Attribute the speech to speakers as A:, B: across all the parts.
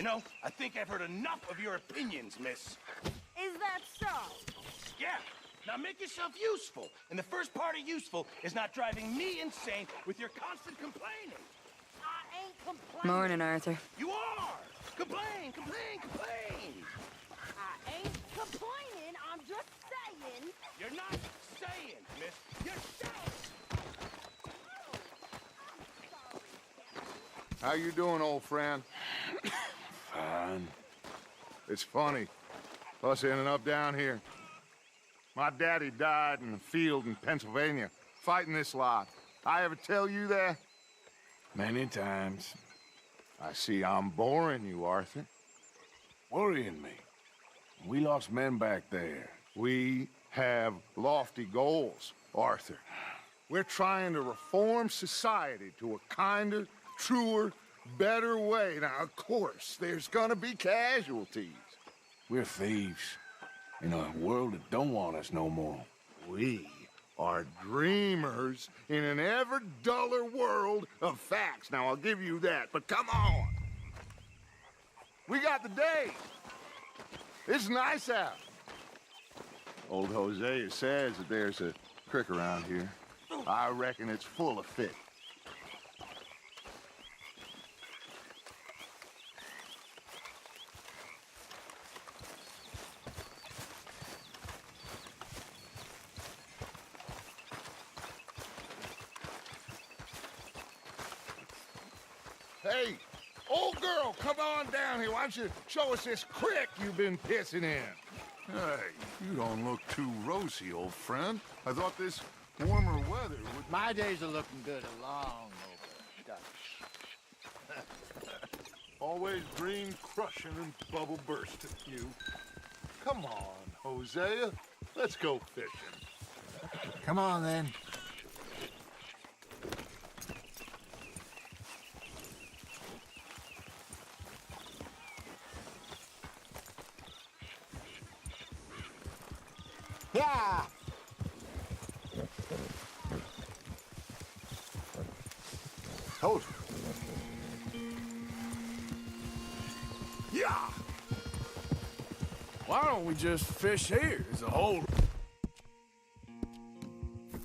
A: You know, I think I've heard enough of your opinions, miss.
B: Is that so?
A: Yeah. Now make yourself useful. And the first part of useful is not driving me insane with your constant complaining.
B: I ain't complaining.
C: Morning, Arthur.
A: You are! Complain, complain, complain!
B: I ain't complaining. I'm just saying.
A: You're not saying, miss. You're shouting!
D: How you doing, old friend?
A: Fine.
D: It's funny, us ending up down here. My daddy died in the field in Pennsylvania, fighting this lot. I ever tell you that?
A: Many times.
D: I see I'm boring you, Arthur.
A: Worrying me. We lost men back there.
D: We have lofty goals, Arthur. We're trying to reform society to a kinder, truer, better way. Now, of course, there's gonna be casualties.
A: We're thieves. In a world that don't want us no more.
D: We are dreamers in an ever duller world of facts. Now, I'll give you that, but come on. We got the day. It's nice out. Old Hosea says that there's a creek around here. I reckon it's full of fish. Hey, old girl, come on down here. Why don't you show us this creek you've been pissing in?
E: Hey, you don't look too rosy, old friend. I thought this warmer weather would...
F: My days are looking good along over.
E: Always dream crushing and bubble bursting, you. Come on, Hosea. Let's go fishing.
F: Come on, then. Yeah!
E: Hold. Yeah!
G: Why don't we just fish here? There's a whole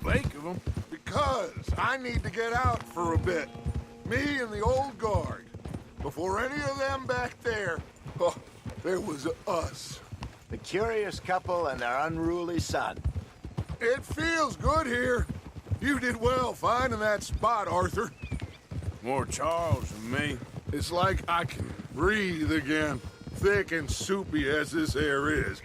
G: lake of them.
D: Because I need to get out for a bit. Me and the old guard. Before any of them back there, oh, there was us.
F: The curious couple and their unruly son.
D: It feels good here. You did well finding that spot, Arthur.
G: More Charles than me.
D: It's like I can breathe again, thick and soupy as this air is.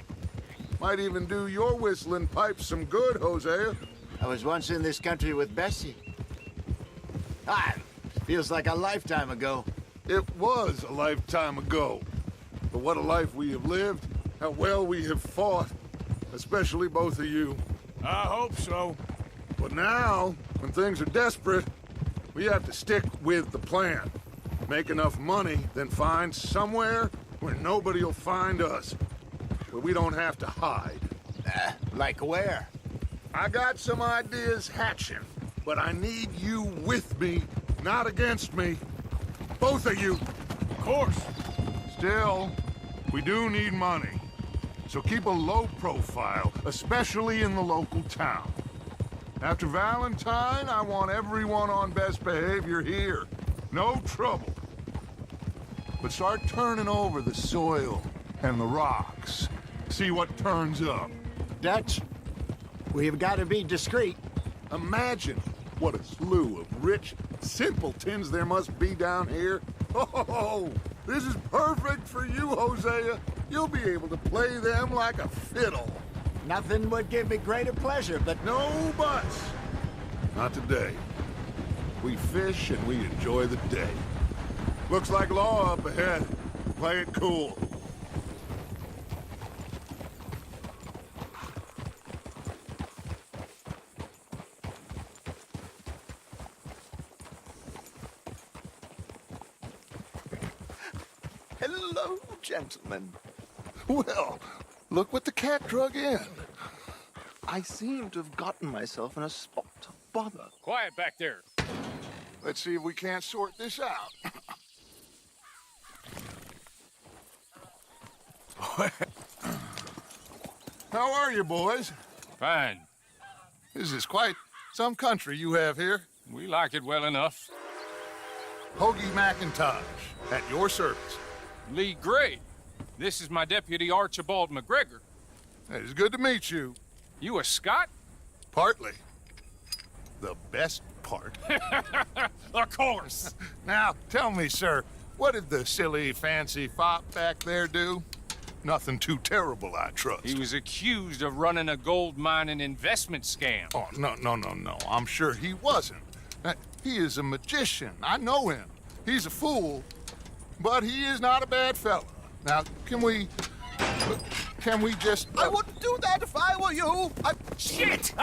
D: Might even do your whistling pipes some good, Hosea.
F: I was once in this country with Bessie. Feels like a lifetime ago.
D: It was a lifetime ago. But what a life we have lived, how well we have fought, especially both of you.
G: I hope so.
D: But now, when things are desperate, we have to stick with the plan. Make enough money, then find somewhere where nobody will find us. Where we don't have to hide.
F: Like where?
D: I got some ideas hatching, but I need you with me, not against me. Both of you.
G: Of course.
D: Still, we do need money. So keep a low profile, especially in the local town. After Valentine, I want everyone on best behavior here. No trouble. But start turning over the soil and the rocks. See what turns up.
F: Dutch, we've got to be discreet.
D: Imagine what a slew of rich simpletons there must be down here. Oh, this is perfect for you, Hosea. You'll be able to play them like a fiddle.
F: Nothing would give me greater pleasure, but
D: No buts. Not today. We fish and we enjoy the day. Looks like law up ahead. Play it cool.
E: Hello, gentlemen. Well, look what the cat drug in. I seem to have gotten myself in a spot of bother.
G: Quiet back there.
D: Let's see if we can't sort this out. How are you, boys?
C: Fine.
D: This is quite some country you have here.
C: We like it well enough.
D: Hoagie McIntosh, at your service.
C: Lee Gray. This is my deputy Archibald McGregor.
D: It's good to meet you.
C: You a Scot?
D: Partly. The best part.
C: Of course.
D: Now, tell me, sir, what did the silly, fancy fop back there do? Nothing too terrible, I trust.
C: He was accused of running a gold mining investment scam.
D: Oh, no. I'm sure he wasn't. He is a magician. I know him. He's a fool, but he is not a bad fella. Now, can we just...
E: I wouldn't do that if I were you.
C: Shit!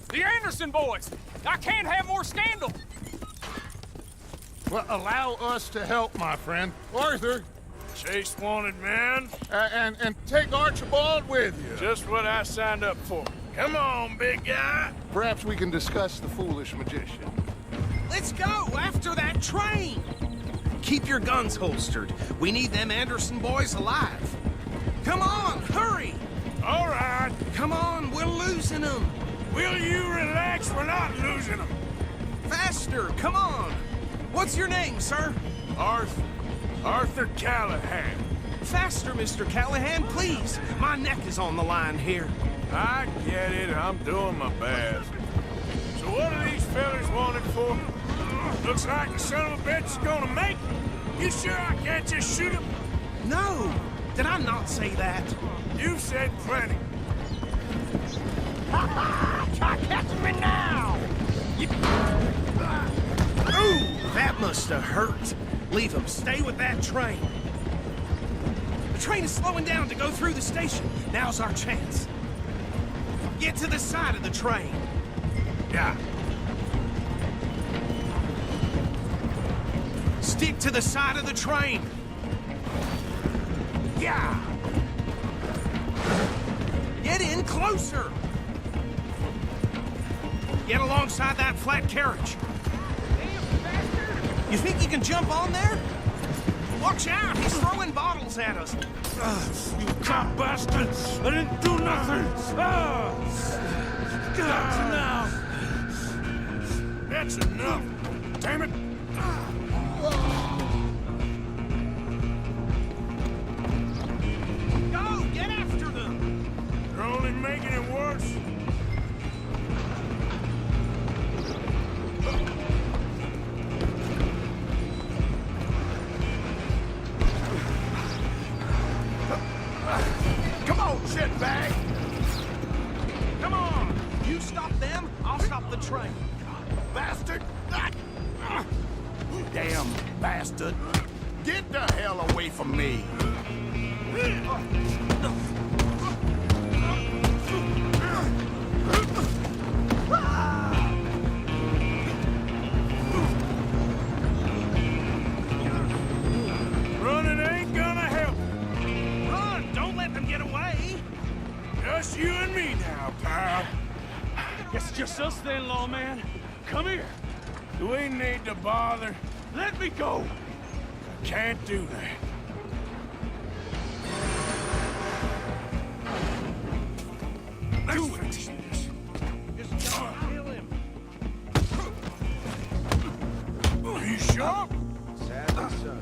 C: The Anderson boys! I can't have more scandal!
D: Well, allow us to help, my friend. Arthur,
G: Chase wanted man.
D: and take Archibald with you.
G: Just what I signed up for. Come on, big guy.
D: Perhaps we can discuss the foolish magician.
A: Let's go after that train! Keep your guns holstered. We need them Anderson boys alive. Come on, hurry!
G: All right.
A: Come on, we're losing them.
G: Will you relax? We're not losing them.
A: Faster, come on. What's your name, sir?
G: Arthur Callahan.
A: Faster, Mr. Callahan, please. My neck is on the line here.
G: I get it. I'm doing my best. So what are these fellas wanted for? Looks like the son of a bitch is gonna make it. You sure I can't just shoot him?
A: No, did I not say that?
G: You said plenty.
B: Try catching me now!
A: Ooh, that must have hurt. Leave him. Stay with that train. The train is slowing down to go through the station. Now's our chance. Get to the side of the train.
G: Yeah.
A: Stick to the side of the train. Yeah. Get in closer. Get alongside that flat carriage. You think you can jump on there? Watch out, he's throwing bottles at us.
G: You cop bastard! I didn't do nothing! That's enough! That's enough! Damn it!
A: Go, get after them!
G: You're only making it worse.
A: Come on, shitbag! Come on! You stop them, I'll stop the train.
E: Bastard! Damn bastard! Get the hell away from me!
G: Running ain't gonna help.
A: Run! Don't let them get away!
G: Just you and me now, pal.
H: Guess it's just us then, lawman. Come here.
G: Do we need to bother?
H: Let me go.
G: Can't do that. Do it!
A: Just kill him.
G: Are you sure?
A: Sadly so.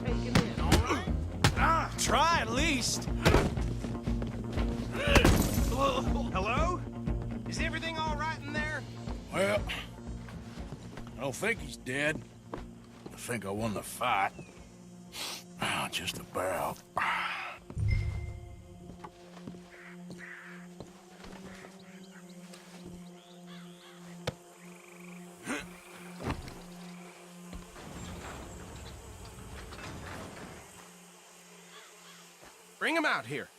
A: Take him in, all right? Try at least. Hello? Is everything all right in there?
G: Well, I don't think he's dead. I think I won the fight. Just about.
A: Bring him out here.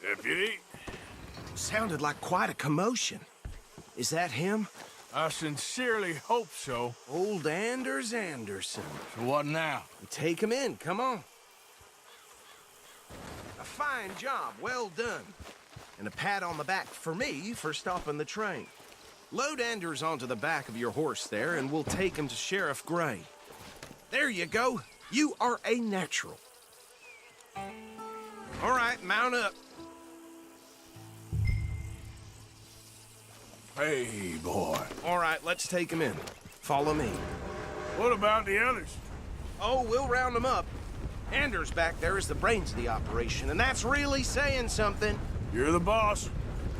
G: Deputy,
A: Sounded like quite a commotion. Is that him?
G: I sincerely hope so.
A: Old Anders Anderson.
G: So what now?
A: Take him in, come on. A fine job, well done. And a pat on the back for me for stopping the train. Load Anders onto the back of your horse there, and we'll take him to Sheriff Gray. There you go. You are a natural. All right, mount up.
G: Hey, boy.
A: All right, let's take him in. Follow me.
G: What about the others?
A: Oh, we'll round them up. Anders back there is the brains of the operation, and that's really saying something.
G: You're the boss.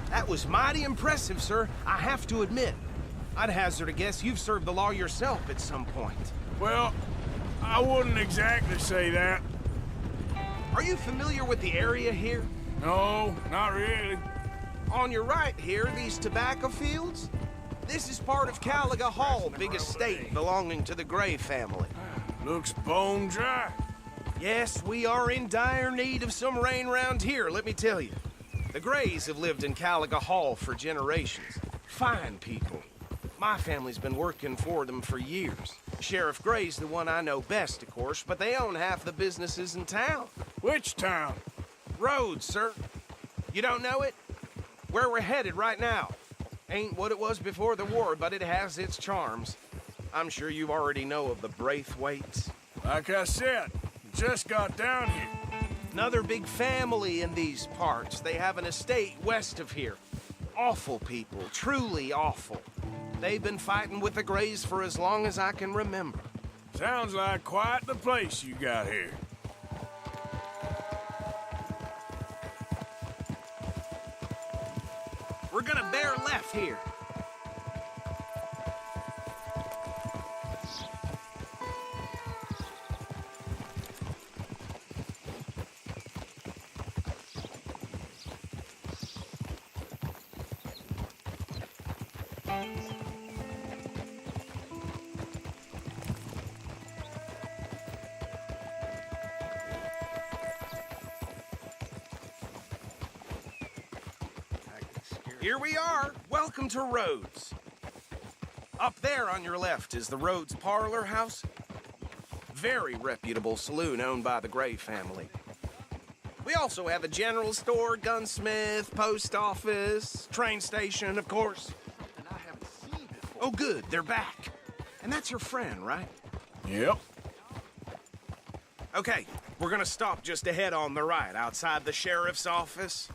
A: That was mighty impressive, sir. I have to admit. I'd hazard a guess you've served the law yourself at some point.
G: Well, I wouldn't exactly say that.
A: Are you familiar with the area here?
G: No, not really.
A: On your right here, these tobacco fields? This is part of Caliga Hall, big estate belonging to the Gray family.
G: Looks bone dry.
A: Yes, we are in dire need of some rain round here, let me tell you. The Grays have lived in Caliga Hall for generations. Fine people. My family's been working for them for years. Sheriff Gray's the one I know best, of course, but they own half the businesses in town.
G: Which town?
A: Rhodes, sir. You don't know it? Where we're headed right now. Ain't what it was before the war, but it has its charms. I'm sure you already know of the Braithwaites.
G: Like I said, just got down here.
A: Another big family in these parts. They have an estate west of here. Awful people, truly awful. They've been fighting with the Grays for as long as I can remember.
G: Sounds like quite the place you got here.
A: We're gonna bear left here. Here we are. Welcome to Rhodes. Up there on your left is the Rhodes Parlor House. Very reputable saloon owned by the Gray family. We also have a general store, gunsmith, post office, train station, of course.
E: And I haven't seen before.
A: Oh, good. They're back. And that's your friend, right?
G: Yep.
A: Okay, we're gonna stop just ahead on the right, outside the sheriff's office.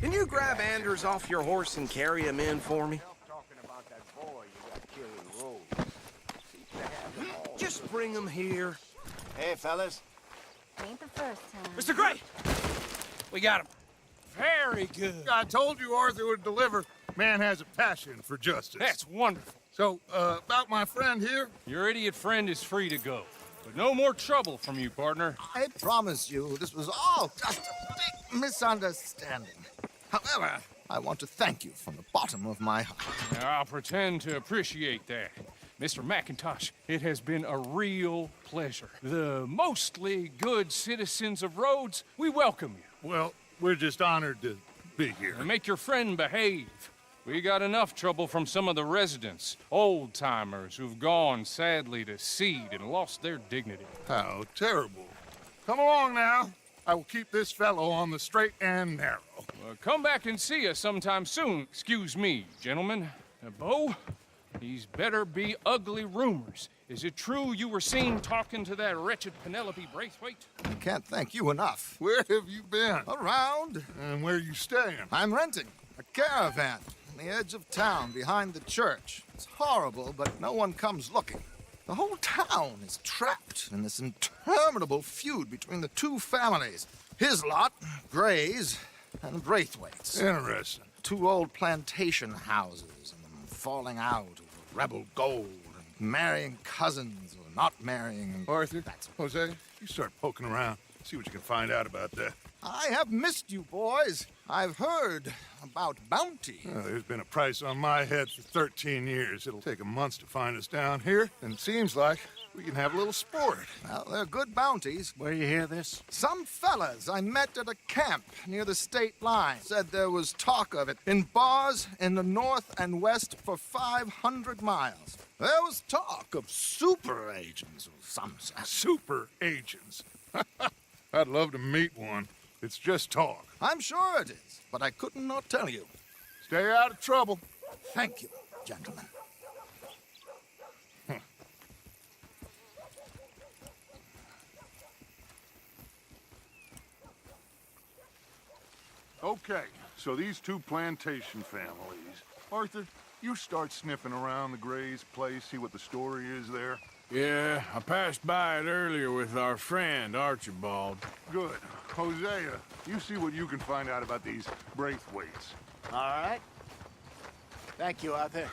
A: Can you grab Anders off your horse and carry him in for me?
F: Talking about that boy you got killed in the road. Seems to have them all.
A: Just bring him here.
F: Hey, fellas.
B: Ain't the first time.
A: Mr. Gray! We got him.
C: Very good.
D: I told you Arthur would deliver. Man has a passion for justice.
C: That's wonderful.
D: So, about my friend here?
C: Your idiot friend is free to go. But no more trouble from you, partner.
E: I promise you, this was all just a big misunderstanding. However, I want to thank you from the bottom of my heart.
C: I'll pretend to appreciate that. Mr. McIntosh, it has been a real pleasure. The mostly good citizens of Rhodes, we welcome you.
D: Well, we're just honored to be here.
C: And make your friend behave. We got enough trouble from some of the residents, old-timers who've gone, sadly, to seed and lost their dignity.
D: How terrible. Come along now. I will keep this fellow on the straight and narrow.
C: Come back and see us sometime soon. Excuse me, gentlemen. Bo, these better be ugly rumors. Is it true you were seen talking to that wretched Penelope Braithwaite?
E: I can't thank you enough.
D: Where have you been?
E: Around,
D: And where you staying?
E: I'm renting a caravan on the edge of town behind the church. It's horrible, but no one comes looking. The whole town is trapped in this interminable feud between the two families. His lot, Gray's, and Braithwaite's.
D: Interesting.
E: Two old plantation houses and them falling out over rebel gold and marrying cousins or not marrying.
D: Arthur, Jose, you start poking around. See what you can find out about that.
E: I have missed you, boys. I've heard about bounty.
D: Well, there's been a price on my head for 13 years. It'll take 'em months to find us down here, and it seems like we can have a little sport.
E: Well, they're good bounties.
F: Where you hear this?
E: Some fellas I met at a camp near the state line said there was talk of it in bars in the north and west for 500 miles. There was talk of super agents of some sort.
D: Super agents. I'd love to meet one. It's just talk.
E: I'm sure it is, but I couldn't not tell you.
D: Stay out of trouble.
E: Thank you, gentlemen.
D: Okay, so these two plantation families. Arthur, you start sniffing around the Gray's place, see what the story is there.
G: Yeah, I passed by it earlier with our friend, Archibald.
D: Good. Hosea, you see what you can find out about these Braithwaites.
F: All right. Thank you, Arthur.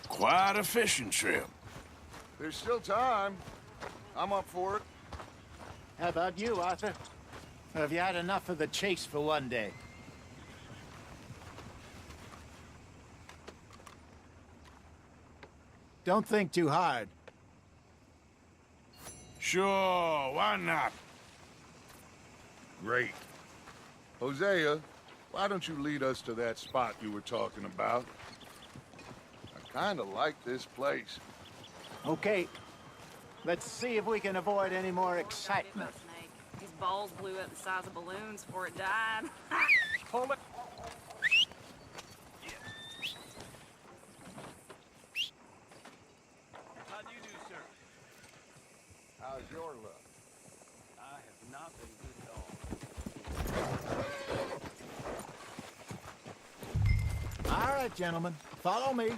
G: Quite a fishing trip.
D: There's still time. I'm up for it.
F: How about you, Arthur? Or have you had enough of the chase for one day? Don't think too hard.
G: Sure, why not?
D: Great. Hosea, why don't you lead us to that spot you were talking about? I kinda like this place.
F: Okay. Let's see if we can avoid any more excitement.
B: Snake. His balls blew up the size of balloons before it died.
C: Pull it.
H: How do you do, sir?
F: How's your luck?
H: I have not been good at all.
F: All right, gentlemen. Follow me.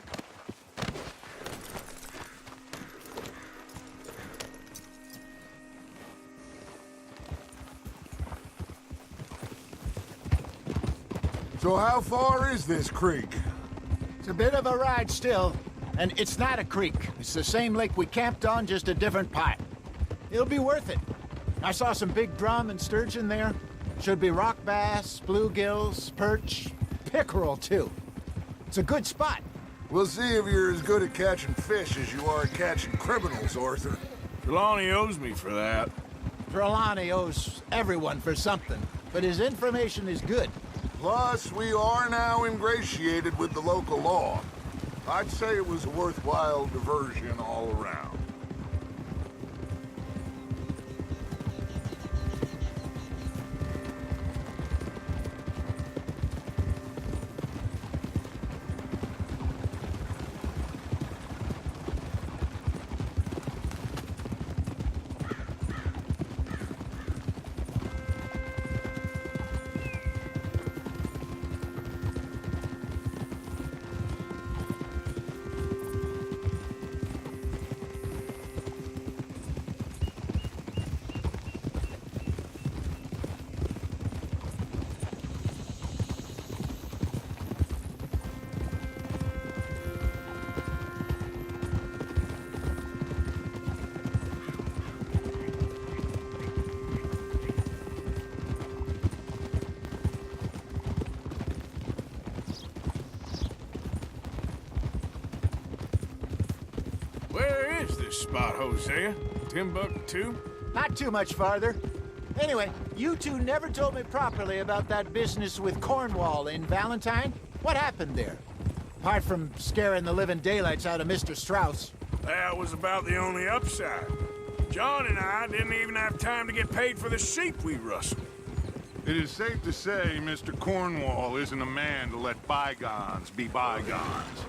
D: So how far is this creek?
F: It's a bit of a ride still, and it's not a creek. It's the same lake we camped on, just a different part. It'll be worth it. I saw some big drum and sturgeon there. Should be rock bass, bluegills, perch, pickerel too. It's a good spot.
D: We'll see if you're as good at catching fish as you are at catching criminals, Arthur.
G: Trelawney owes me for that.
F: Trelawney owes everyone for something, but his information is good.
D: Plus, we are now ingratiated with the local law. I'd say it was a worthwhile diversion all around.
G: Where is this spot, Hosea? Timbuktu?
F: Not too much farther. Anyway, you two never told me properly about that business with Cornwall in Valentine. What happened there? Apart from scaring the living daylights out of Mr. Strauss.
G: That was about the only upside. John and I didn't even have time to get paid for the sheep we rustled.
D: It is safe to say Mr. Cornwall isn't a man to let bygones be bygones.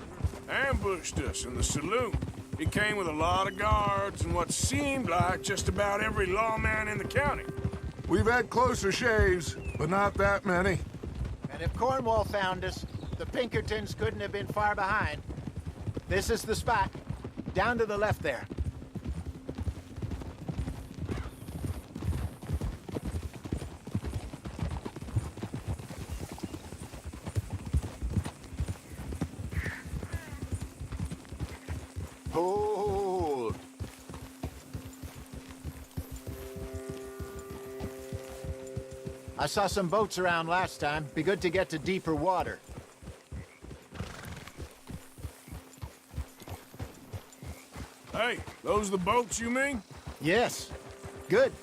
G: Ambushed us in the saloon. He came with a lot of guards and what seemed like just about every lawman in the county.
D: We've had closer shaves, but not that many.
F: And if Cornwall found us, the Pinkertons couldn't have been far behind. This is the spot. Down to the left there. Hold. I saw some boats around last time. Be good to get to deeper water.
G: Hey, those the boats you mean?
F: Yes. Good.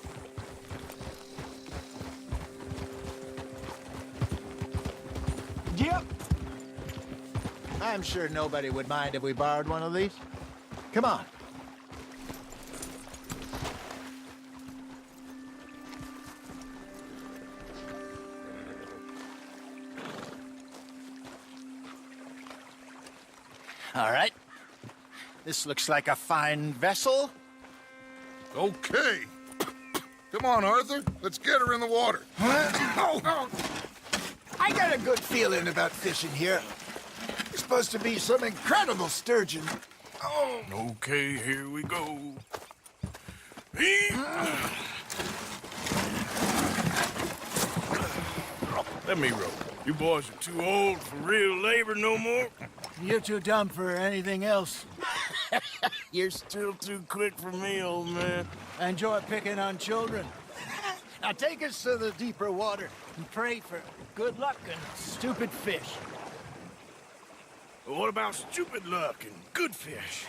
F: Yep. I'm sure nobody would mind if we borrowed one of these. Come on. All right. This looks like a fine vessel.
D: Okay. Come on, Arthur. Let's get her in the water. Oh.
F: I got a good feeling about fishing here. There's supposed to be some incredible sturgeon. Oh,
G: Okay, here we go. Let me row. You boys are too old for real labor no more.
F: you're too dumb for anything else.
G: You're still too quick for me, old man.
F: I enjoy picking on children. Now take us to the deeper water and pray for good luck and stupid fish.
G: What about stupid luck and good fish?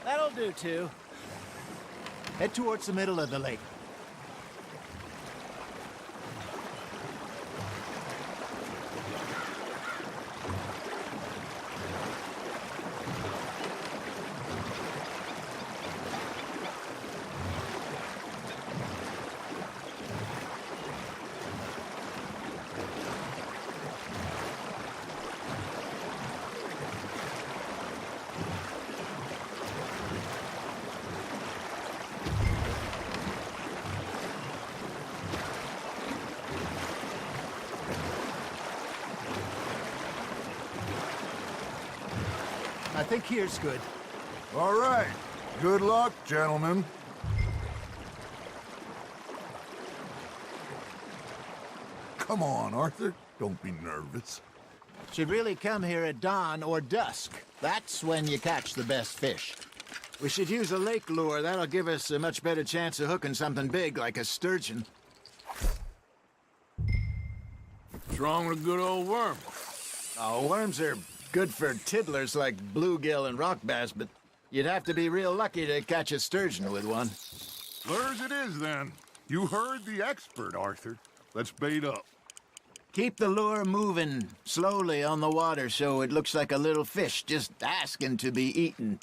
F: That'll do, too. Head towards the middle of the lake. I think here's good.
D: All right. Good luck, gentlemen. Come on, Arthur. Don't be nervous.
F: Should really come here at dawn or dusk. That's when you catch the best fish. We should use a lake lure. That'll give us a much better chance of hooking something big like a sturgeon.
G: What's wrong with a good old worm?
F: Oh, worms are good for tiddlers like bluegill and rock bass, but you'd have to be real lucky to catch a sturgeon with one.
D: Lures it is, then. You heard the expert, Arthur. Let's bait up.
F: Keep the lure moving slowly on the water so it looks like a little fish just asking to be eaten.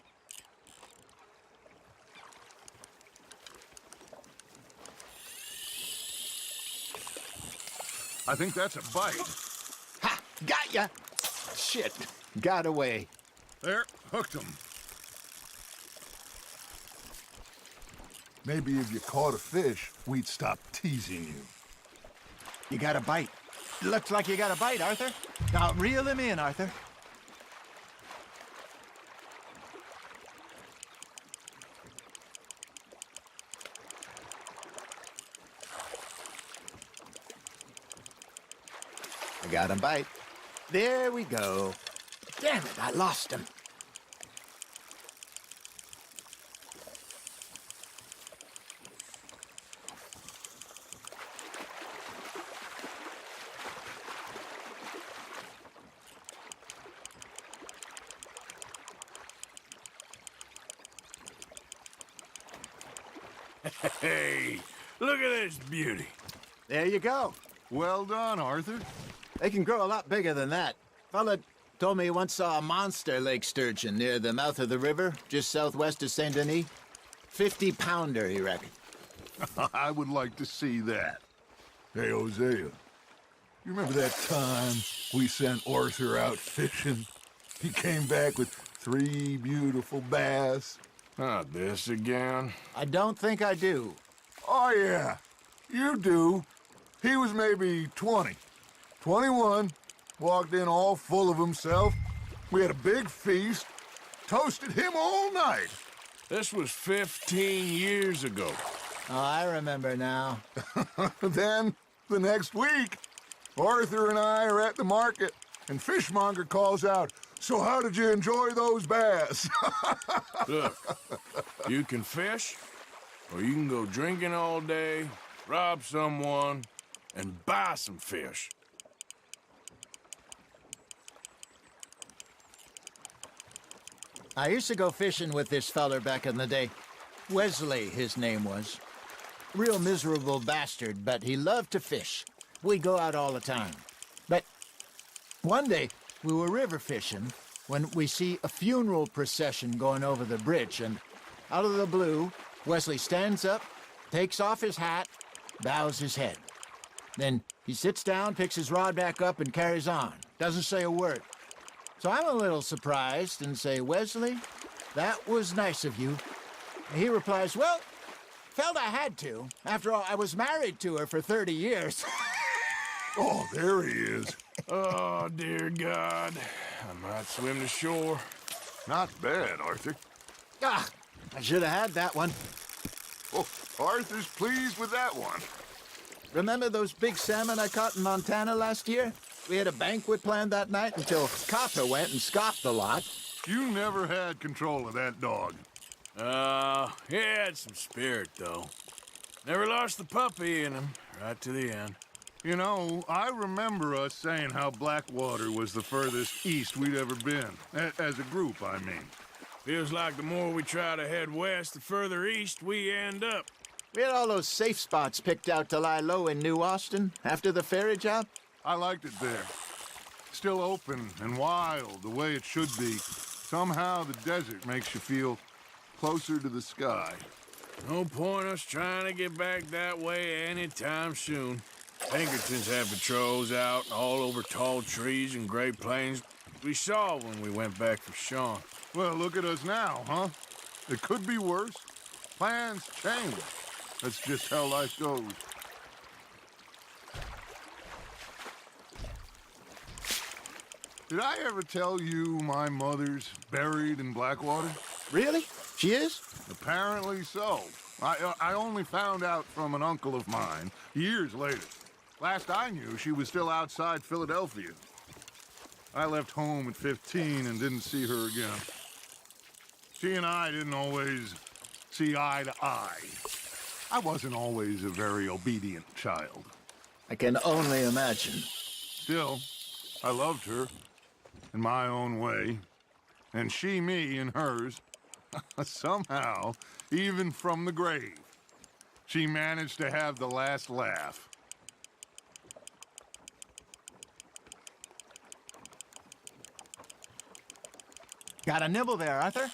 D: I think that's a bite.
F: Ha! Got ya! Shit, got away.
D: There, hooked him. Maybe if you caught a fish, we'd stop teasing you.
F: You got a bite. Looks like you got a bite, Arthur. Now reel him in, Arthur. I got him bite. There we go. Damn it, I lost him.
G: Hey, look at this beauty.
F: There you go.
D: Well done, Arthur.
F: They can grow a lot bigger than that. Fella told me he once saw a monster lake sturgeon near the mouth of the river, just southwest of Saint Denis. 50-pounder, he reckoned.
D: I would like to see that. Hey, Hosea, you remember that time we sent Arthur out fishing? He came back with 3 beautiful bass.
G: Not this again.
F: I don't think I do.
D: Oh, yeah, you do. He was maybe 20, 21, walked in all full of himself. We had a big feast, toasted him all night.
G: This was 15 years ago.
F: Oh, I remember now.
D: Then, the next week, Arthur and I are at the market, and Fishmonger calls out, "So how did you enjoy those bass?"
G: Look, you can fish, or you can go drinking all day, rob someone, and buy some fish.
F: I used to go fishing with this feller back in the day. Wesley, his name was. Real miserable bastard, but he loved to fish. We'd go out all the time. But one day, we were river fishing when we see a funeral procession going over the bridge, and out of the blue, Wesley stands up, takes off his hat, bows his head. Then he sits down, picks his rod back up, and carries on. Doesn't say a word. So I'm a little surprised and say, "Wesley, that was nice of you." And he replies, "Well, felt I had to. After all, I was married to her for 30 years.
D: Oh, there he is.
G: Oh, dear God. I might swim to shore.
D: Not bad, Arthur.
F: Ah, I should have had that one.
D: Oh, Arthur's pleased with that one.
F: Remember those big salmon I caught in Montana last year? We had a banquet planned that night until Copper went and scoffed a lot.
D: You never had control of that dog.
G: He had some spirit, though. Never lost the puppy in him, right to the end.
D: You know, I remember us saying how Blackwater was the furthest east we'd ever been. As a group, I mean.
G: Feels like the more we try to head west, the further east we end up.
F: We had all those safe spots picked out to lie low in New Austin after the ferry job.
D: I liked it there. Still open and wild, the way it should be. Somehow the desert makes you feel closer to the sky.
G: No point us trying to get back that way anytime soon. Pinkertons had patrols out all over tall trees and Great Plains. We saw when we went back for Sean.
D: Well, look at us now, huh? It could be worse. Plans change. That's just how life goes. Did I ever tell you my mother's buried in Blackwater?
F: Really? She is?
D: Apparently so. I only found out from an uncle of mine years later. Last I knew, she was still outside Philadelphia. I left home at 15 and didn't see her again. She and I didn't always see eye to eye. I wasn't always a very obedient child.
F: I can only imagine.
D: Still, I loved her in my own way, and she me in hers. Somehow, even from the grave, she managed to have the last laugh.
F: Got a nibble there, Arthur?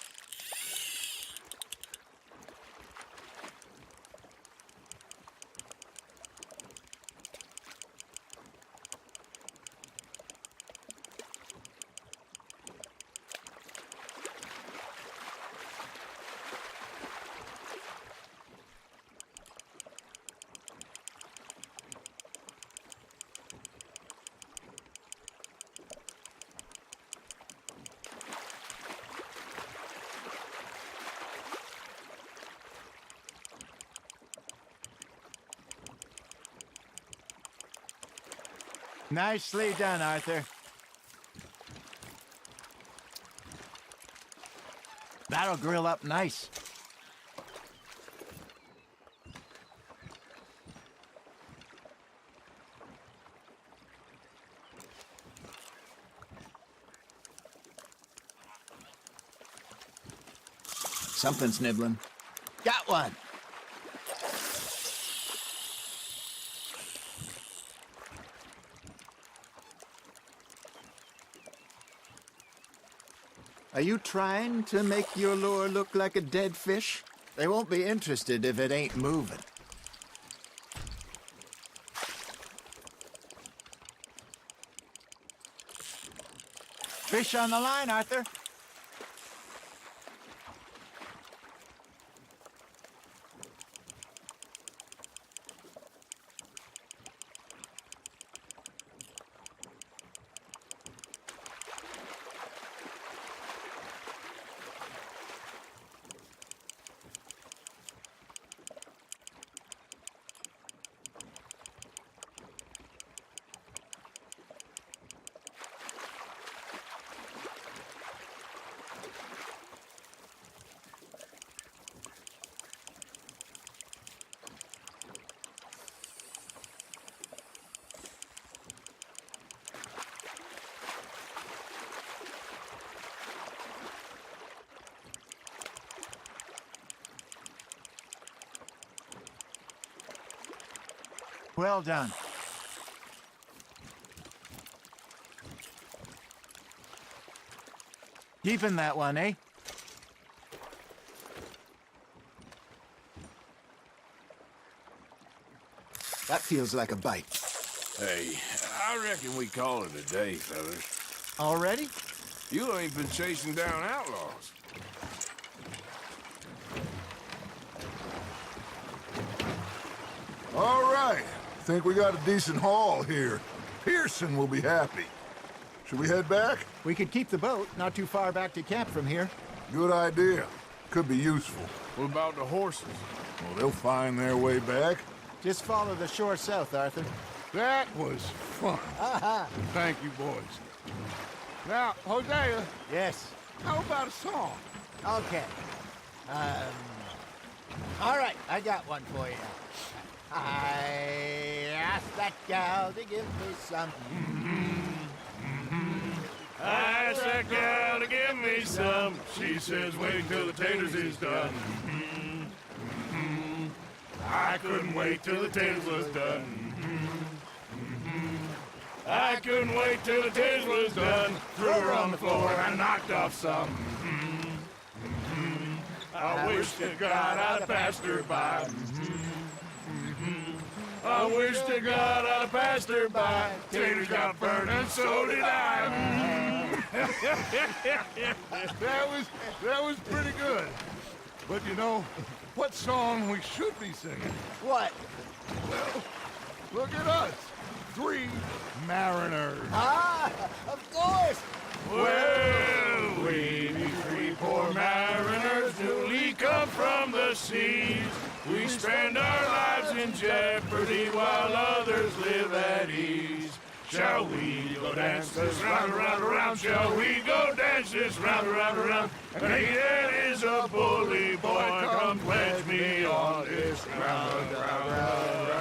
F: Nicely done, Arthur. That'll grill up nice. Something's nibbling. Got one! Are you trying to make your lure look like a dead fish? They won't be interested if it ain't moving. Fish on the line, Arthur. Well done. Keeping that one, eh? That feels like a bite.
G: Hey, I reckon we call it a day, fellas.
F: Already?
G: You ain't been chasing down outlaws.
D: All right. Think we got a decent haul here. Pearson will be happy. Should we head back?
F: We could keep the boat not too far back to camp from here.
D: Good idea. Could be useful.
G: What about the horses?
D: Well, they'll find their way back.
F: Just follow the shore south, Arthur.
D: That was fun. Thank you, boys. Now, Hosea,
F: Yes.
D: how about a song?
F: Okay. All right, I got one for you. I asked that gal to give me some.
G: I asked that gal to give me some. She says, wait till the taters is done. I couldn't wait till the taters was done. I couldn't wait till the taters was done. Threw her on the floor and knocked off some. I wish to God I'd passed her by. I wish to God I'd passed her by. Taters got burned and so did I.
D: That was pretty good. But you know, what song we should be singing?
F: What?
D: Well, look at us. 3 mariners.
F: Ah, of course.
G: Well, we be 3 poor mariners newly come from the seas. We spend our lives in jeopardy while others live at ease. Shall we go dance this round, around, around? Shall we go dance this round, around, around? And he that is a bully boy, come pledge me on this ground, round, round, round.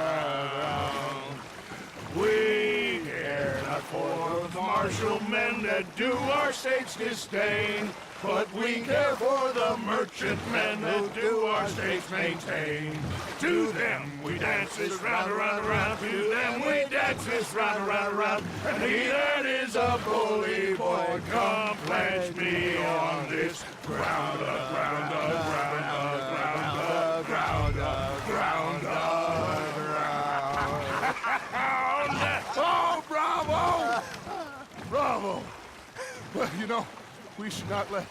G: We care not for the martial men that do our states disdain, but we care for the merchant men that do our states maintain. To them we dance this round, around, around. To them we dance this round, around, around. And he that is a bully boy, come pledge me on this ground, ground, ground, ground, ground, ground, ground.
D: Oh, bravo! Bravo! Well, you know, we should not let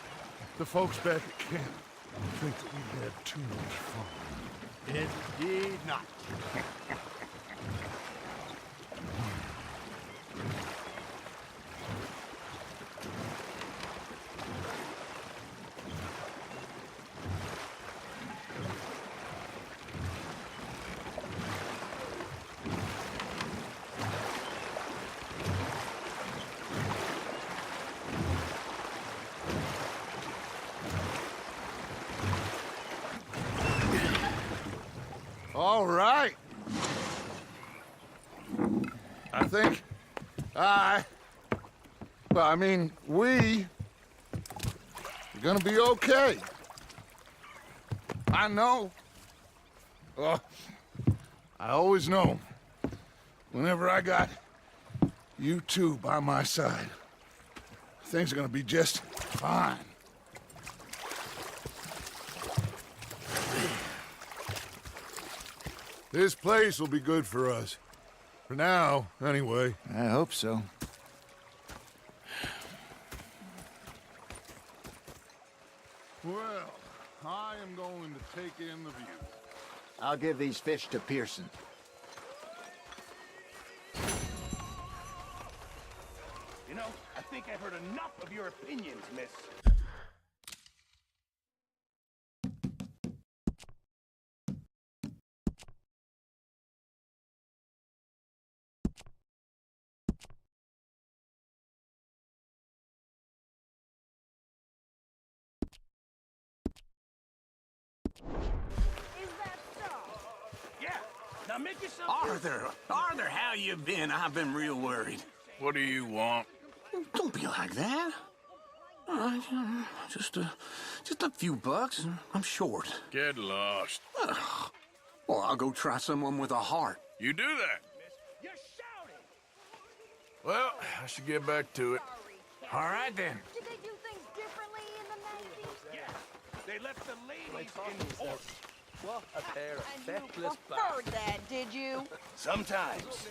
D: the folks back at camp think that we've had too much fun.
F: Indeed not.
D: All right. I think we are gonna be okay. I know. Oh, I always know. Whenever I got you two by my side, things are gonna be just fine. This place will be good for us. For now, anyway.
F: I hope so.
D: Well, I am going to take in the view.
F: I'll give these fish to Pearson.
A: You know, I think I've heard enough of your opinions, miss.
B: Is that so?
A: Yeah, now make yourself...
I: Arthur, how you been? I've been real worried.
G: What do you want?
I: Don't be like that. Just a few bucks. I'm short.
G: Get lost.
I: Well, I'll go try someone with a heart.
G: You do that.
A: You're shouting!
G: Well, I should get back to it.
I: All right, then.
B: Did they do things differently in the 90s?
A: Yeah, they left the ladies in port.
B: And you preferred that, did you?
A: Sometimes.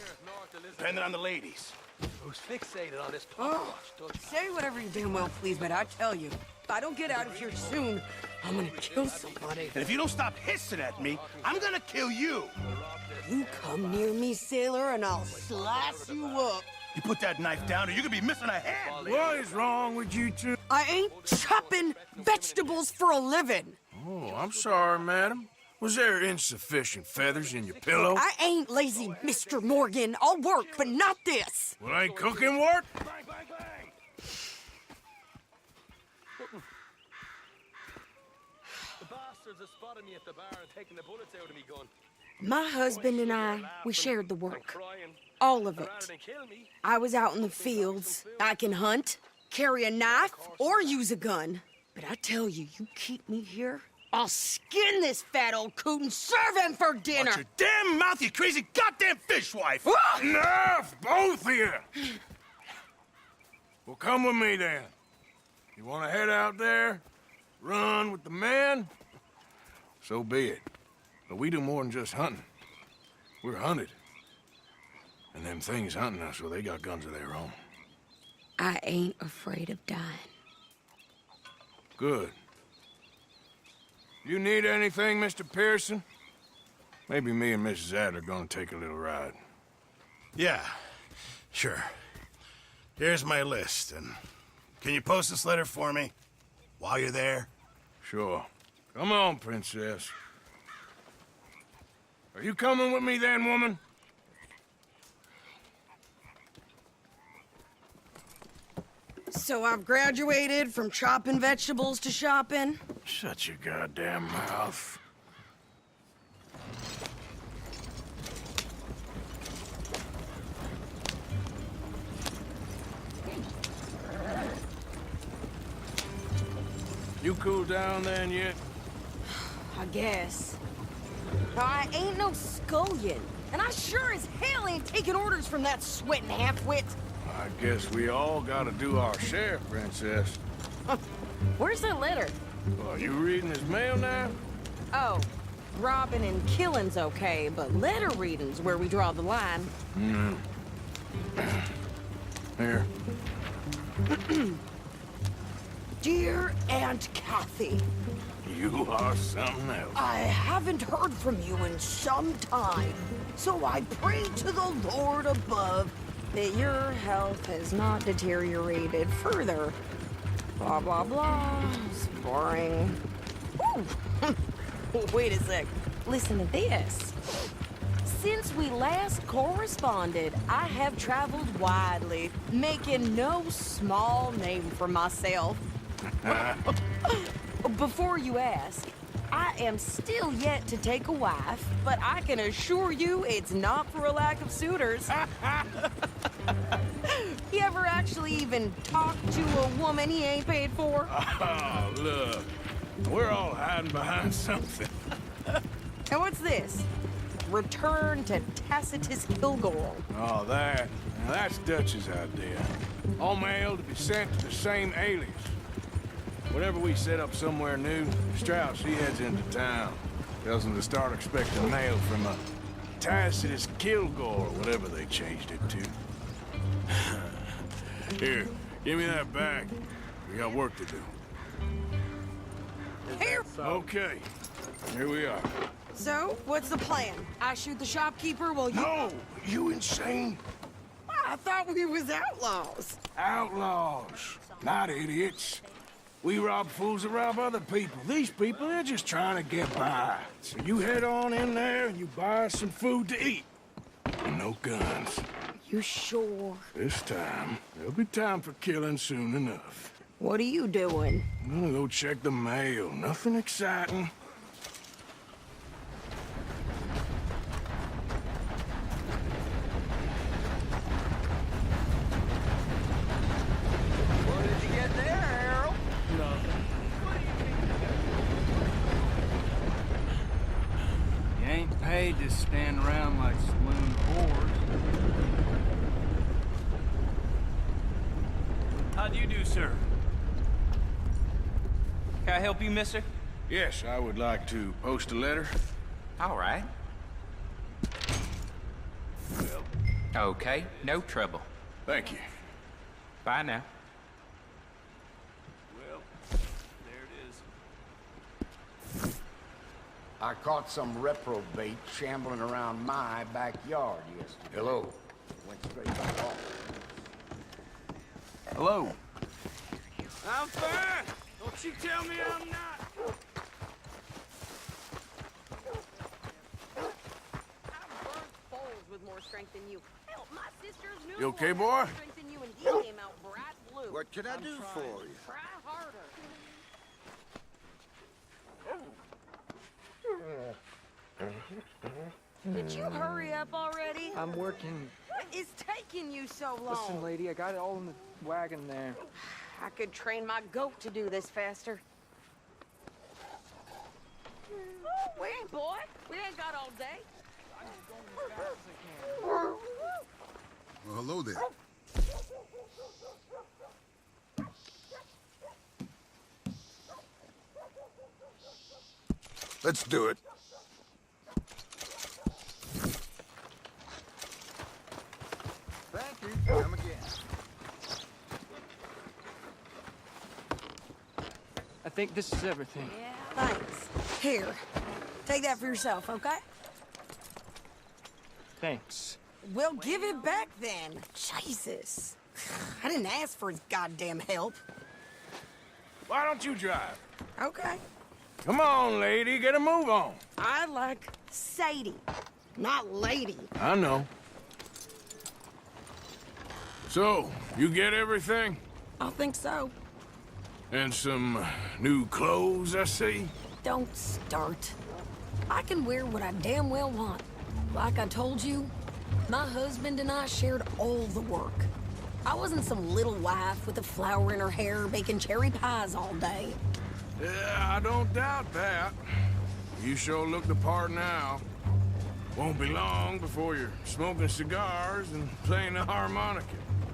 A: Depending on the ladies.
J: Who's fixated on this pot?
K: Say whatever you damn well please, but I tell you, if I don't get out of here soon,
B: I'm gonna kill somebody.
I: And if you don't stop hissing at me, I'm gonna kill you.
B: You come near me, sailor, and I'll slice you up.
I: You put that knife down or you're gonna be missing a hand.
G: What is wrong with you two?
B: I ain't chopping vegetables for a living.
G: Oh, I'm sorry, madam. Was there insufficient feathers in your pillow?
B: I ain't lazy, Mr. Morgan. I'll work, but not this.
G: Well, ain't cooking work?
I: Bang, bang, bang.
J: The bastards have spotted me at the bar and taken the bullets out of me gun.
B: My husband and I, we shared the work.
J: Crying.
B: All of it.
J: Rather than kill me,
B: I was out in the fields. I can hunt, carry a knife, or use a gun. But I tell you, you keep me here, I'll skin this fat old coot and serve him for dinner.
I: Watch your damn mouth, you crazy goddamn fishwife!
G: Enough, both of you! Well, come with me then. You want to head out there, run with the men? So be it. But we do more than just hunting. We're hunted. And them things hunting us, well, they got guns of their own.
B: I ain't afraid of dying.
G: Good. You need anything, Mr. Pearson? Maybe me and Mrs. Adler are gonna take a little ride.
I: Yeah, sure. Here's my list, and can you post this letter for me while you're there?
G: Sure. Come on, Princess. Are you coming with me then, woman?
B: So I've graduated from chopping vegetables to shopping.
G: Shut your goddamn mouth. You cool down then yet?
B: I guess. Now, I ain't no scullion, and I sure as hell ain't taking orders from that sweating half-wit.
G: I guess we all gotta do our share, Princess.
B: Where's that letter?
G: Well, you reading his mail now?
B: Oh, robbing and killing's okay, but letter reading's where we draw the line.
G: Here.
B: Dear Aunt Kathy,
G: You are something else.
B: I haven't heard from you in some time, so I pray to the Lord above that your health has not deteriorated further. Blah, blah, blah. It's boring. Ooh. Wait a sec. Listen to this. Since we last corresponded, I have traveled widely, making no small name for myself. Before you ask, I am still yet to take a wife, but I can assure you it's not for a lack of suitors. You ever actually even talk to a woman he ain't paid for?
G: Oh, look. We're all hiding behind something.
B: And what's this? Return to Tacitus Kilgore.
G: Oh, that. Now, that's Dutch's idea. All mail to be sent to the same alias. Whenever we set up somewhere new, Strauss, he heads into town. Tells them to start expecting mail from a Tacitus Kilgore, or whatever they changed it to. Here, give me that back. We got work to do.
B: Here!
G: Okay, here we are.
B: So, what's the plan? I shoot the shopkeeper while you...
G: No! You insane?
B: I thought we was outlaws.
G: Outlaws, not idiots. We rob fools that rob other people. These people, they're just trying to get by. So you head on in there and you buy us some food to eat. And no guns.
B: You sure?
G: This time, there'll be time for killing soon enough.
B: What are you doing?
G: I'm gonna go check the mail. Nothing exciting.
J: What did you get there, Harold?
H: Nothing.
K: You ain't paid to stand around like saloon whores.
H: How do you do, sir?
J: Can I help you, mister?
G: Yes, I would like to post a letter.
L: All right. Okay, no trouble.
G: Thank you.
L: Bye now.
H: Well, there it is.
F: I caught some reprobate shambling around my backyard yesterday.
G: Hello.
F: Went straight back off.
K: Hello.
H: I'm fine. Don't you tell me I'm not.
B: I've burnt bowls with more strength than you. Hell, my sister's new.
G: You okay,
B: boy?
G: boy?
B: Had more strength than you, and he came out bright blue.
E: What can I do for you?
B: Try harder. Did you hurry up already?
K: I'm working.
B: What is taking you so long?
K: Listen, lady, I got it all in the wagon there.
B: I could train my goat to do this faster. Oh, wait, boy. We ain't got all day.
D: Well, hello there.
E: Let's do it.
F: Thank you. Come again.
K: I think this is everything.
B: Yeah, thanks. Here, take that for yourself, okay?
K: Thanks.
B: We'll give it back then. Jesus. I didn't ask for his goddamn help.
G: Why don't you drive?
B: Okay.
G: Come on, lady, get a move on.
B: I like Sadie, not lady.
G: I know. So, you get everything?
B: I think so.
G: And some new clothes, I see?
B: Don't start. I can wear what I damn well want. Like I told you, my husband and I shared all the work. I wasn't some little wife with a flower in her hair baking cherry pies all day.
G: Yeah, I don't doubt that. You sure look the part now. Won't be long before you're smoking cigars and playing the harmonica.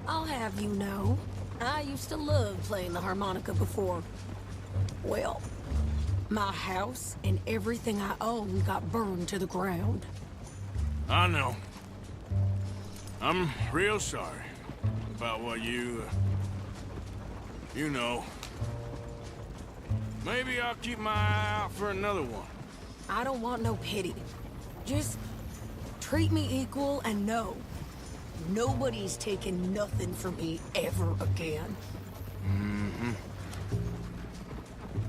B: I'll have you know, I used to love playing the harmonica before. Well, my house and everything I own got burned to the ground.
G: I know. I'm real sorry about what you know. Maybe I'll keep my eye out for another one.
B: I don't want no pity. Just treat me equal and know nobody's taking nothing from me ever again.
G: Mm-hmm.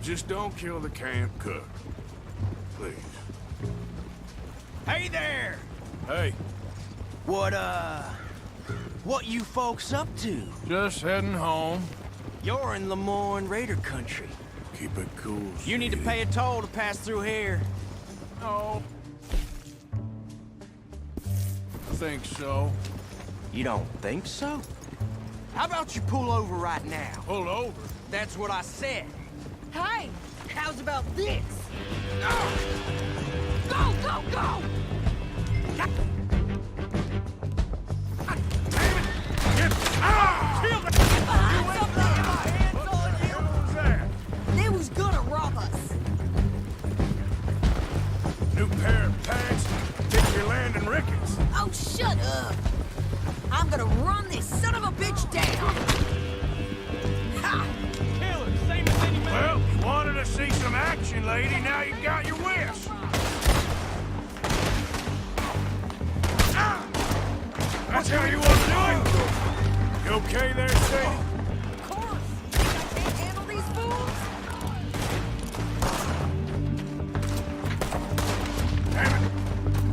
G: Just don't kill the camp cook. Please.
M: Hey there!
G: Hey,
M: What you folks up to?
G: just heading home.
M: You're in Lemoyne Raider country.
G: Keep it cool,
M: You need to
G: sweetie.
M: pay a toll to pass through here.
G: No. I think so.
M: You don't think so? How about you pull over right now?
G: Pull over.
M: That's what I said.
B: Hey, how's about this? Go, go, go! They was gonna rob us.
G: New pair of pants. Get your landing rickets.
B: Oh, shut up. I'm gonna run this son of a bitch down. Ha!
H: Killer, same as any man.
G: Well, you wanted to see some action, lady. Now you got your wish. That's how you want to do it? You okay there, Sadie?
B: Of course. I can't handle these fools.
G: Damn it.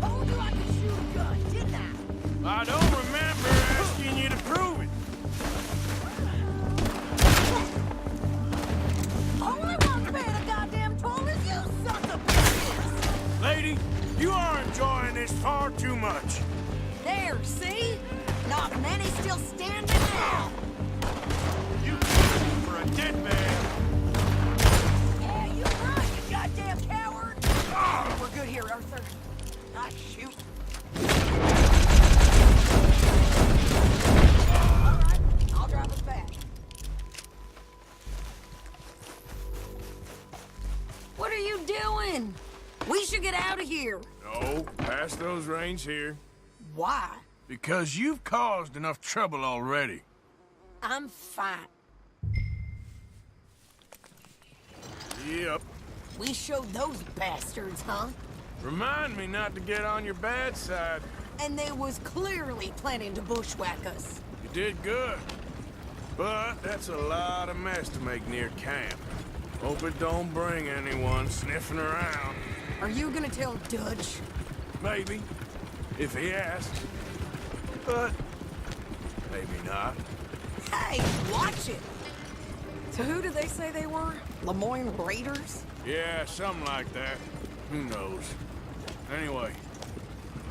B: Told you I could shoot a gun, didn't I?
G: I don't remember asking you to prove it.
B: Only one paying a goddamn toll is you sons of bitches.
G: Lady, you are enjoying this far too much.
B: There, see? Not many still standing now.
G: You for a dead man.
B: Yeah, you right, you goddamn coward. We're good here, Arthur. I shoot. All right, I'll drive us back. What are you doing? We should get out of here.
G: No, pass those reins here.
B: Why?
G: Because you've caused enough trouble already.
B: I'm fine.
G: Yep.
B: We showed those bastards, huh?
G: Remind me not to get on your bad side.
B: And they was clearly planning to bushwhack us.
G: You did good. But that's a lot of mess to make near camp. Hope it don't bring anyone sniffing around.
B: Are you gonna tell Dutch?
G: Maybe, if he asks. But maybe not.
B: Hey, watch it! So who did they say they were? Lemoyne Raiders?
G: Yeah, something like that. Who knows? Anyway,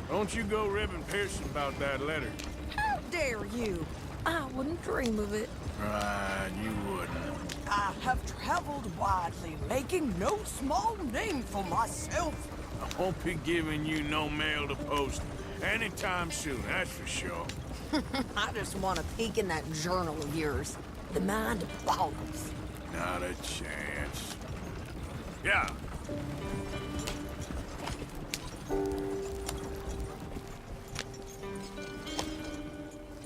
G: don't you go ribbing Pearson about that letter.
B: How dare you? I wouldn't dream of it.
G: Right, you wouldn't.
B: I have traveled widely, making no small name for myself.
G: I won't be giving you no mail to post anytime soon, that's for sure.
B: I just want to peek in that journal of yours. The mind boggles.
G: Not a chance. Yeah.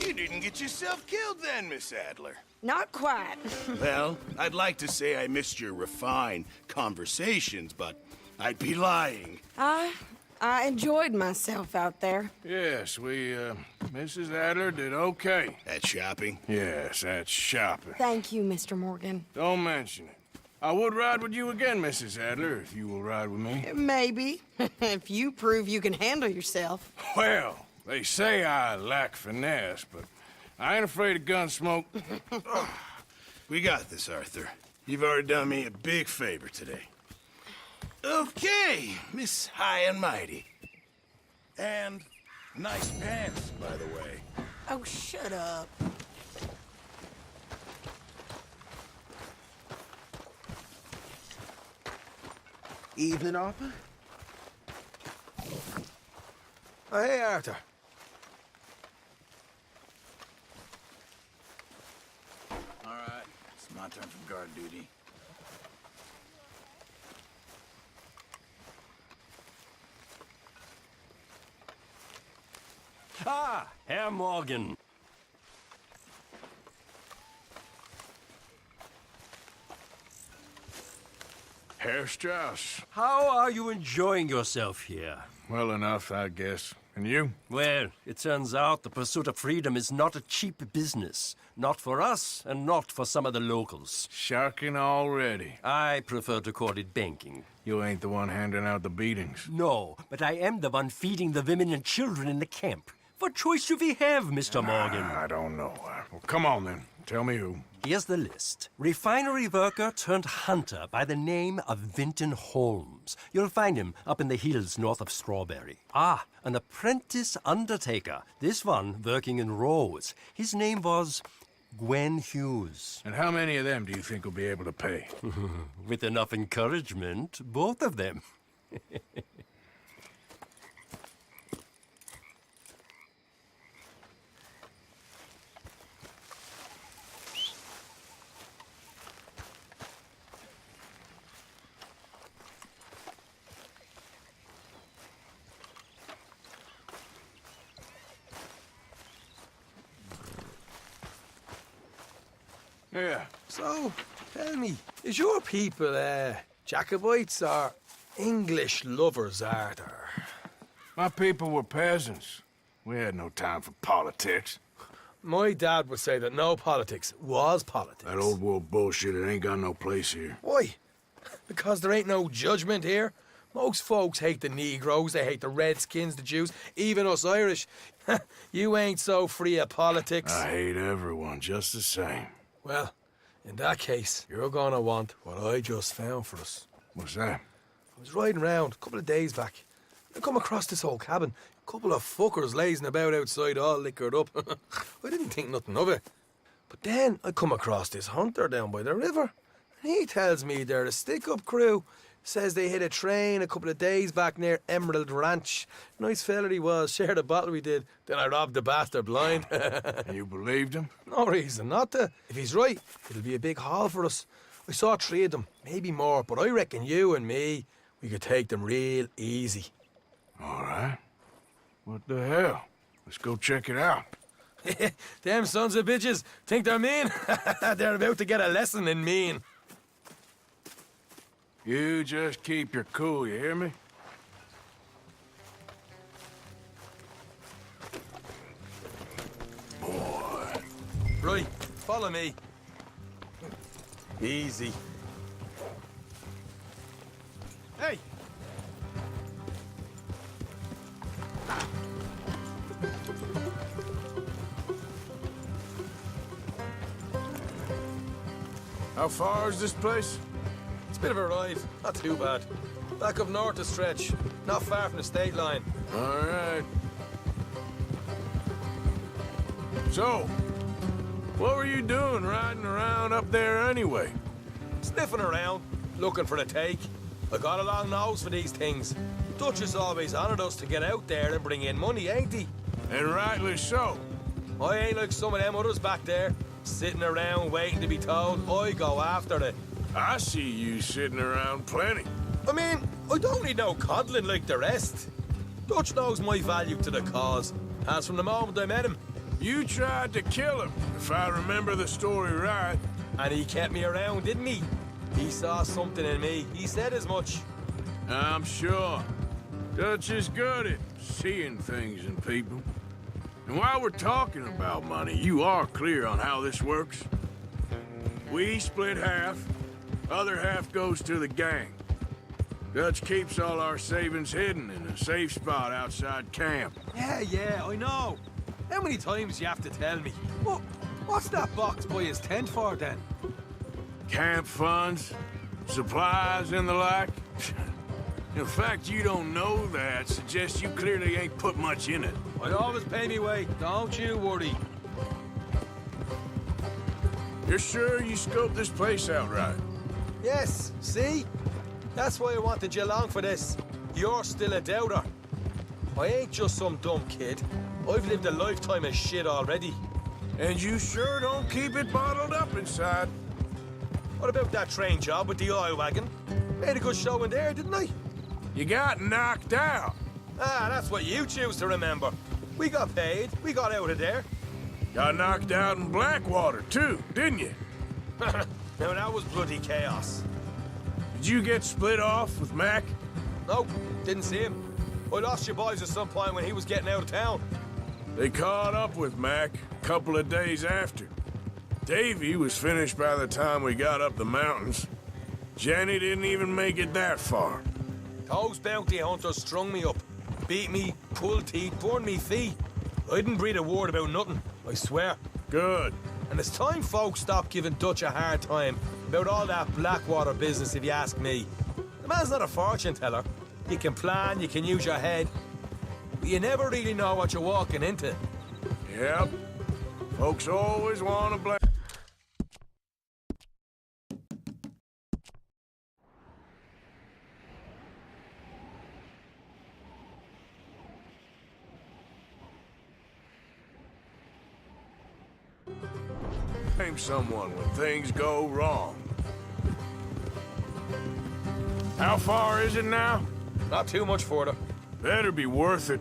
I: You didn't get yourself killed then, Miss Adler.
B: Not quite.
I: Well, I'd like to say I missed your refined conversations, but I'd be lying.
B: I enjoyed myself out there.
G: Yes, Mrs. Adler did okay.
I: At shopping?
G: Yes, that's shopping.
B: Thank you, Mr. Morgan.
G: Don't mention it. I would ride with you again, Mrs. Adler, if you will ride with me.
B: Maybe. If you prove you can handle yourself.
G: Well, they say I lack finesse, but I ain't afraid of gun smoke.
I: We got this, Arthur. You've already done me a big favor today. Okay, Miss High and Mighty. And nice pants, by the way.
B: Oh, shut up.
M: Evening, Arthur. Oh, hey, Arthur.
N: All right, it's my turn for guard duty.
O: Ah, Herr Morgan.
G: Herr Strauss.
O: How are you enjoying yourself here?
G: Well enough, I guess. And you?
O: Well, it turns out the pursuit of freedom is not a cheap business. Not for us, and not for some of the locals.
G: Sharking already.
O: I prefer to call it banking.
G: You ain't the one handing out the beatings.
O: No, but I am the one feeding the women and children in the camp. What choice do we have, Mr. Morgan?
G: I don't know. Well, come on, then. Tell me who.
O: Here's the list. Refinery worker turned hunter by the name of Vinton Holmes. You'll find him up in the hills north of Strawberry. Ah, an apprentice undertaker. This one working in rows. His name was Gwen Hughes.
G: And how many of them do you think will be able to pay?
O: With enough encouragement, both of them.
G: Yeah.
P: So, tell me, is your people, Jacobites or English lovers, Arthur?
G: My people were peasants. We had no time for politics.
P: My dad would say that no politics was politics.
G: That old world bullshit, it ain't got no place here.
P: Why? Because there ain't no judgment here. Most folks hate the Negroes, they hate the Redskins, the Jews, even us Irish. You ain't so free of politics.
G: I hate everyone just the same.
P: Well, in that case, you're gonna want what I just found for us.
G: What's that?
P: I was riding around a couple of days back. I come across this old cabin. A couple of fuckers lazing about outside all liquored up. I didn't think nothing of it. But then I come across this hunter down by the river. And he tells me they're a stick-up crew. Says they hit a train a couple of days back near Emerald Ranch. Nice fella he was, shared a bottle we did. Then I robbed the bastard blind.
G: You believed him?
P: No reason not to. If he's right, it'll be a big haul for us. I saw 3 of them, maybe more, but I reckon you and me, we could take them real easy.
G: All right. What the hell? Let's go check it out.
P: Them sons of bitches think they're mean. They're about to get a lesson in mean.
G: You just keep your cool, you hear me?
P: Right, follow me. Easy.
A: Hey!
G: How far is this place?
P: It's a bit of a ride, not too bad. Back up north a stretch, not far from the state line.
G: All right. So, what were you doing riding around up there anyway?
P: Sniffing around, looking for the take. I got a long nose for these things. Dutch has always honored us to get out there and bring in money, ain't he?
G: And rightly so.
P: I ain't like some of them others back there, sitting around waiting to be told. I go after it.
G: I see you sitting around plenty.
P: I mean, I don't need no coddling like the rest. Dutch knows my value to the cause, as from the moment I met him.
G: You tried to kill him, if I remember the story right.
P: And he kept me around, didn't he? He saw something in me. He said as much.
G: I'm sure. Dutch is good at seeing things in people. And while we're talking about money, you are clear on how this works? We split half, other half goes to the gang. Dutch keeps all our savings hidden in a safe spot outside camp.
P: Yeah, I know. How many times you have to tell me? What's that box by his tent for, then?
G: Camp funds, supplies, and the like. The fact you don't know that suggests you clearly ain't put much in it.
P: I always pay me way, don't you worry.
G: You're sure you scoped this place out right?
P: Yes, see? That's why I wanted you along for this. You're still a doubter. I ain't just some dumb kid. I've lived a lifetime of shit already.
G: And you sure don't keep it bottled up inside.
P: What about that train job with the oil wagon? Made a good show in there, didn't I?
G: You got knocked out.
P: Ah, that's what you choose to remember. We got paid. We got out of there.
G: Got knocked out in Blackwater, too, didn't you?
P: Now, that was bloody chaos.
G: Did you get split off with Mac?
P: Nope, didn't see him. I lost your boys at some point when he was getting out of town.
G: They caught up with Mac a couple of days after. Davy was finished by the time we got up the mountains. Jenny didn't even make it that far.
P: Those bounty hunters strung me up. Beat me, pulled teeth, burned me feet. I didn't breathe a word about nothing, I swear.
G: Good.
P: And it's time folks stop giving Dutch a hard time about all that Blackwater business, if you ask me. The man's not a fortune teller. You can plan, you can use your head, but you never really know what you're walking into.
G: Yep. Folks always want to blame. Blame someone when things go wrong. How far is it now?
P: Not too much further.
G: Better be worth it.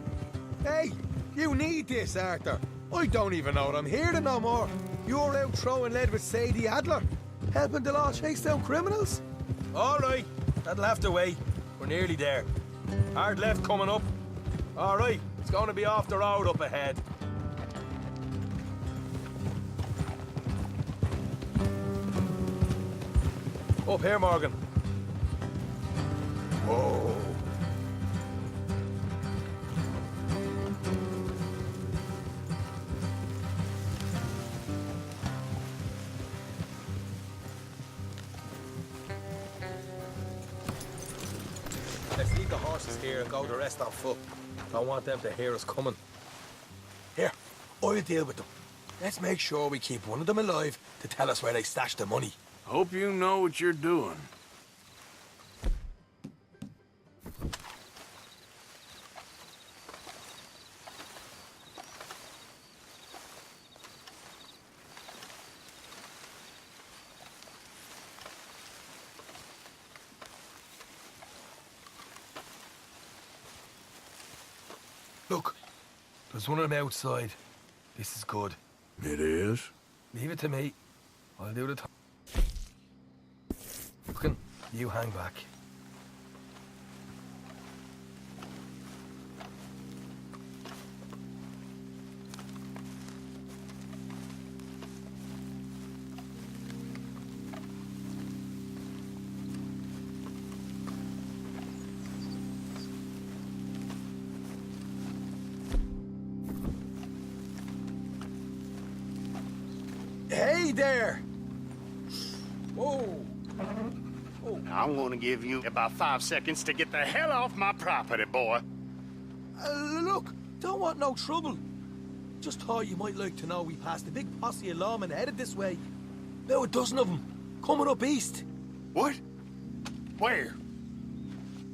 P: Hey, you need this, Arthur. I don't even know what I'm hearing no more. You're out throwing lead with Sadie Adler, helping the law chase down criminals. All right, that'll have to wait. We're nearly there. Hard left coming up. All right, it's going to be off the road up ahead. Up here, Morgan.
G: Whoa.
P: Let's leave the horses here and go the rest on foot. Don't want them to hear us coming. Here, I'll deal with them. Let's make sure we keep one of them alive to tell us where they stashed the money.
G: Hope you know what you're doing.
P: Look, there's one of them outside. This is good.
G: It is?
P: Leave it to me. I'll do the talking. You hang back. Hey there! Whoa!
I: I'm gonna give you about 5 seconds to get the hell off my property, boy.
P: Look, don't want no trouble. Just thought you might like to know we passed a big posse of lawmen headed this way. About a dozen of them, coming up east.
I: What? Where?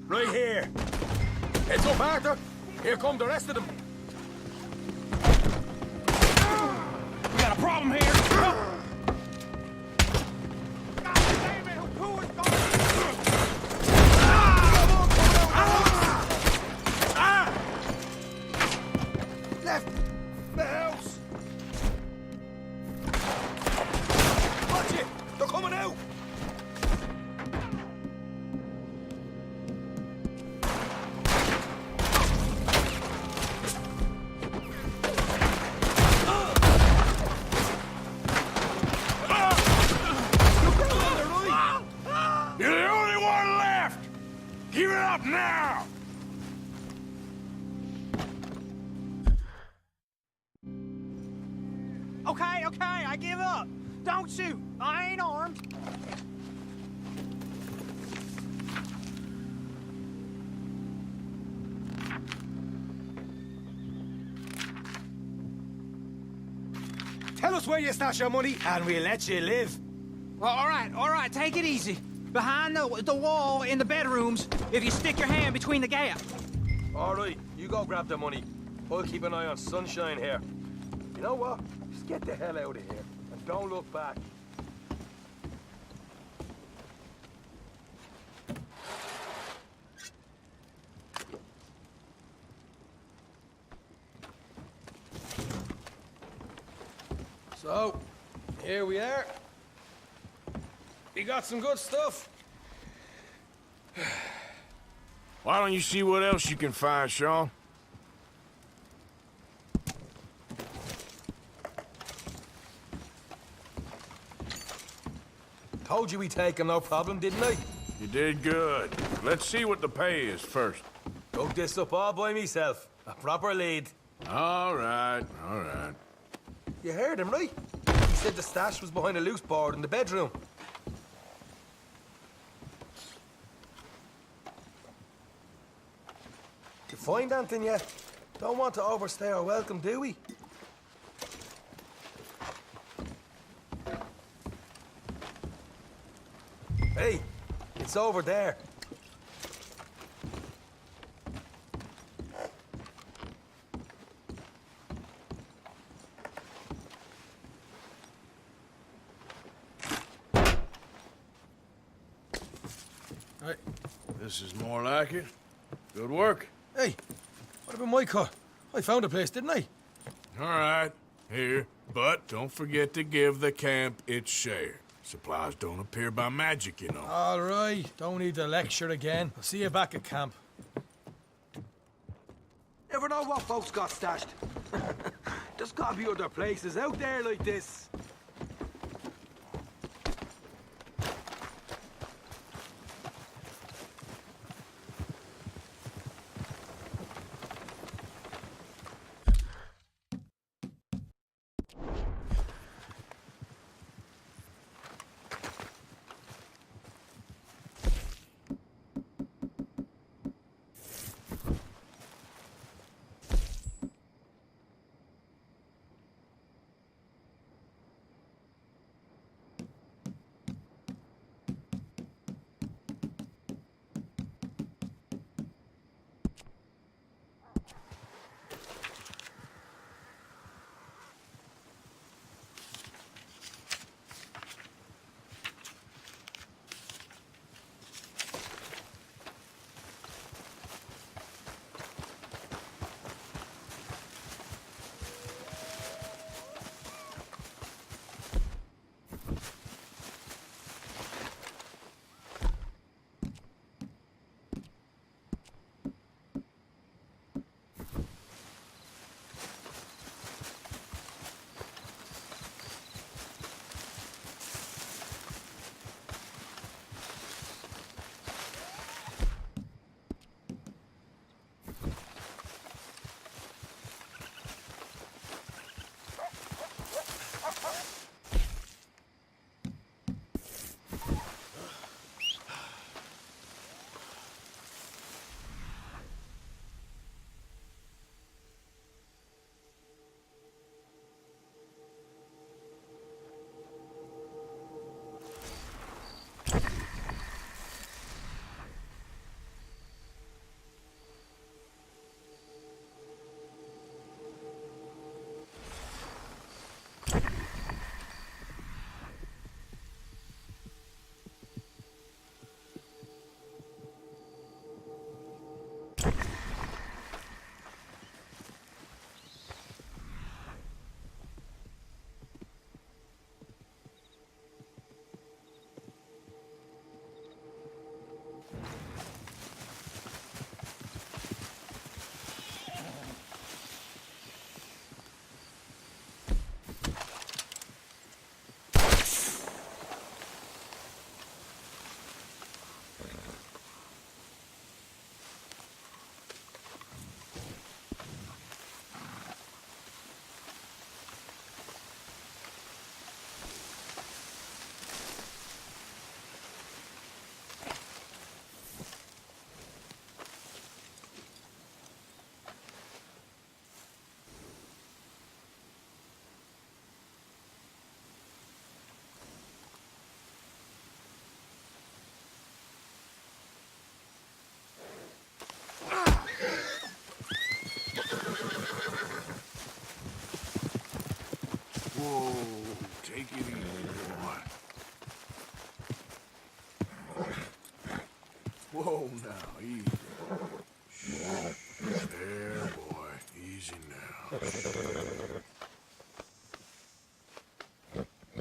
P: Right here. Heads up, Arthur. Here come the rest of them.
H: We got a problem here.
P: Left. The house. Watch it. They're coming out.
G: You're the only one left! Give it up now!
H: Okay, I give up. Don't shoot. I ain't armed.
P: Tell us where you stash your money, and we'll let you live.
K: Well, all right, take it easy. Behind the wall in the bedrooms, if you stick your hand between the gap.
P: All right, you go grab the money. I'll keep an eye on Sunshine here. You know what? Just get the hell out of here, and don't look back. So, here we are. We got some good stuff.
G: Why don't you see what else you can find, Sean?
P: Told you we'd take him, no problem, didn't I?
G: You did good. Let's see what the pay is first.
P: Dug this up all by myself. A proper lead.
G: All right.
P: You heard him, right? He said the stash was behind a loose board in the bedroom. You find anything yet? Don't want to overstay our welcome, do we? Hey, it's over there.
G: Right. This is more like it. Good work.
P: Hey, what about my car? I found a place, didn't I?
G: All right, here. But don't forget to give the camp its share. Supplies don't appear by magic, you know.
P: All right, don't need the lecture again. I'll see you back at camp. Never know what folks got stashed. There's gotta be other places out there like this.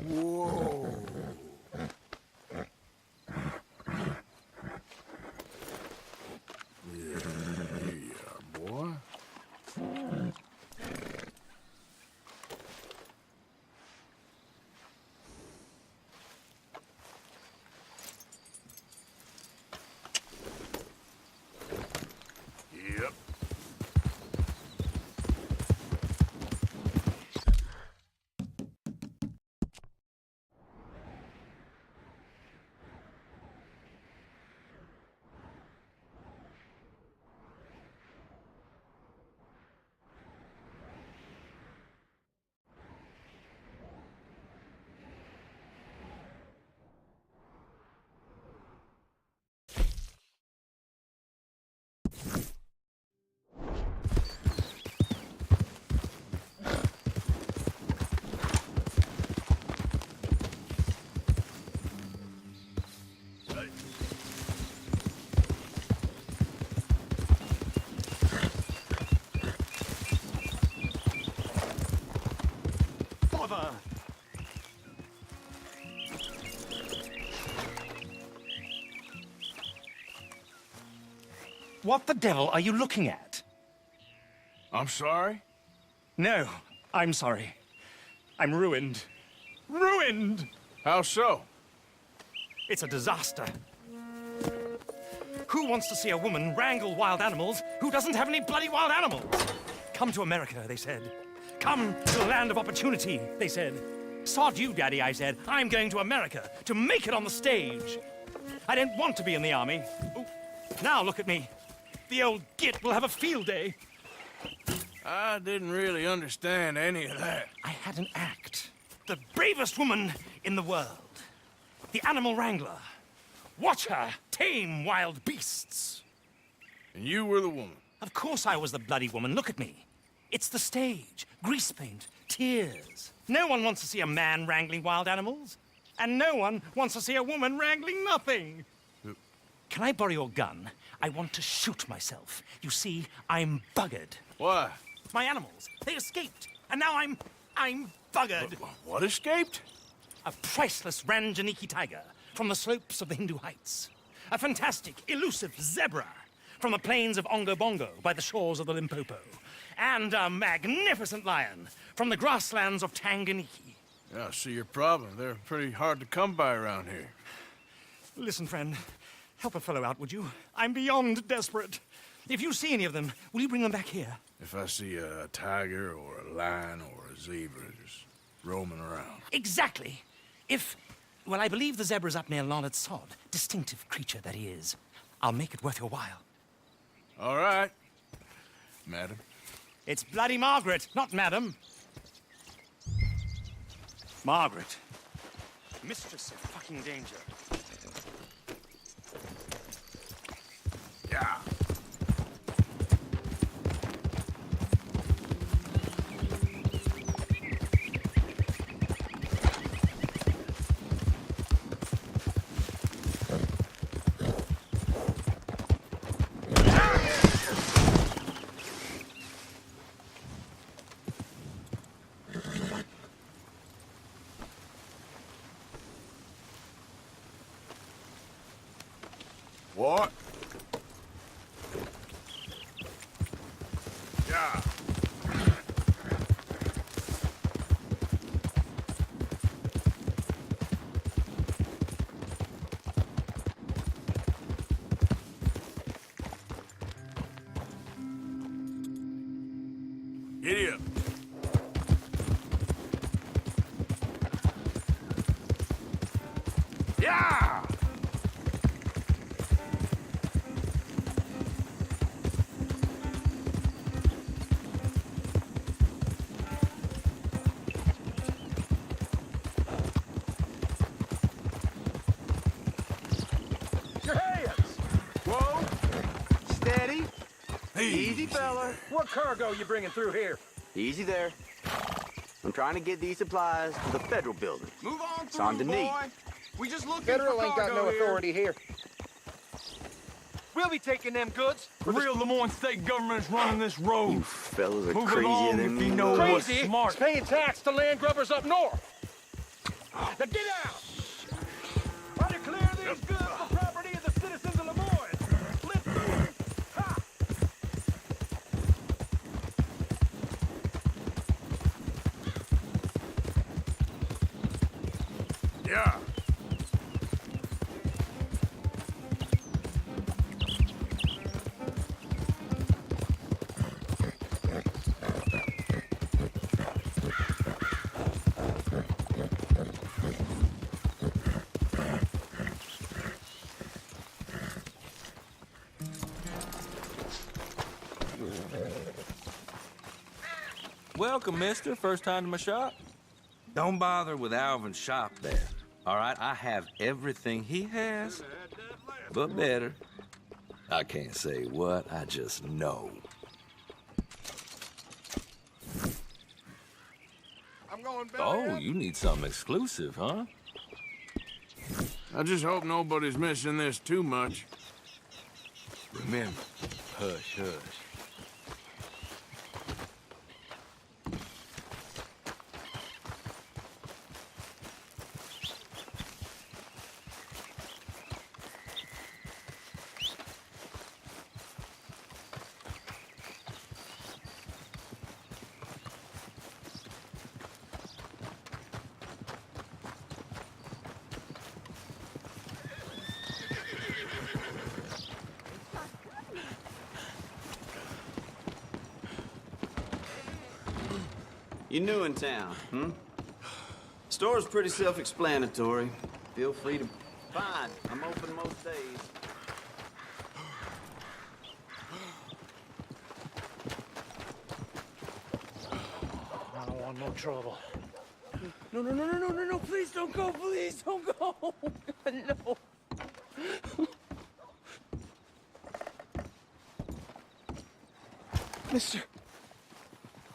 G: Whoa. Yeah, boy. Yep.
H: Bother! What the devil are you looking at?
G: I'm sorry?
H: No, I'm sorry. I'm ruined. Ruined!
G: How so?
H: It's a disaster. Who wants to see a woman wrangle wild animals who doesn't have any bloody wild animals? Come to America, they said. Come to the land of opportunity, they said. Sod you, Daddy, I said. I'm going to America to make it on the stage. I don't want to be in the army. Ooh. Now look at me. The old git will have a field day.
G: I didn't really understand any of that.
H: I had an act. The bravest woman in the world. The animal wrangler. Watch her tame wild beasts.
G: And you were the woman?
H: Of course I was the bloody woman. Look at me. It's the stage. Grease paint. Tears. No one wants to see a man wrangling wild animals. And no one wants to see a woman wrangling nothing. Can I borrow your gun? I want to shoot myself. You see, I'm buggered.
G: Why?
H: My animals, they escaped. And now I'm buggered.
G: What escaped?
H: A priceless Ranjaniki tiger from the slopes of the Hindu Heights. A fantastic, elusive zebra from the plains of Ongo Bongo by the shores of the Limpopo. And a magnificent lion from the grasslands of Tanganyika.
G: Yeah, I see your problem. They're pretty hard to come by around here.
H: Listen, friend, help a fellow out, would you? I'm beyond desperate. If you see any of them, will you bring them back here?
G: If I see a tiger or a lion or a zebra just roaming around.
H: Exactly. Well, I believe the zebra's up near Larned Sod. Distinctive creature that he is. I'll make it worth your while.
G: All right, madam.
H: It's bloody Margaret, not madam. Margaret. Mistress of fucking danger.
G: Yeah. What? Yeah. Giddy up. Yeah!
M: Your hands! Whoa! Steady. Easy, fella.
Q: What cargo you bringing through here?
M: Easy there. I'm trying to get these supplies to the federal building.
Q: Move on
M: It's on
Q: through,
M: the knee.
Q: boy. We just looking
P: Federal
Q: for
P: ain't got
Q: cargo
P: no
Q: here.
P: authority here.
Q: We'll be taking them goods.
R: The real Lemoyne State government is running this road.
S: You fellas are
R: Move
S: crazier
R: along
S: than
R: if
S: me.
R: you know what's
Q: Crazy?
R: smart.
Q: It's paying tax to land grubbers up north. Now get out! Try to clear these goods for property of the citizens of Lemoyne. Let's move. Ha!
G: Yeah.
T: Welcome, mister. First time to my shop? Don't bother with Alvin's shop there. All right, I have everything he has, but better. I can't say what, I just know.
E: I'm going back.
T: Oh, you need something exclusive, huh?
G: I just hope nobody's missing this too much.
T: Remember, hush, hush.
M: You new in town, hmm? Store's pretty self-explanatory. Feel free to... Fine, I'm open most days.
K: I don't want no trouble. No, please don't go, please don't go. No. Mister,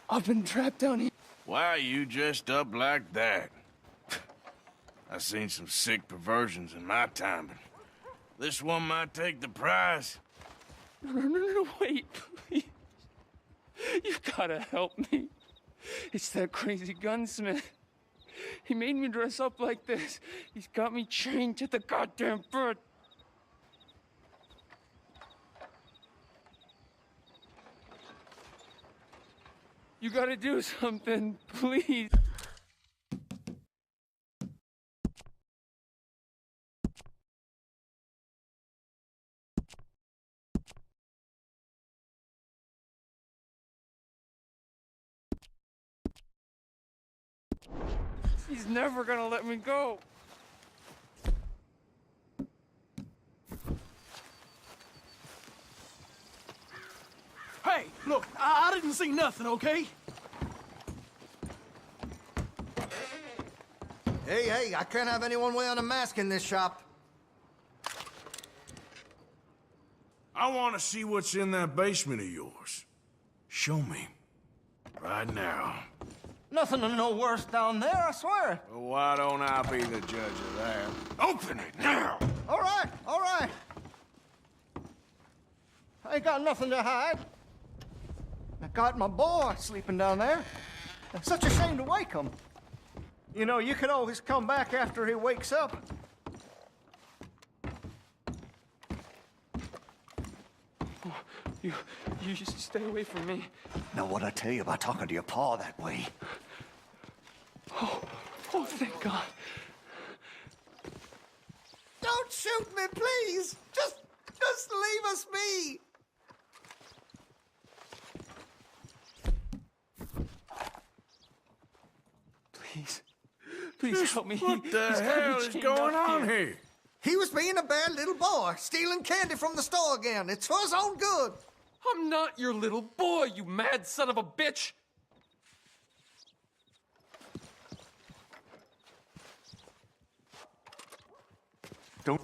K: I've been trapped down here.
G: Why are you dressed up like that? I've seen some sick perversions in my time, but this one might take the prize.
K: No, wait, please. You gotta help me. It's that crazy gunsmith. He made me dress up like this. He's got me chained to the goddamn bird. You gotta do something, please. He's never gonna let me go.
Q: Hey, look, I didn't see nothing, okay?
E: Hey, I can't have anyone wearing a mask in this shop.
G: I want to see what's in that basement of yours. Show me. Right now.
M: Nothing no worse down there, I swear.
G: Well, why don't I be the judge of that? Open it now!
M: All right. I ain't got nothing to hide. I got my boy sleeping down there. It's such a shame to wake him. You know, you can always come back after he wakes up.
K: You just stay away from me.
M: Now, what'd I tell you about talking to your pa that way?
K: Oh, thank God.
E: Don't shoot me, please. Just leave us be.
K: Please help me.
G: What the hell is going on here?
E: He was being a bad little boy, stealing candy from the store again. It's for his own good.
K: I'm not your little boy, you mad son of a bitch!
M: Don't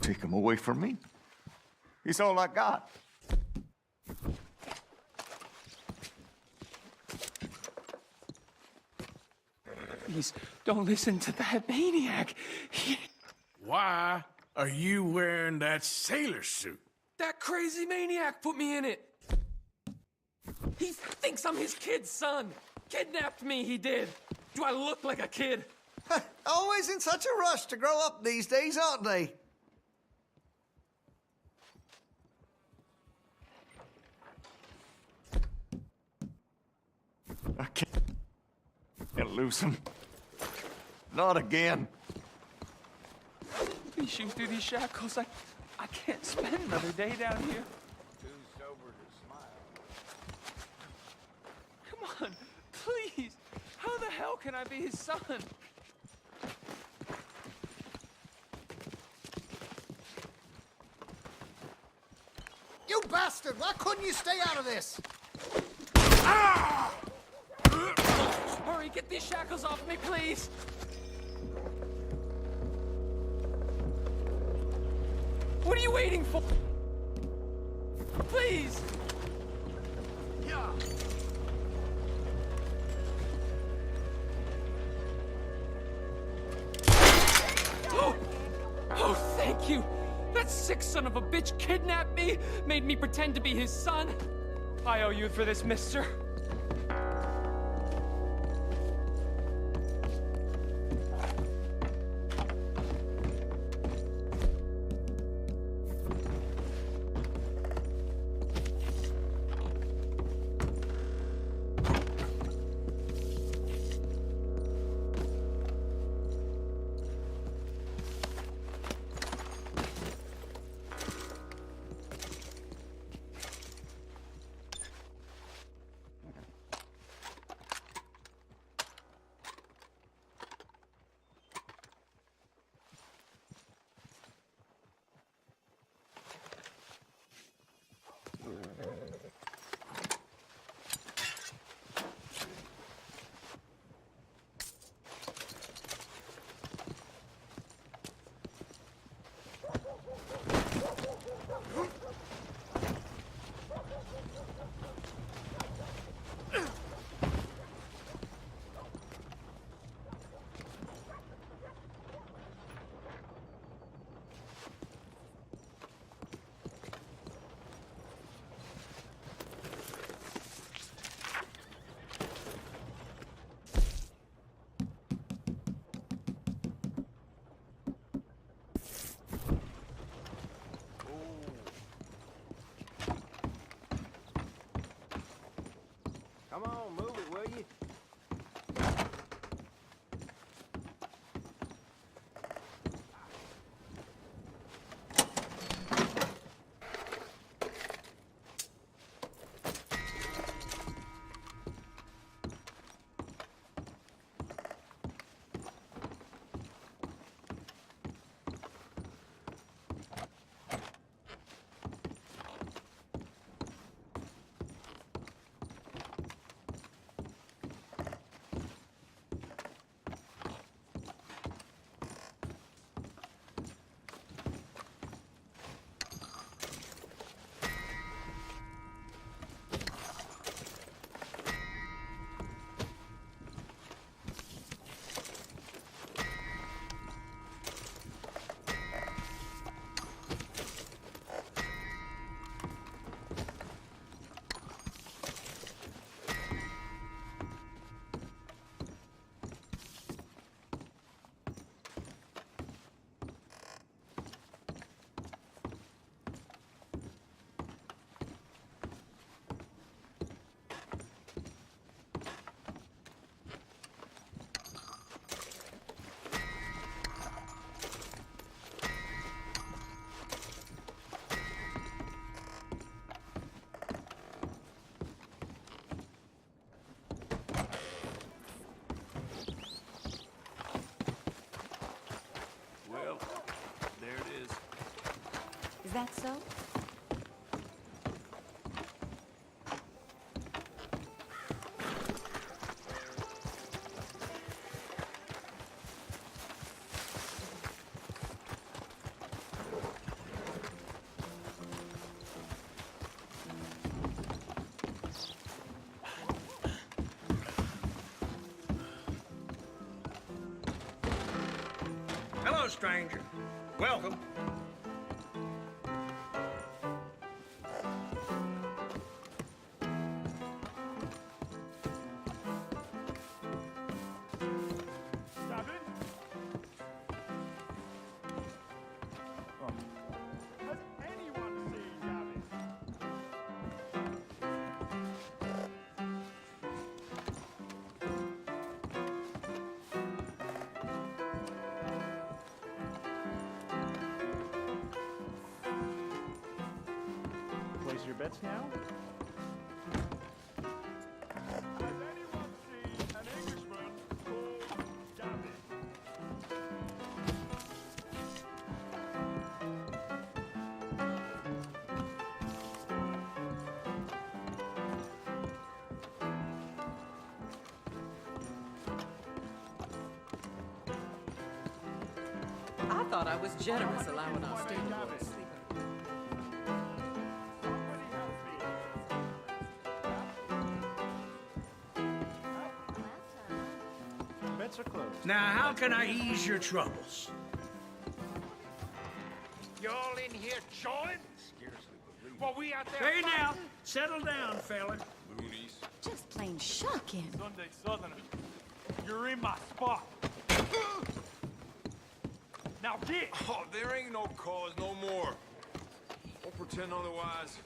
M: take him away from me. He's all I got.
K: Please, don't listen to that maniac.
G: Why are you wearing that sailor suit?
S: That crazy maniac put me in it. He thinks I'm his kid's son. Kidnapped me, he did. Do I look like a kid?
M: Always in such a rush to grow up these days, aren't they? I can't lose him. Not again.
K: If he shoots through these shackles, I can't spend another day down here.
N: Too sober to smile.
K: Come on, please. How the hell can I be his son?
M: You bastard! Why couldn't you stay out of this?
S: Hurry, get these shackles off me, please. What are you waiting for? Please!
M: Yeah.
S: Oh, thank you! That sick son of a bitch kidnapped me, made me pretend to be his son. I owe you for this, mister.
M: Come on, move it, will you?
U: Is that so?
Q: Hello, stranger. Welcome.
F: bets now?
U: I thought I was generous allowing our stable boy to sleep.
F: Bets are closed.
V: Now, how can I ease your troubles?
Q: Y'all in here jawing? While we out there
V: Hey now,
Q: fighting?
V: settle down, fella.
Q: Loonies.
B: Just plain shocking.
Q: Sunday Southerner, you're in my spot. Now get!
R: Oh, there ain't no cause no more. Don't pretend otherwise.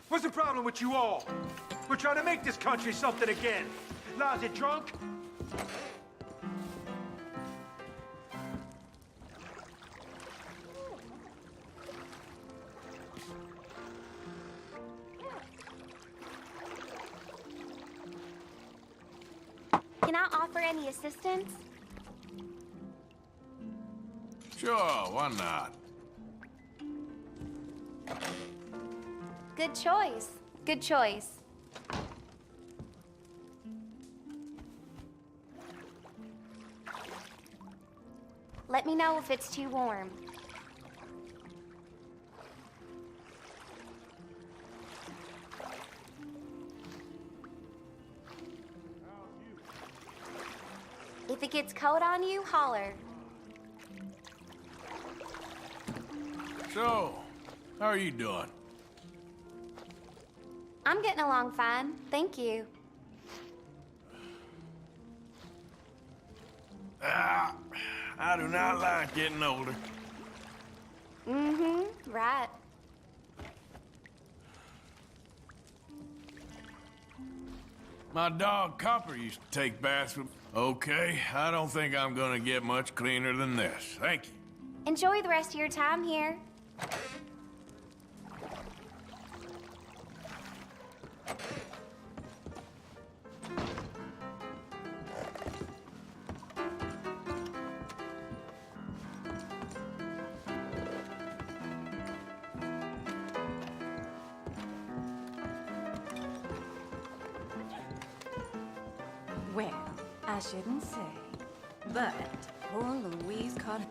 Q: What's the problem with you all? We're trying to make this country something again. Lousy drunk?
W: Can I offer any assistance?
G: Sure, why not?
W: Good choice. Good choice. Let me know if it's too warm. If it gets cold on you, holler.
G: So, how are you doing?
W: I'm getting along fine, thank you.
G: I do not like getting older.
W: Mm-hmm, right.
G: My dog Copper used to take baths with... Okay, I don't think I'm gonna get much cleaner than this. Thank you.
W: Enjoy the rest of your time here.
U: Well, I shouldn't say, but poor Louise caught it.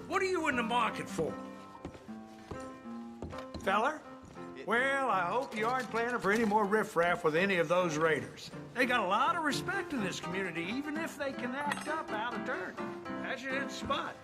V: What are you in the market for?
Q: Feller? Well, I hope you aren't planning for any more riffraff with any of those raiders.
V: They got a lot of respect in this community, even if they can act up out of turn. That's your hit spot.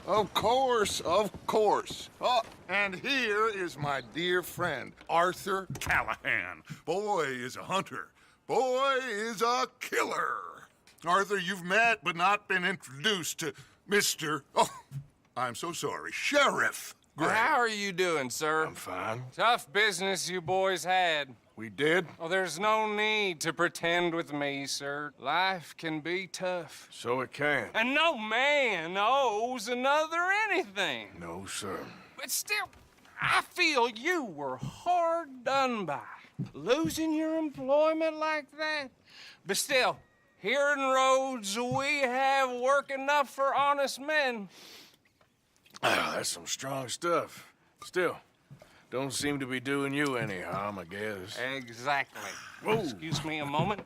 D: Of course, of course. Oh, and here is my dear friend, Arthur Callahan. Boy is a hunter. Boy is a killer. Arthur, you've met but not been introduced to Mr. Oh, I'm so sorry, Sheriff Gray.
C: How are you doing, sir?
G: I'm fine.
C: Tough business you boys had.
G: We did?
C: Oh, there's no need to pretend with me, sir. Life can be tough.
G: So it can.
C: And no man owes another anything.
G: No, sir.
C: But still, I feel you were hard done by. Losing your employment like that. But still, here in Rhodes, we have work enough for honest men.
G: Ah, that's some strong stuff. Still, Don't seem to be doing you any harm, I guess.
C: Exactly.
G: Whoa.
C: Excuse me a moment.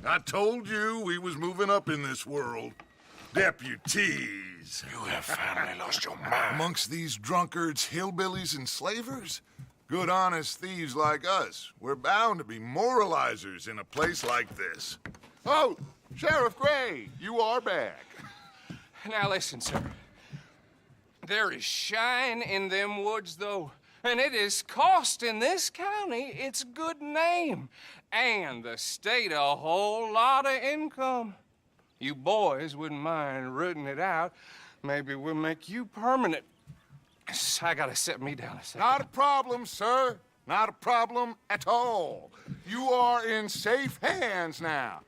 D: I told you we was moving up in this world. Deputies.
G: You have finally lost your mind.
D: Amongst these drunkards, hillbillies, and slavers? Good honest thieves like us. We're bound to be moralizers in a place like this. Oh, Sheriff Gray, you are back.
C: Now listen, sir. There is shine in them woods, though, and it is costing this county its good name and the state a whole lot of income. You boys wouldn't mind rooting it out. Maybe we'll make you permanent. I gotta sit me down a second.
D: Not a problem, sir. Not a problem at all. You are in safe hands now.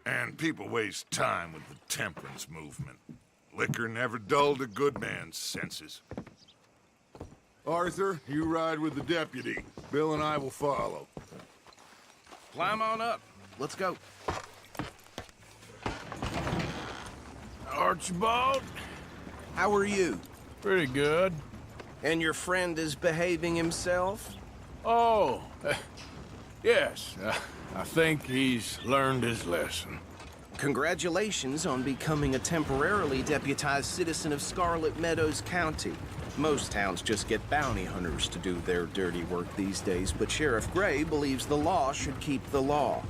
D: And people waste time with the temperance movement. Liquor never dulled a good man's senses. Arthur, you ride with the deputy. Bill and I will follow.
N: Climb on up. Let's go.
G: Archibald?
N: How are you?
G: Pretty good.
N: And your friend is behaving himself?
G: Oh, yes. I think he's learned his lesson.
N: Congratulations on becoming a temporarily deputized citizen of Scarlet Meadows County. Most towns just get bounty hunters to do their dirty work these days, but Sheriff Gray believes the law should keep the law.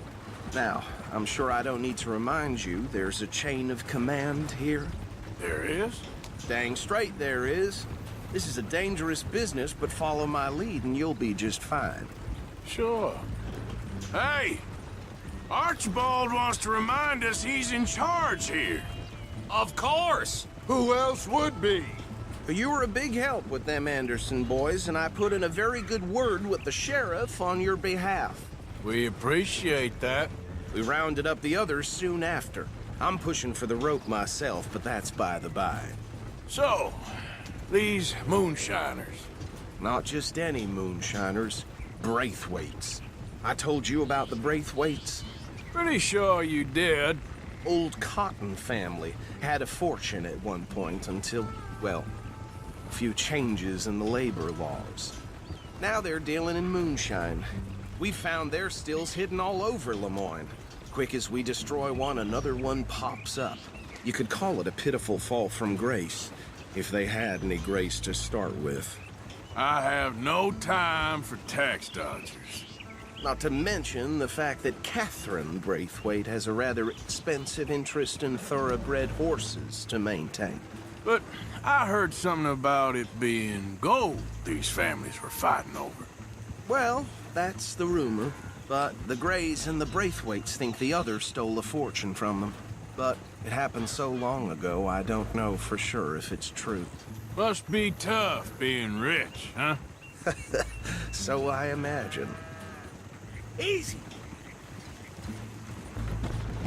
N: Now, I'm sure I don't need to remind you there's a chain of command here.
G: There is?
N: Dang straight there is. This is a dangerous business, but follow my lead and you'll be just fine.
G: Sure. Hey! Archibald wants to remind us he's in charge here.
N: Of course!
D: Who else would be?
N: You were a big help with them Anderson boys, and I put in a very good word with the sheriff on your behalf.
G: We appreciate that.
N: We rounded up the others soon after. I'm pushing for the rope myself, but that's by the by.
G: So, these moonshiners.
N: Not just any moonshiners, Braithwaites. I told you about the Braithwaites?
G: Pretty sure you did.
N: Old Cotton family had a fortune at one point until, well, a few changes in the labor laws. Now they're dealing in moonshine. We found their stills hidden all over Lemoyne. Quick as we destroy one, another one pops up. You could call it a pitiful fall from grace, if they had any grace to start with.
G: I have no time for tax dodgers.
N: Not to mention the fact that Catherine Braithwaite has a rather expensive interest in thoroughbred horses to maintain.
G: But I heard something about it being gold these families were fighting over.
N: Well, that's the rumor. But the Grays and the Braithwaites think the others stole a fortune from them. But it happened so long ago, I don't know for sure if it's true.
G: Must be tough being rich, huh?
N: So I imagine.
D: Easy.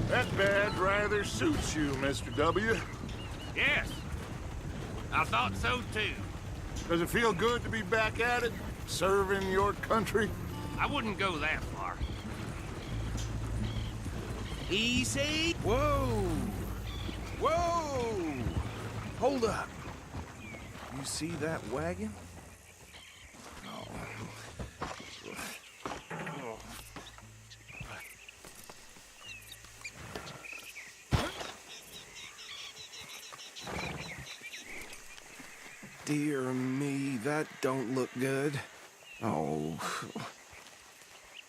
D: That badge rather suits you, Mr. W.
J: Yes. I thought so, too.
D: Does it feel good to be back at it? Serving your country?
J: I wouldn't go that far.
N: Easy. Whoa. Whoa. Hold up. You see that wagon? Dear me, that don't look good. Oh.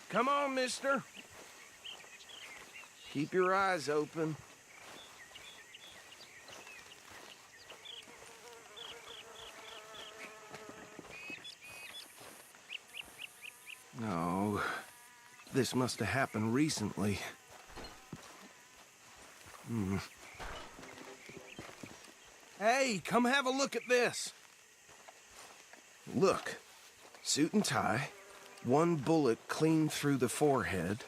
N: Come on, mister. Keep your eyes open. No. This must have happened recently. Hey, come have a look at this. Look, suit and tie, one bullet clean through the forehead.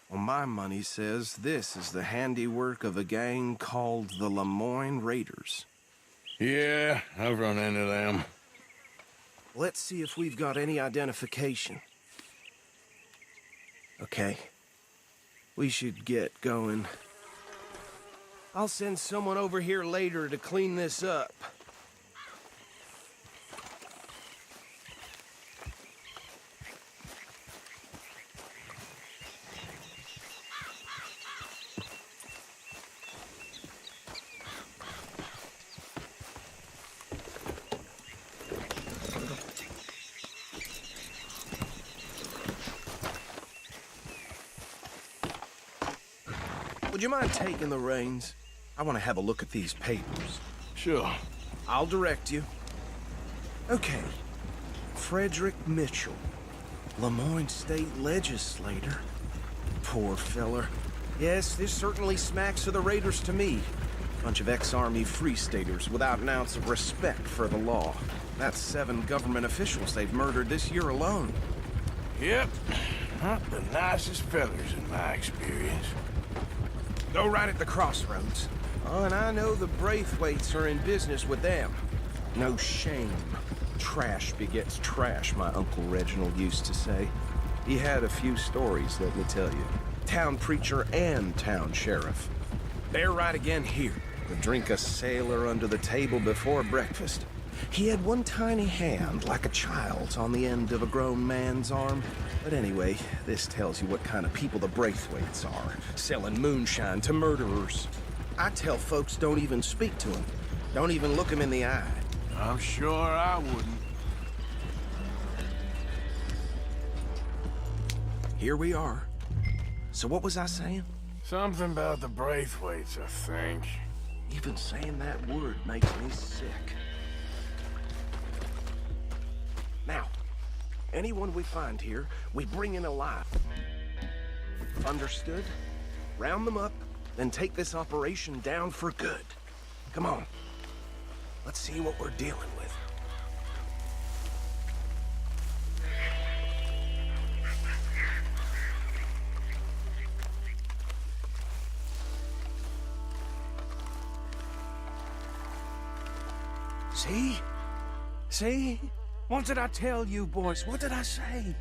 N: Well, my money says this is the handiwork of a gang called the Lemoyne Raiders.
G: Yeah, I've run into them.
N: Let's see if we've got any identification. Okay. We should get going. I'll send someone over here later to clean this up. Would you mind taking the reins? I want to have a look at these papers.
G: Sure.
N: I'll direct you. Okay. Frederick Mitchell, Lemoyne State Legislator. Poor feller. Yes, this certainly smacks of the Raiders to me. Bunch of ex-Army Free Staters without an ounce of respect for the law. That's 7 government officials they've murdered this year alone.
G: Yep. Not the nicest fellers in my experience.
N: Go right at the crossroads. Oh, and I know the Braithwaites are in business with them. No shame. Trash begets trash, my Uncle Reginald used to say. He had a few stories, let me tell you. Town preacher and town sheriff. They're right again here. Would drink a sailor under the table before breakfast. He had one tiny hand, like a child's, on the end of a grown man's arm. But anyway, this tells you what kind of people the Braithwaites are, selling moonshine to murderers. I tell folks don't even speak to them. Don't even look them in the eye.
G: I'm sure I wouldn't.
N: Here we are. So what was I saying?
G: Something about the Braithwaites, I think.
N: Even saying that word makes me sick. Now, anyone we find here, we bring in alive. Understood? Round them up, then take this operation down for good. Come on. Let's see what we're dealing with. See? See? What did I tell you, boys? What did I say?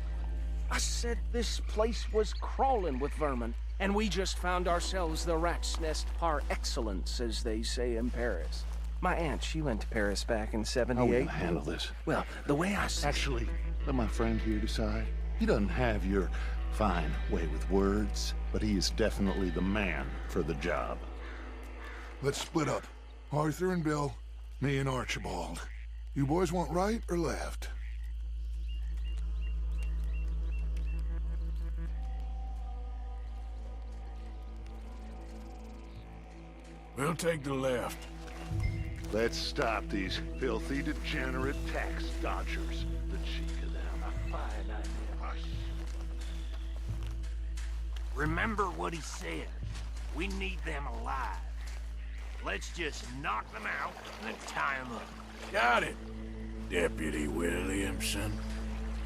N: I said this place was crawling with vermin, and we just found ourselves the rat's nest par excellence, as they say in Paris. My aunt, she went to Paris back in '78.
D: How are we gonna handle this?
N: Well, the way I see...
D: Actually, let my friend here decide. He doesn't have your fine way with words, but he is definitely the man for the job. Let's split up. Arthur and Bill, me and Archibald. You boys want right or left?
G: We'll take the left.
D: Let's stop these filthy, degenerate tax dodgers. The cheek of them. A fine idea.
J: Remember what he said. We need them alive. Let's just knock them out and then tie them up.
G: Got it, Deputy Williamson.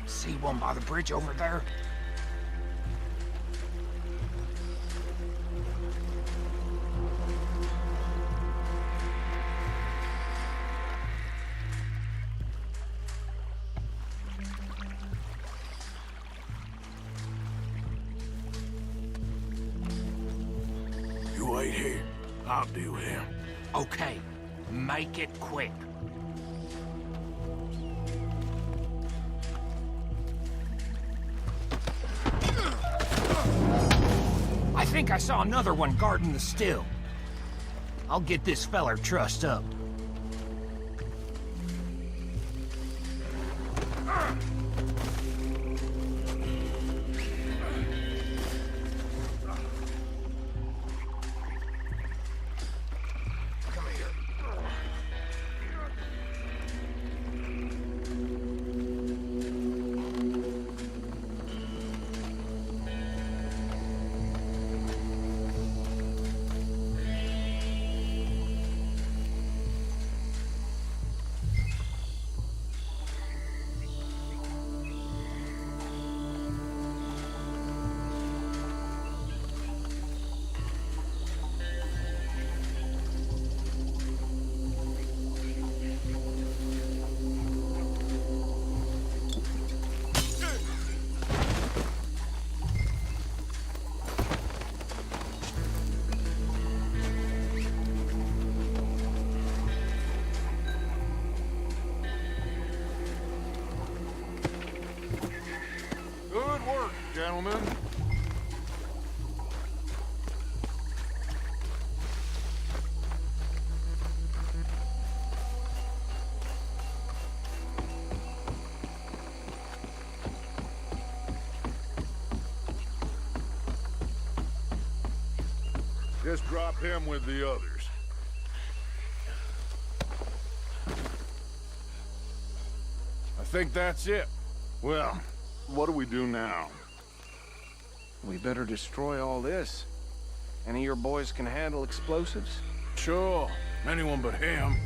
J: See one by the bridge over there?
G: You wait here. I'll deal with him.
J: Okay, make it quick. I think I saw another one guarding the still. I'll get this feller trussed up.
D: gentlemen. Just drop him with the others. I think that's it. Well, what do we do now?
A: We better destroy all this. Any of your boys can handle explosives?
G: Sure. Anyone but him.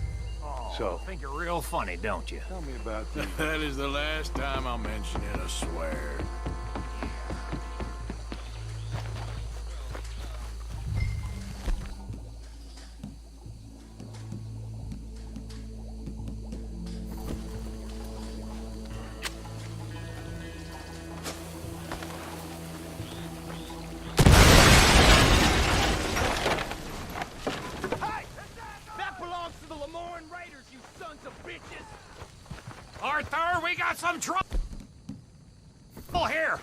J: Oh,
D: So-
J: think you're real funny, don't you?
D: Tell me about the...
G: That is the last time I'll mention it, I swear.
J: That belongs to the Lemoyne Raiders, you sons of bitches!
H: Arthur, we got some trouble here.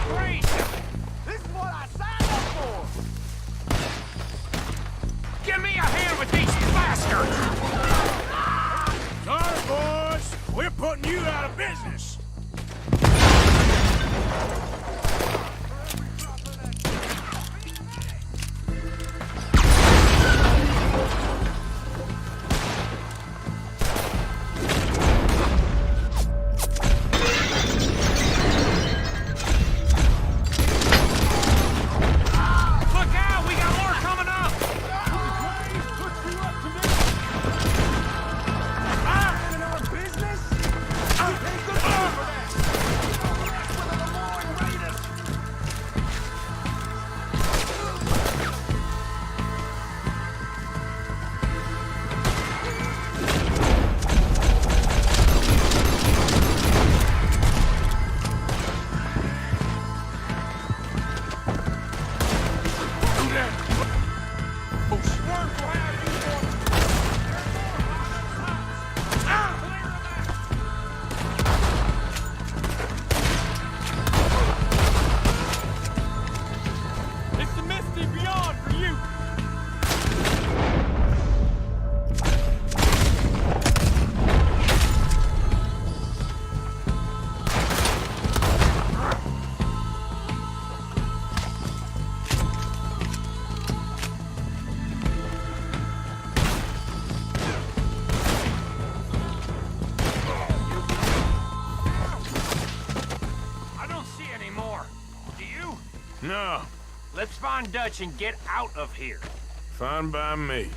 J: Great! This is what I signed up for!
H: Give me a hand with these bastards.
G: Sorry, boys. We're putting you out of business.
H: Look out, we got more coming up.
K: It's the misty beyond for you.
J: I don't see any more. Do you?
G: No.
J: Let's find Dutch and get out of here.
G: Fine by me.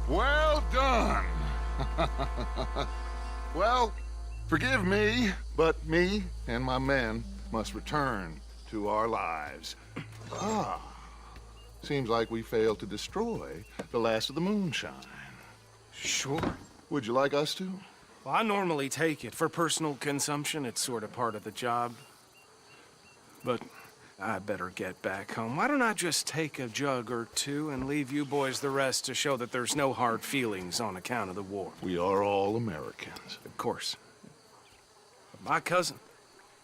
D: Well done. Well, forgive me, but me and my men must return to our lives. Ah, seems like we failed to destroy the last of the moonshine.
A: Sure.
D: Would you like us to?
A: Well, I normally take it. For personal consumption, it's sort of part of the job. But I better get back home. Why don't I just take a jug or two and leave you boys the rest to show that there's no hard feelings on account of the war?
D: We are all Americans.
A: Of course. But my cousin,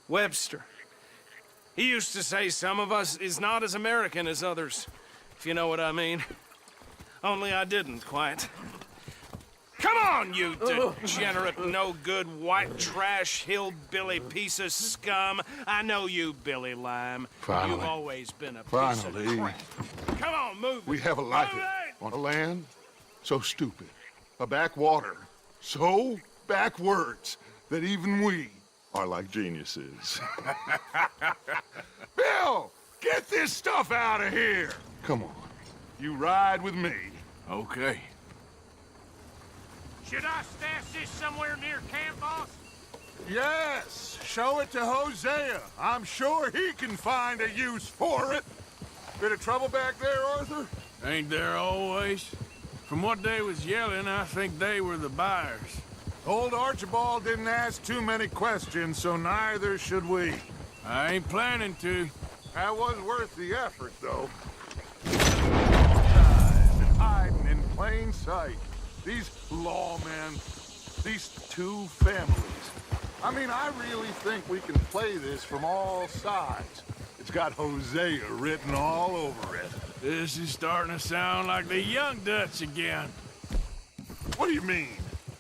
A: Webster, he used to say some of us is not as American as others, if you know what I mean. Only I didn't quite. Come on, you degenerate, no-good, white trash, hillbilly piece of scum. I know you, Billy Lime.
D: Finally.
A: You've always been a piece
D: Finally.
A: of crap. Come on, move it.
D: We have a life
A: Move it!
D: on a land so stupid, a backwater so backwards that even we are like geniuses. Bill, get this stuff out of here! Come on, you ride with me.
G: Okay.
J: Should I stash this somewhere near camp, boss?
D: Yes, show it to Hosea. I'm sure he can find a use for it. Bit of trouble back there, Arthur?
G: Ain't there always? From what they was yelling, I think they were the buyers.
D: Old Archibald didn't ask too many questions, so neither should we.
G: I ain't planning to.
D: That was worth the effort, though. And hiding in plain sight. These lawmen, these two families. I mean, I really think we can play this from all sides. It's got Hosea written all over it.
G: This is starting to sound like the Young Dutch again.
D: What do you mean,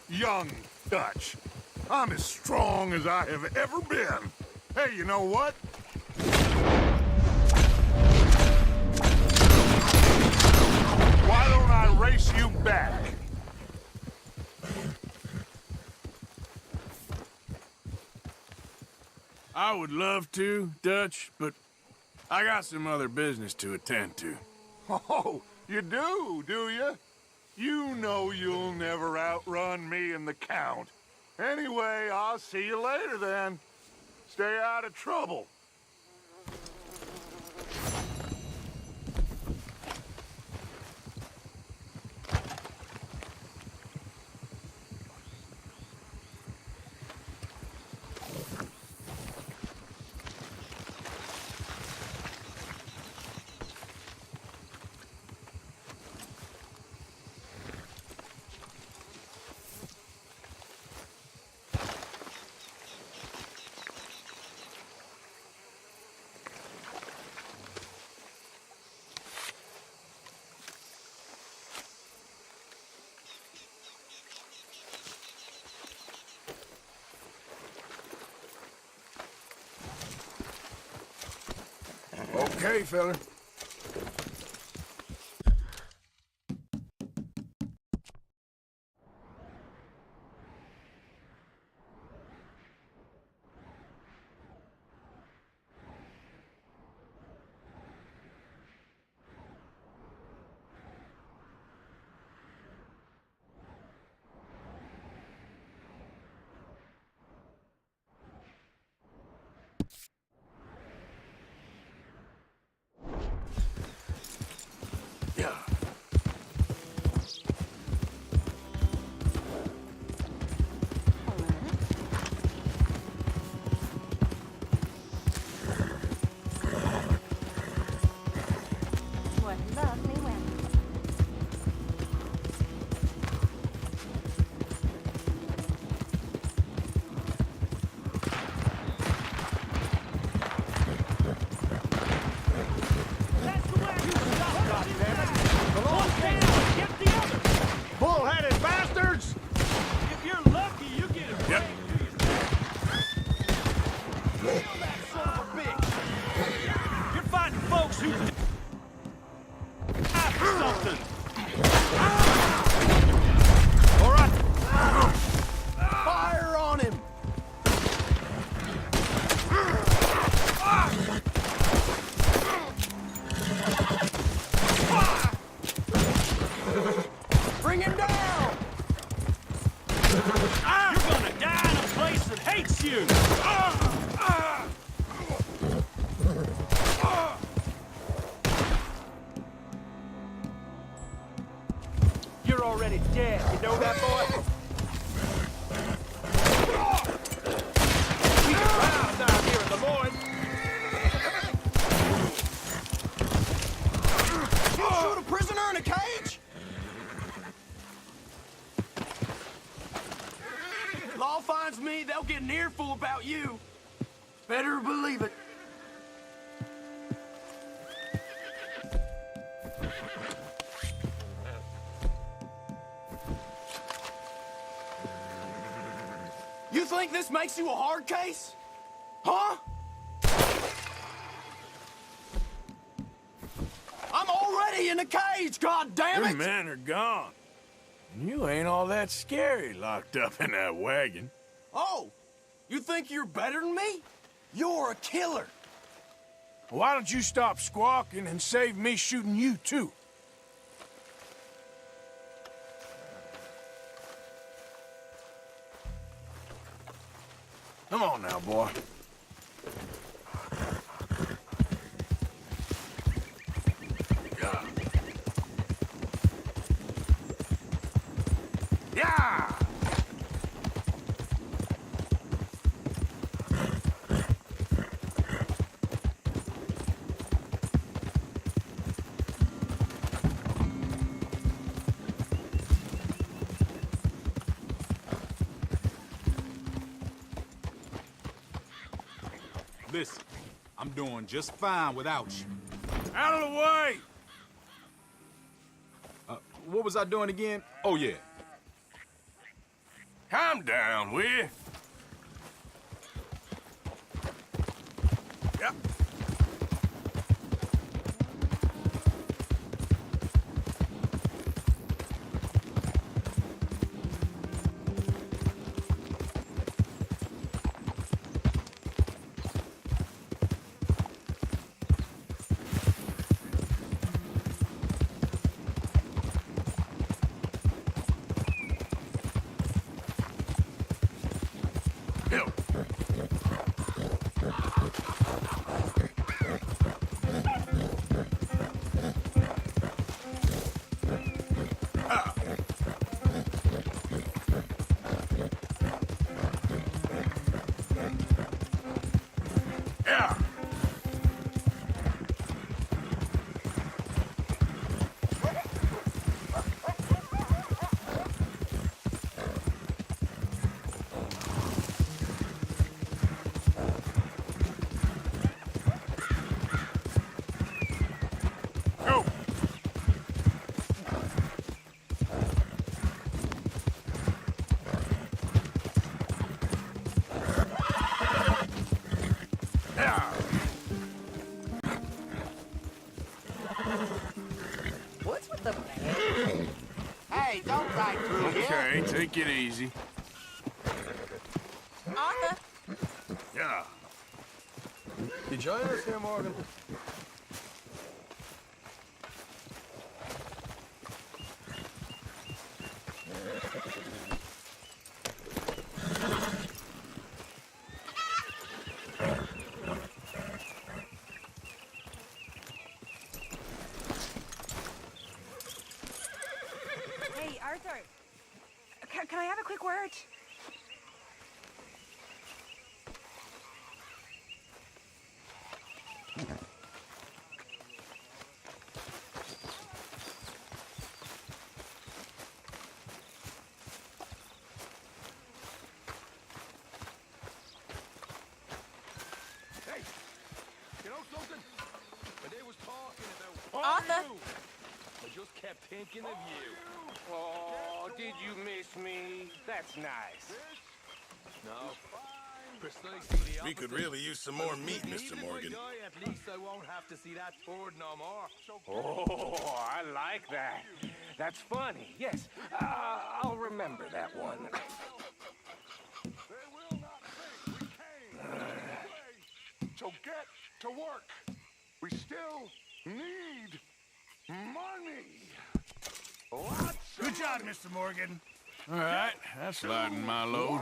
D: Young Dutch? I'm as strong as I have ever been. Hey, you know what? Why don't I race you back?
G: I would love to, Dutch, but I got some other business to attend to.
D: Oh, you do you? You know you'll never outrun me and the Count. Anyway, I'll see you later then. Stay out of trouble.
G: Okay, fella.
W: What lovely weather.
Q: Bull-headed bastards!
J: If you're lucky, you get a break. Kill that son of a bitch! You're fighting folks who die for something. All right.
Q: Fire on him!
J: Bring him down! You're gonna die in a place that hates you! You're already dead, you know that, boy? We can round down here in the morning.
Q: You shoot a prisoner in a cage?
J: Law finds me, they'll get an earful about you. Better believe it. You think this makes you a hard case? Huh? I'm already in a cage, god damn
G: Your
J: it!
G: men are gone. You ain't all that scary locked up in that wagon.
J: Oh,
I: You think you're better than me? You're a killer.
G: Why don't you stop squawking and save me shooting you, too? Come on now, boy. Yeah!
L: Listen, I'm doing just fine without you.
G: Out of the way!
L: What was I doing again? Oh, yeah.
G: Calm down, will you? Yeah. Yeah. Go. Yeah.
B: What's with the...
F: Hey, don't ride through here.
G: Okay, take it easy.
B: Arthur?
G: Yeah.
P: You join us here, Morgan?
O: Hey, Arthur. Can I have a quick word?
Q: Hey, you know something? When they was talking about
B: Arthur?
Q: I just kept thinking of you.
C: Oh, did you miss me? That's nice.
Q: No. Precisely the
R: We could
Q: opposite.
R: really use some more meat, Mr.
Q: Needed my
R: Morgan.
Q: guy, at least I won't have to see that turd no more.
C: Oh, I like that. That's funny. Yes, I'll remember that one.
D: So get to work. We still need money.
G: Good job, Mr. Morgan. All right, that's lighten my load.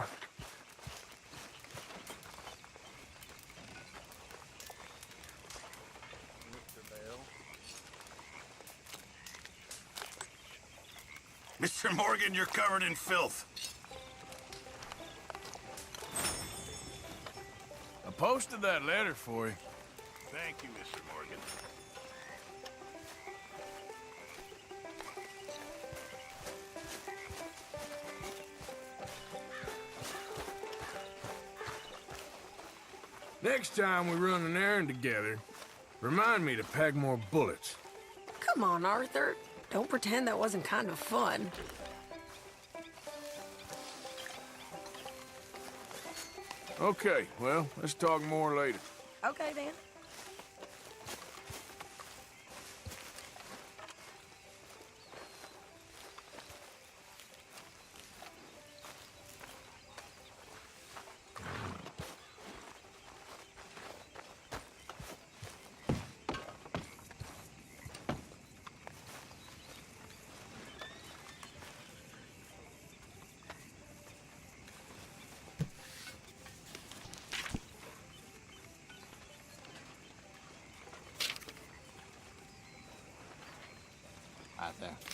R: Mr. Morgan, you're covered in filth.
G: I posted that letter for you.
R: Thank you, Mr. Morgan.
G: Next time we run an errand together, remind me to pack more bullets.
B: Come on, Arthur. Don't pretend that wasn't kind of fun.
G: Okay, well, let's talk more later.
B: Okay, then.
F: about that.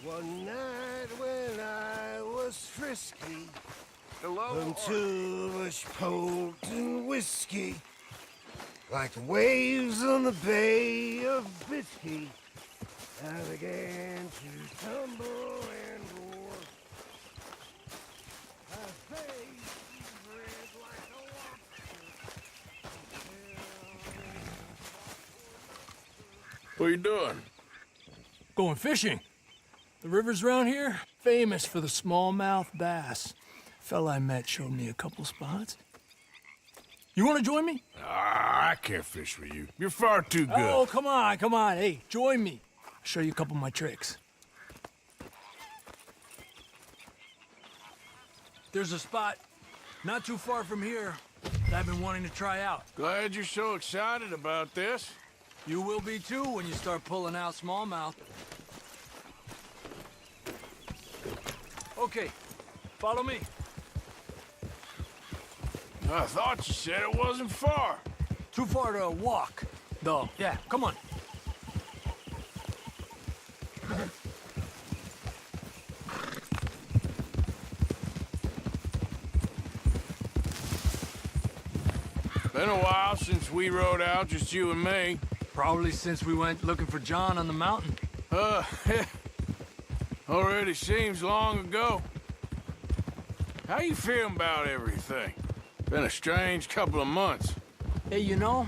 J: One night when I was frisky,
D: Hello?
J: from too much potent whiskey, like the waves on the Bay of Biscay, I began to tumble and roar. I faced red like a
G: What are you doing?
E: Going fishing. The rivers around here, famous for the smallmouth bass. Fella I met showed me a couple spots. You want to join me?
G: I can't fish with you. You're far too good.
E: Oh, come on, come on. Hey, join me. I'll show you a couple of my tricks. There's a spot not too far from here that I've been wanting to try out.
G: Glad you're so excited about this.
E: You will be too when you start pulling out smallmouth. Okay, follow me.
G: I thought you said it wasn't far.
E: Too far to walk, though. Yeah, come on.
G: Been a while since we rode out, just you and me.
E: Probably since we went looking for John on the mountain.
G: Already seems long ago. How you feeling about everything? Been a strange couple of months.
E: Hey, you know,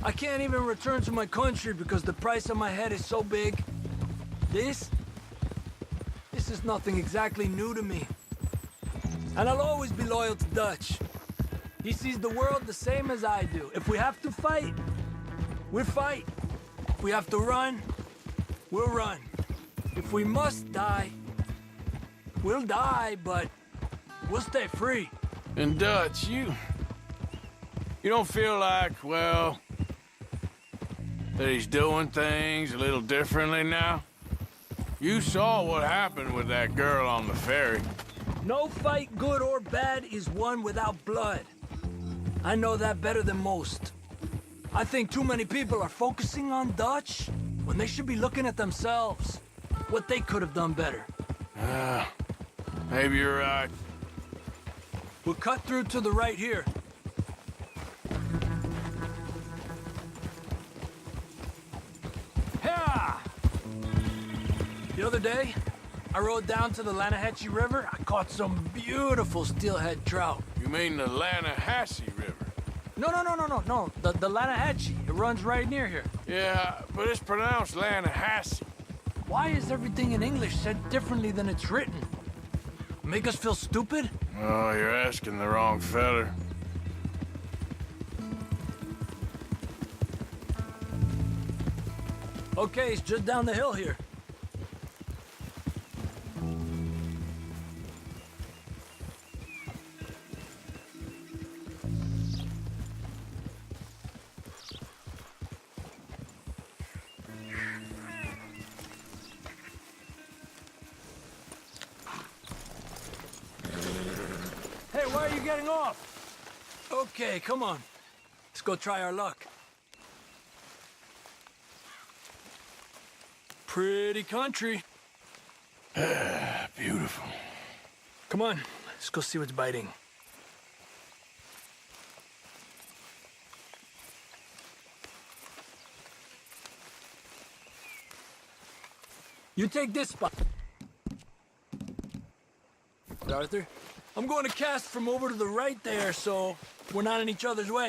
E: I can't even return to my country because the price on my head is so big. This is nothing exactly new to me. And I'll always be loyal to Dutch. He sees the world the same as I do. If we have to fight, we'll fight. If we have to run, we'll run. If we must die, we'll die, but we'll stay free.
G: And Dutch, you don't feel like, well, that he's doing things a little differently now? You saw what happened with that girl on the ferry.
E: No fight, good or bad, is won without blood. I know that better than most. I think too many people are focusing on Dutch when they should be looking at themselves. What they could have done better.
G: Maybe you're right.
E: We'll cut through to the right here. Yeah! The other day, I rode down to the Lanahatchee River. I caught some beautiful steelhead trout.
G: You mean the Lanahatchee River?
E: No. The Lanahatchee. It runs right near here.
G: Yeah, but it's pronounced Lanahatchee.
E: Why is everything in English said differently than it's written? Make us feel stupid?
G: Oh, you're asking the wrong feller.
E: Okay, it's just down the hill here. Hey, why are you getting off? Okay, come on. Let's go try our luck. Pretty country.
G: Beautiful.
E: Come on, let's go see what's biting. You take this spot. Arthur, I'm going to cast from over to the right there, so we're not in each other's way.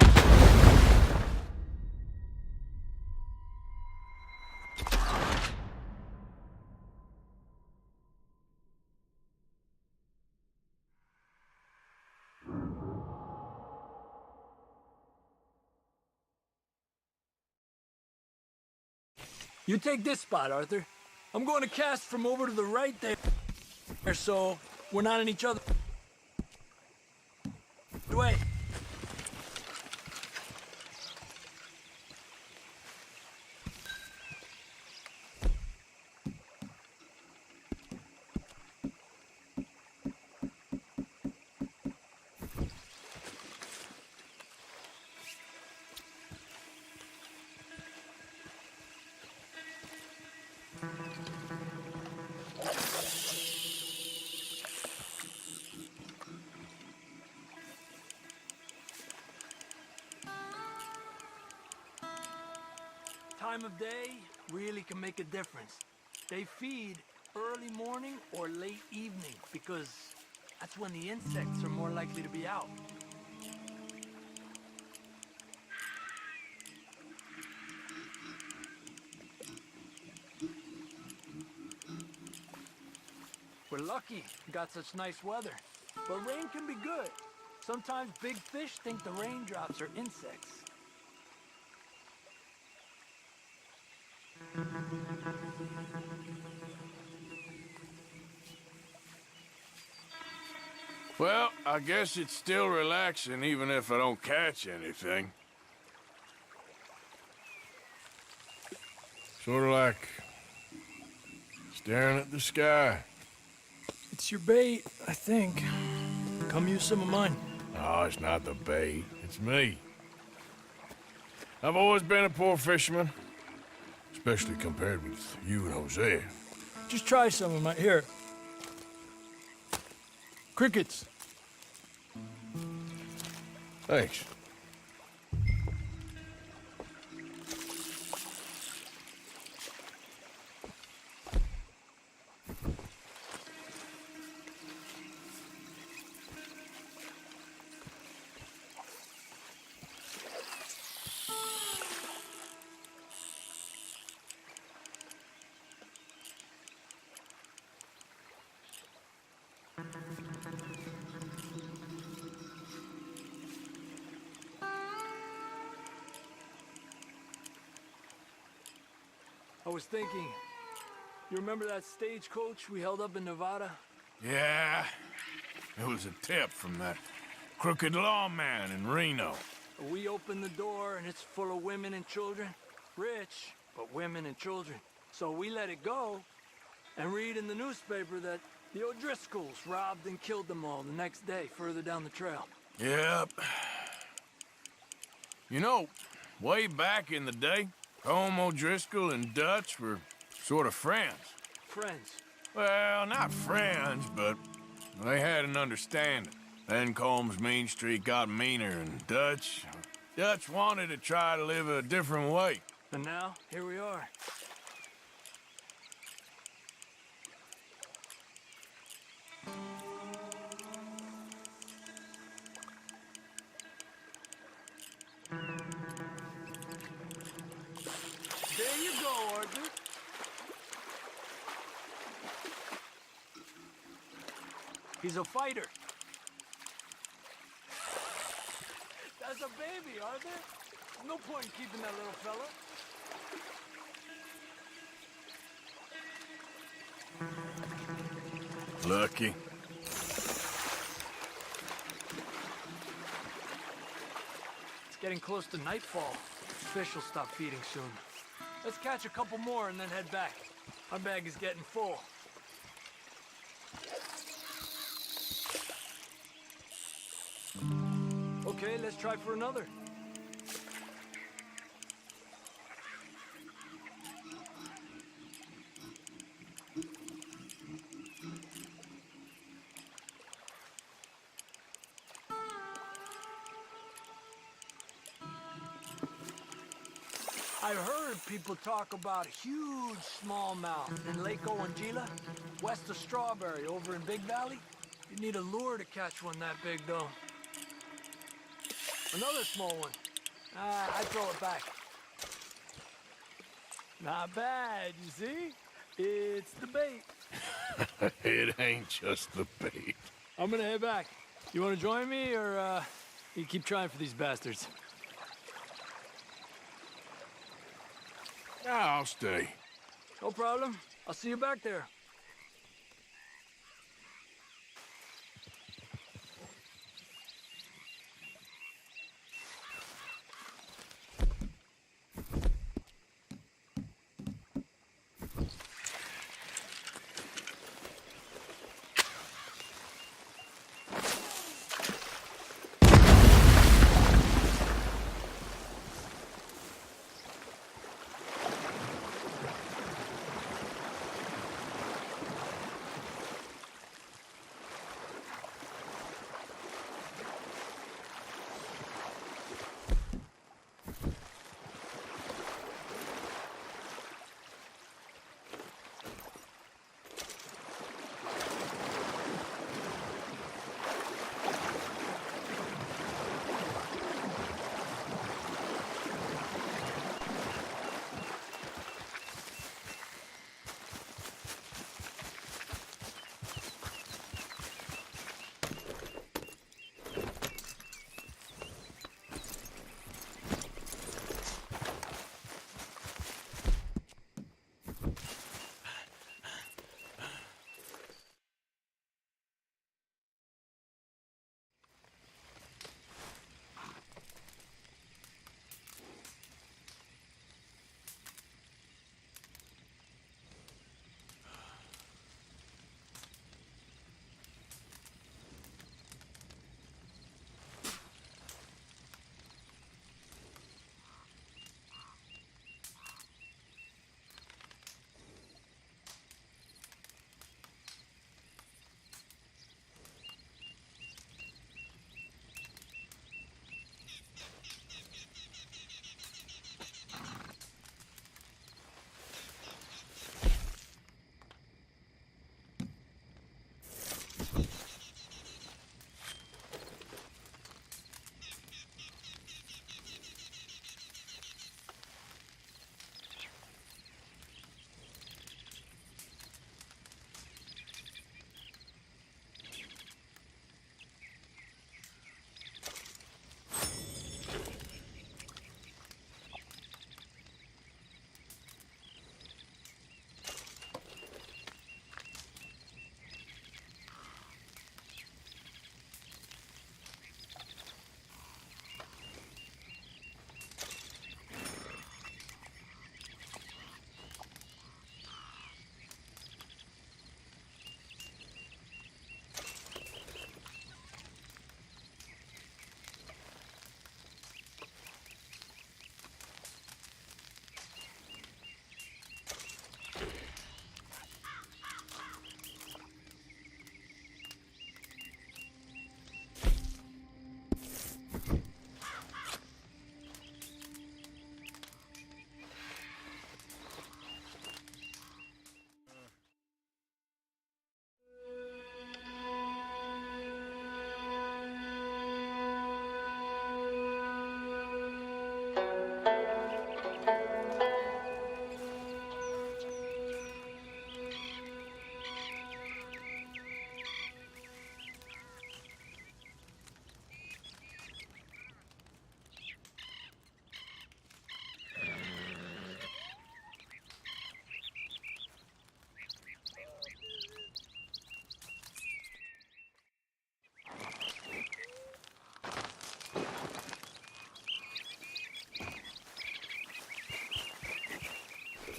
E: You take this spot, Arthur. I'm going to cast from over to the right there, so we're not in each other's way. Time of day really can make a difference. They feed early morning or late evening because that's when the insects are more likely to be out. We're lucky we got such nice weather, but rain can be good. Sometimes big fish think the raindrops are insects.
G: Well, I guess it's still relaxing even if I don't catch anything. Sort of like staring at the sky.
E: It's your bait, I think. Come use some of mine.
G: No, it's not the bait. It's me. I've always been a poor fisherman. Especially compared with you and Jose.
E: Just try some of mine. Here. Crickets.
G: Thanks.
E: I was thinking, you remember that stagecoach we held up in Nevada?
G: Yeah, it was a tip from that crooked lawman in Reno.
E: We opened the door and it's full of women and children. Rich, but women and children. So we let it go and read in the newspaper that the O'Driscolls robbed and killed them all the next day further down the trail.
G: Yep. You know, way back in the day, Home O'Driscoll and Dutch were sort of friends.
E: Friends?
G: Well, not friends, but they had an understanding. Then Combs Mean Street got meaner, and Dutch wanted to try to live a different way.
E: And now, here we are. There you go, Arthur. He's a fighter. That's a baby, Arthur. No point in keeping that little fella.
G: Lucky.
E: It's getting close to nightfall. Fish will stop feeding soon. Let's catch a couple more and then head back. Our bag is getting full. Okay, let's try for another. I've heard people talk about huge smallmouth in Lake Owanjila, west of Strawberry, over in Big Valley. You need a lure to catch one that big, though. Another small one. I'd throw it back. Not bad, you see? It's the bait.
G: It ain't just the bait.
E: I'm gonna head back. You wanna join me, or you keep trying for these bastards?
G: I'll stay.
E: No problem. I'll see you back there.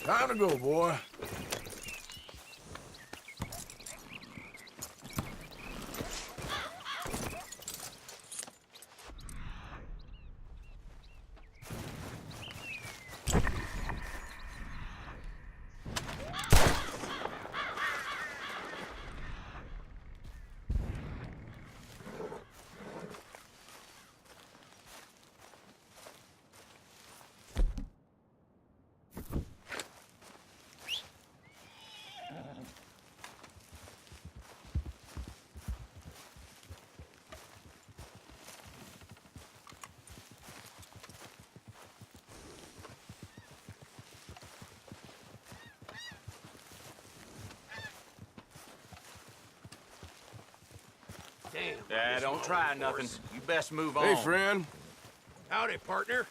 G: Time to go, boy.
I: Damn.
M: Yeah, don't try nothing. You best move on.
G: Hey, friend.
I: Howdy, partner.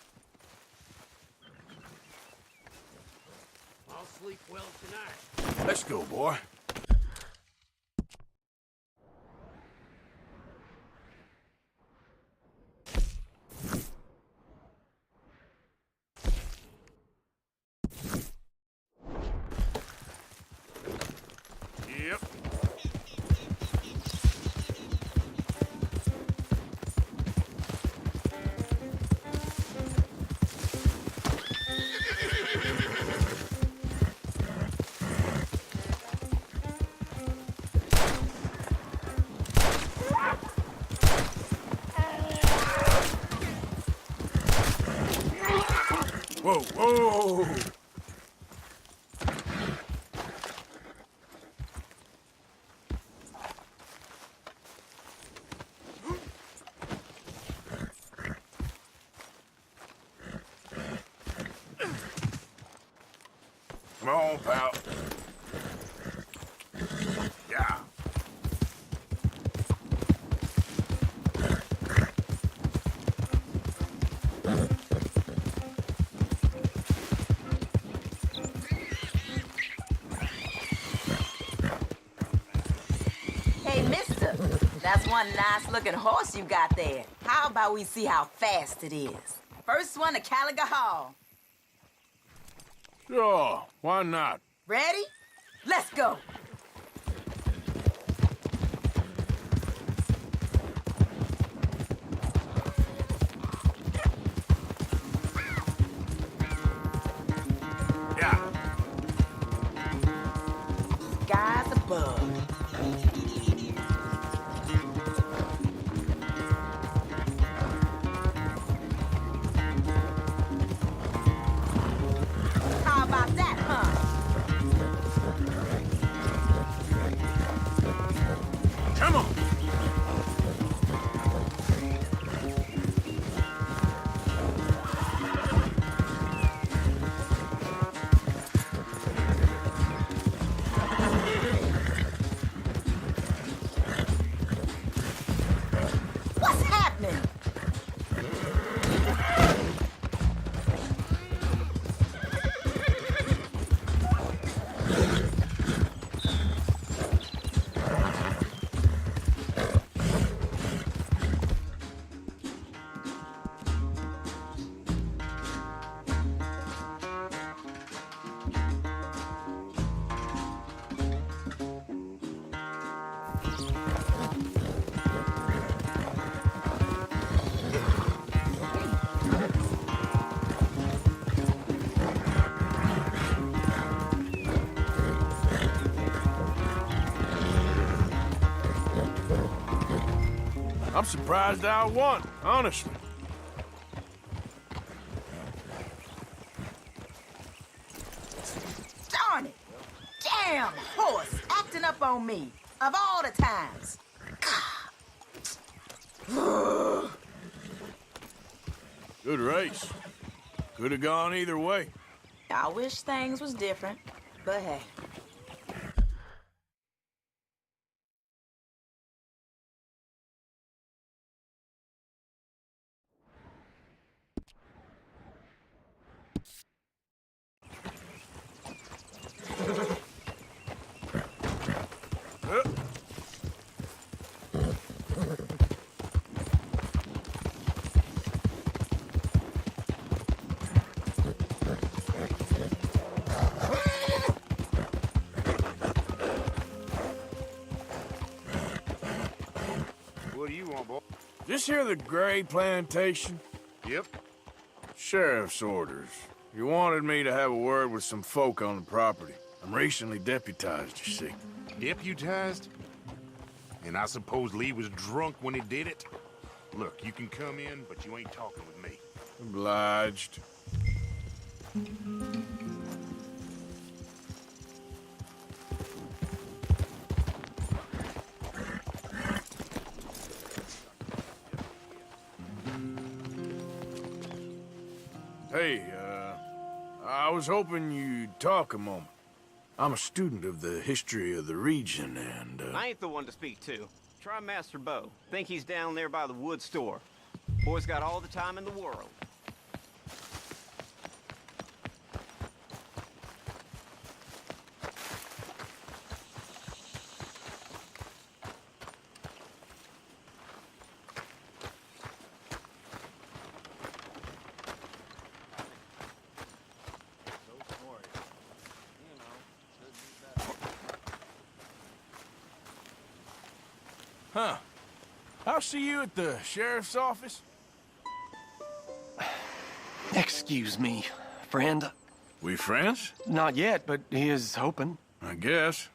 J: I'll sleep well tonight.
G: Let's go, boy.
A: Yep.
G: Whoa, whoa! Come on, pal. Yeah.
S: Hey, mister, that's one nice-looking horse you got there. How about we see how fast it is? First one to Caliga Hall.
G: Sure, why not?
S: Ready? Let's go.
G: Yeah.
S: Skies above. How about that, huh?
G: Come on.
S: What's happening?
G: I'm surprised I won, honestly.
S: Darn it! Damn horse acting up on me. Of all the times.
G: Good race. Could have gone either way.
S: I wish things was different, but hey.
R: What do you want, boy?
G: This here the Gray Plantation?
R: Yep.
G: Sheriff's orders. You wanted me to have a word with some folk on the property. I'm recently deputized, you see.
R: Deputized? And I suppose Lee was drunk when he did it? Look, you can come in, but you ain't talking with me.
G: Obliged. Hey, I was hoping you'd talk a moment. I'm a student of the history of the region, and,
M: I ain't the one to speak to. Try Master Bo. Think he's down there by the wood store. Boy's got all the time in the world.
G: Huh. I'll see you at the sheriff's office.
I: Excuse me, friend.
G: We friends?
I: Not yet, but he is hoping.
G: I guess.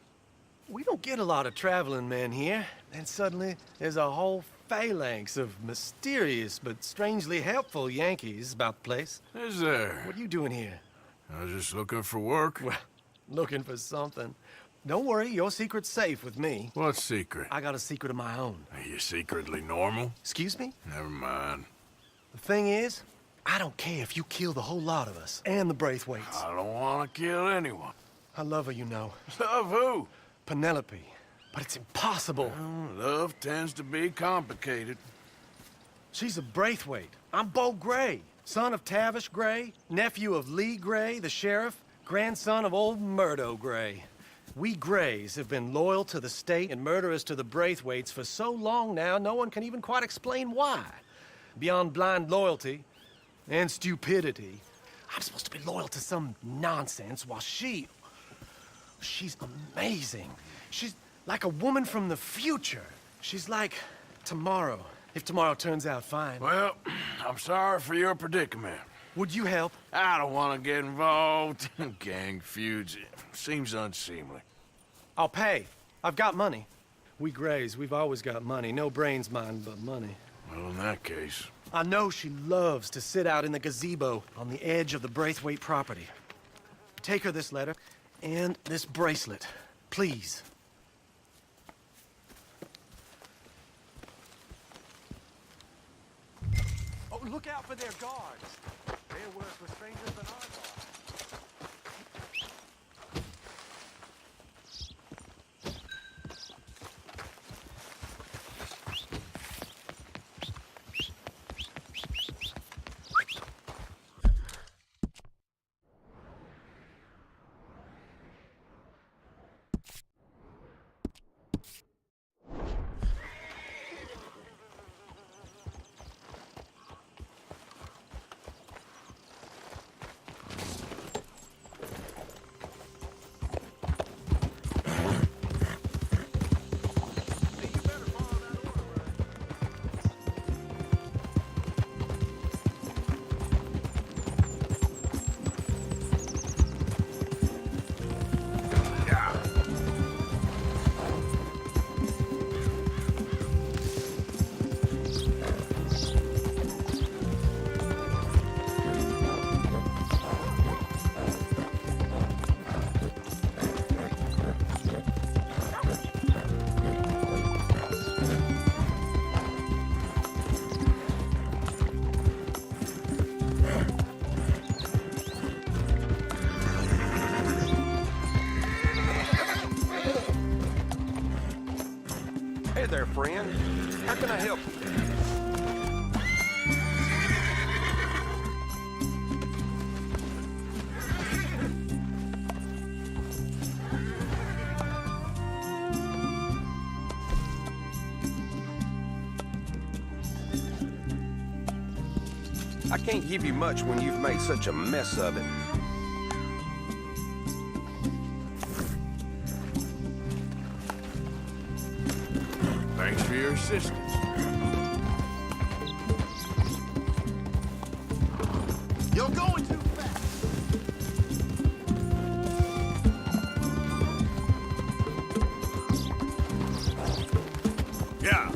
I: We don't get a lot of traveling men here. And suddenly, there's a whole phalanx of mysterious but strangely helpful Yankees about the place.
G: Is there?
I: What are you doing here?
G: I was just looking for work.
I: Well, looking for something. Don't worry, your secret's safe with me.
G: What secret?
I: I got a secret of my own.
G: Are you secretly normal?
I: Excuse me?
G: Never mind.
I: The thing is, I don't care if you kill the whole lot of us and the Braithwaites.
G: I don't want to kill anyone.
I: I love her, you know.
G: Love who?
I: Penelope. But it's impossible.
G: Well, love tends to be complicated.
I: She's a Braithwaite. I'm Bo Gray, son of Tavish Gray, nephew of Lee Gray, the sheriff, grandson of old Murdo Gray. We Grays have been loyal to the state and murderous to the Braithwaites for so long now, no one can even quite explain why. Beyond blind loyalty and stupidity, I'm supposed to be loyal to some nonsense while she's amazing. She's like a woman from the future. She's like tomorrow, if tomorrow turns out fine.
G: Well, I'm sorry for your predicament.
I: Would you help?
G: I don't want to get involved in gang feuds. It seems unseemly.
I: I'll pay. I've got money. We Grays, we've always got money. No brains, mind, but money.
G: Well, in that case...
I: I know she loves to sit out in the gazebo on the edge of the Braithwaite property. Take her this letter and this bracelet, please. Oh, look out for their guards. Their work with strangers than our guards.
N: Hey there, friend. How can I help you? I can't give you much when you've made such a mess of it.
G: Thanks for your assistance.
J: You're going too fast.
G: Yeah.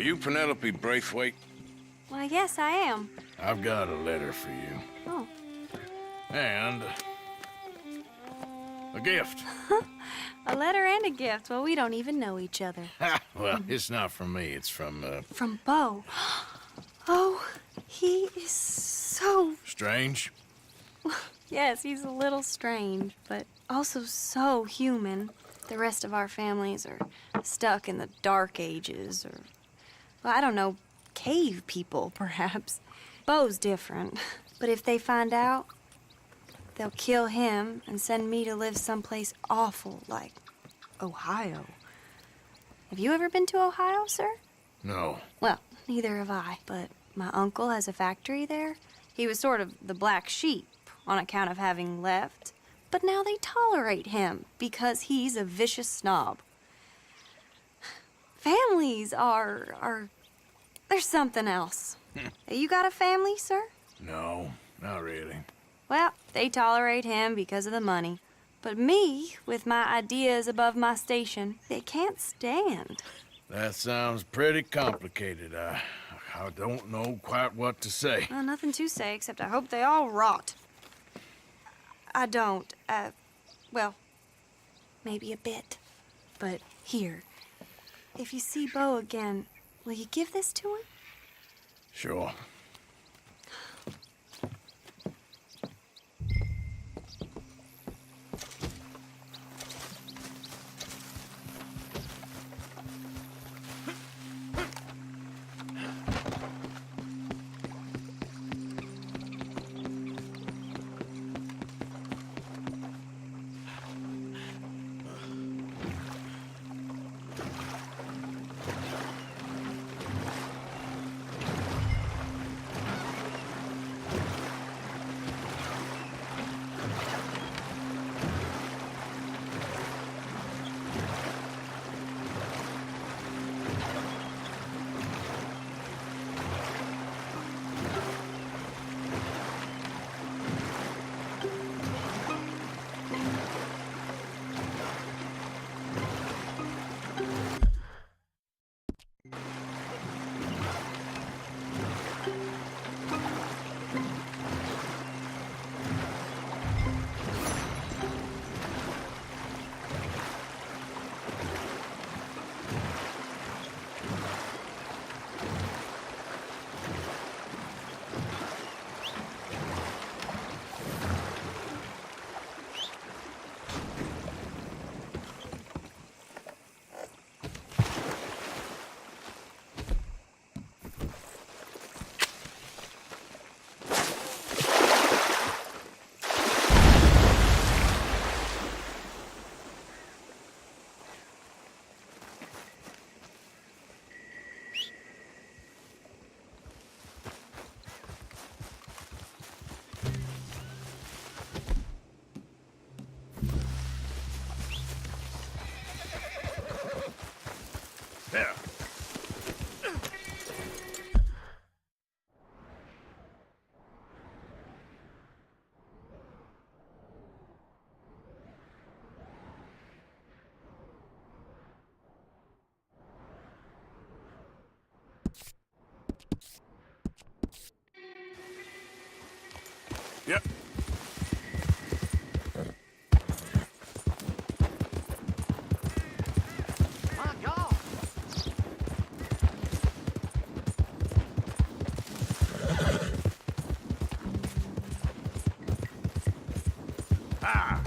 G: you Penelope Braithwaite?
W: Why, yes, I am.
G: I've got a letter for you.
W: Oh.
G: And a gift.
W: A letter and a gift. Well, we don't even know each other.
G: Well, it's not from me. It's from,
W: From Bo. Oh, he is so...
G: Strange?
W: Yes, he's a little strange, but also so human. The rest of our families are stuck in the Dark Ages, or, well, I don't know, cave people, perhaps. Bo's different, but if they find out, they'll kill him and send me to live someplace awful like Ohio. Have you ever been to Ohio, sir?
G: No.
W: Well, neither have I, but my uncle has a factory there. He was sort of the black sheep on account of having left, but now they tolerate him because he's a vicious snob. Families are there's something else. You got a family, sir?
G: No, not really.
W: Well, they tolerate him because of the money. But me, with my ideas above my station, they can't stand.
G: That sounds pretty complicated. I don't know quite what to say.
W: Well, nothing to say, except I hope they all rot. I don't, well, maybe a bit. But here, if you see Bo again, will you give this to him?
G: Sure. There. Yep.
F: My God!
G: Ah!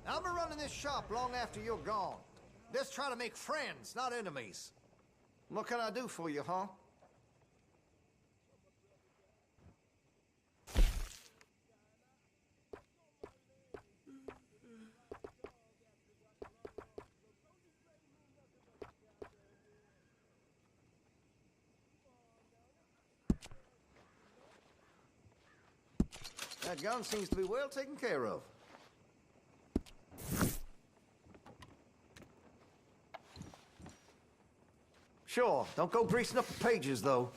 J: I'll be running this shop long after you're gone.
T: Let's try to make friends, not enemies. What can I do for you, huh? That gun seems to be well taken care of. Sure, don't go greasing up the pages, though.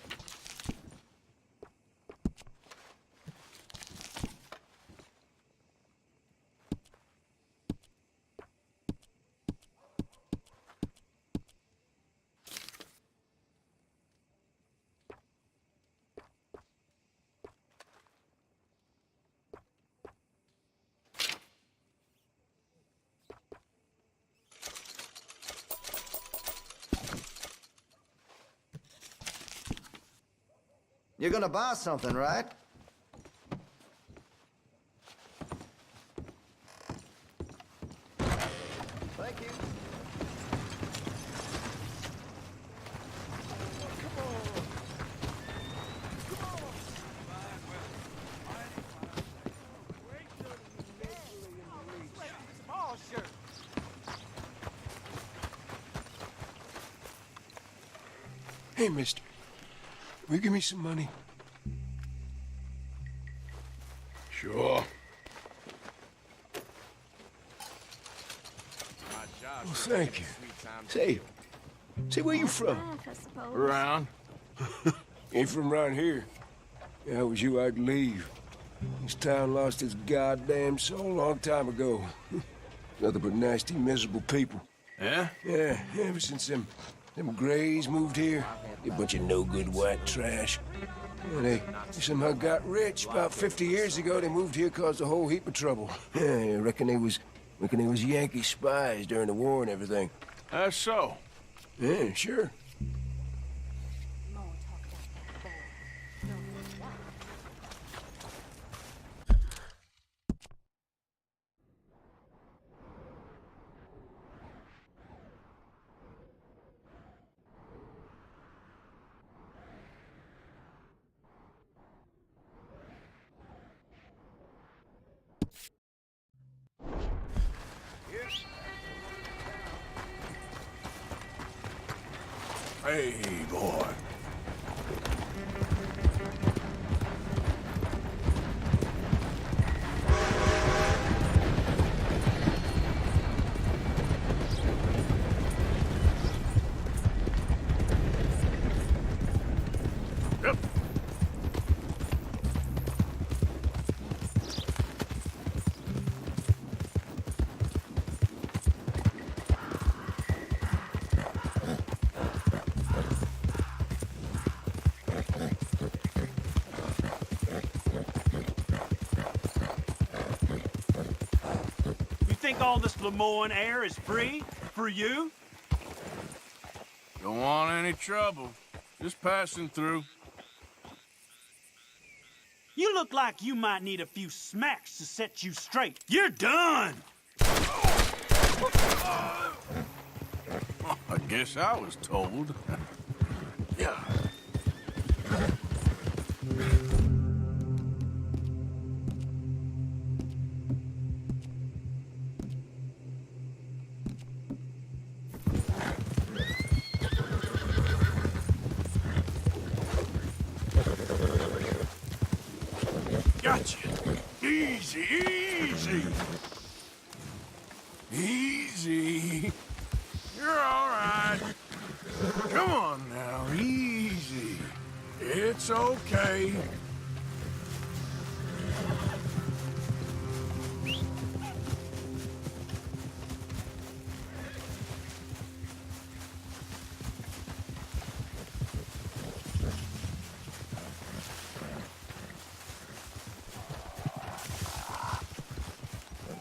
T: You're gonna buy something, right? Thank you.
U: Hey, mister. Will you give me some money? Sure. Well, thank you. Say, where you from?
W: I suppose.
U: Around. Ain't from around here. If I was you, I'd leave. This town lost its goddamn soul a long time ago. Nothing but nasty, miserable people.
G: Yeah?
U: Yeah, ever since them Grays moved here. A bunch of no-good white trash. And they somehow got rich. About 50 years ago, they moved here, caused a whole heap of trouble. I reckon they was Yankee spies during the war and everything.
G: That's so.
U: Yeah, sure.
G: Hey, boy.
R: Yep.
V: Think all this Lemoyne air is free for you?
G: Don't want any trouble. Just passing through.
V: You look like you might need a few smacks to set you straight. You're done!
G: I guess I was told. Yeah.
R: Gotcha. Easy, easy.
G: Easy. You're all right. Come on now, easy. It's okay.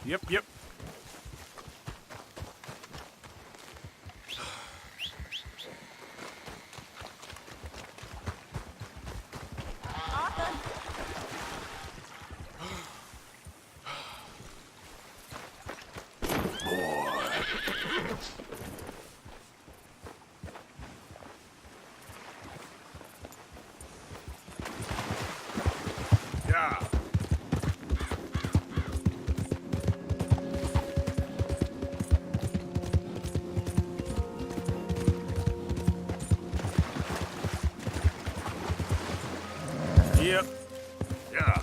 G: Yep. Yep. Yeah.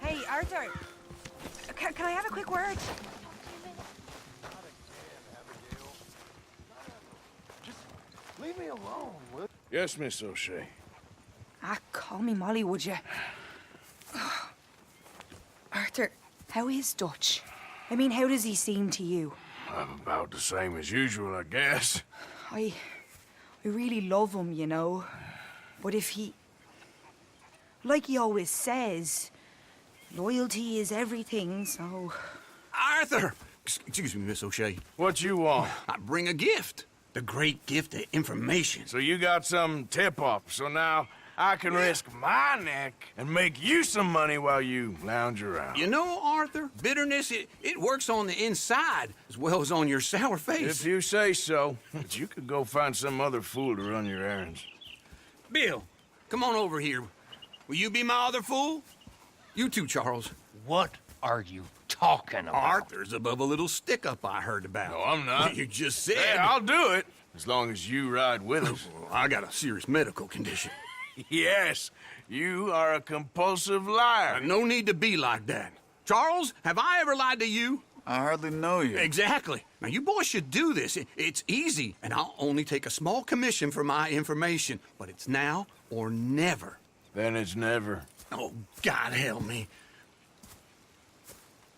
O: Hey, Arthur. Can I have a quick word?
J: Leave me alone, will
G: Yes, Miss O'Shea.
O: Call me Molly, would you? Arthur, how is Dutch? I mean, how does he seem to you?
G: I'm about the same as usual, I guess.
O: I really love him, you know. But if he... Like he always says, loyalty is everything, so...
H: Arthur! Excuse me, Miss O'Shea.
G: What you want?
H: I bring a gift. The great gift of information.
G: So you got some tip-off, so now I can risk my neck and make you some money while you lounge around.
H: You know, Arthur, bitterness, it works on the inside as well as on your sour face.
G: If you say so. But you could go find some other fool to run your errands.
H: Bill, come on over here. Will you be my other fool? You too, Charles.
Q: What are you talking about?
H: Arthur's above a little stick-up I heard about.
G: No, I'm not.
H: You just said...
G: Hey, I'll do it, as long as you ride with us.
H: I got a serious medical condition.
G: Yes, you are a compulsive liar.
H: No need to be like that. Charles, have I ever lied to you?
K: I hardly know you.
H: Exactly. Now, you boys should do this. It's easy, and I'll only take a small commission for my information. But it's now or never.
G: Then it's never.
H: Oh, God help me.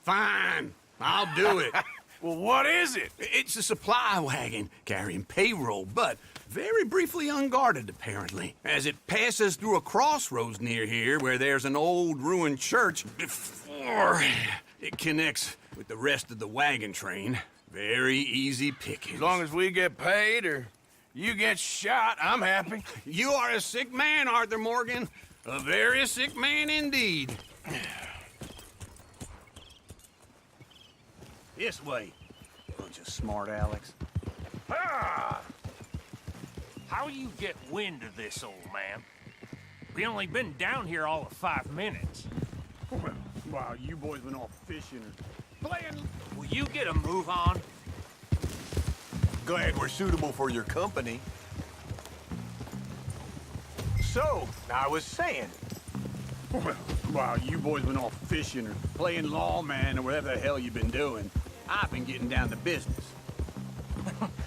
H: Fine. I'll do it.
G: Well, what is it?
H: It's a supply wagon carrying payroll, but very briefly unguarded, apparently, as it passes through a crossroads near here where there's an old ruined church before it connects with the rest of the wagon train. Very easy pickings.
G: As long as we get paid or you get shot, I'm happy.
H: You are a sick man, Arthur Morgan. A very sick man indeed.
T: This way. Bunch of smart Alex.
Q: Ah! How you get wind of this, old man? We only been down here all of 5 minutes.
J: Wow, you boys been off fishing or
Q: Playing. Will you get a move on?
I: Glad we're suitable for your company. So, I was saying.
J: Wow, you boys been off fishing or playing lawman or whatever the hell you've been doing. I've been getting down to business.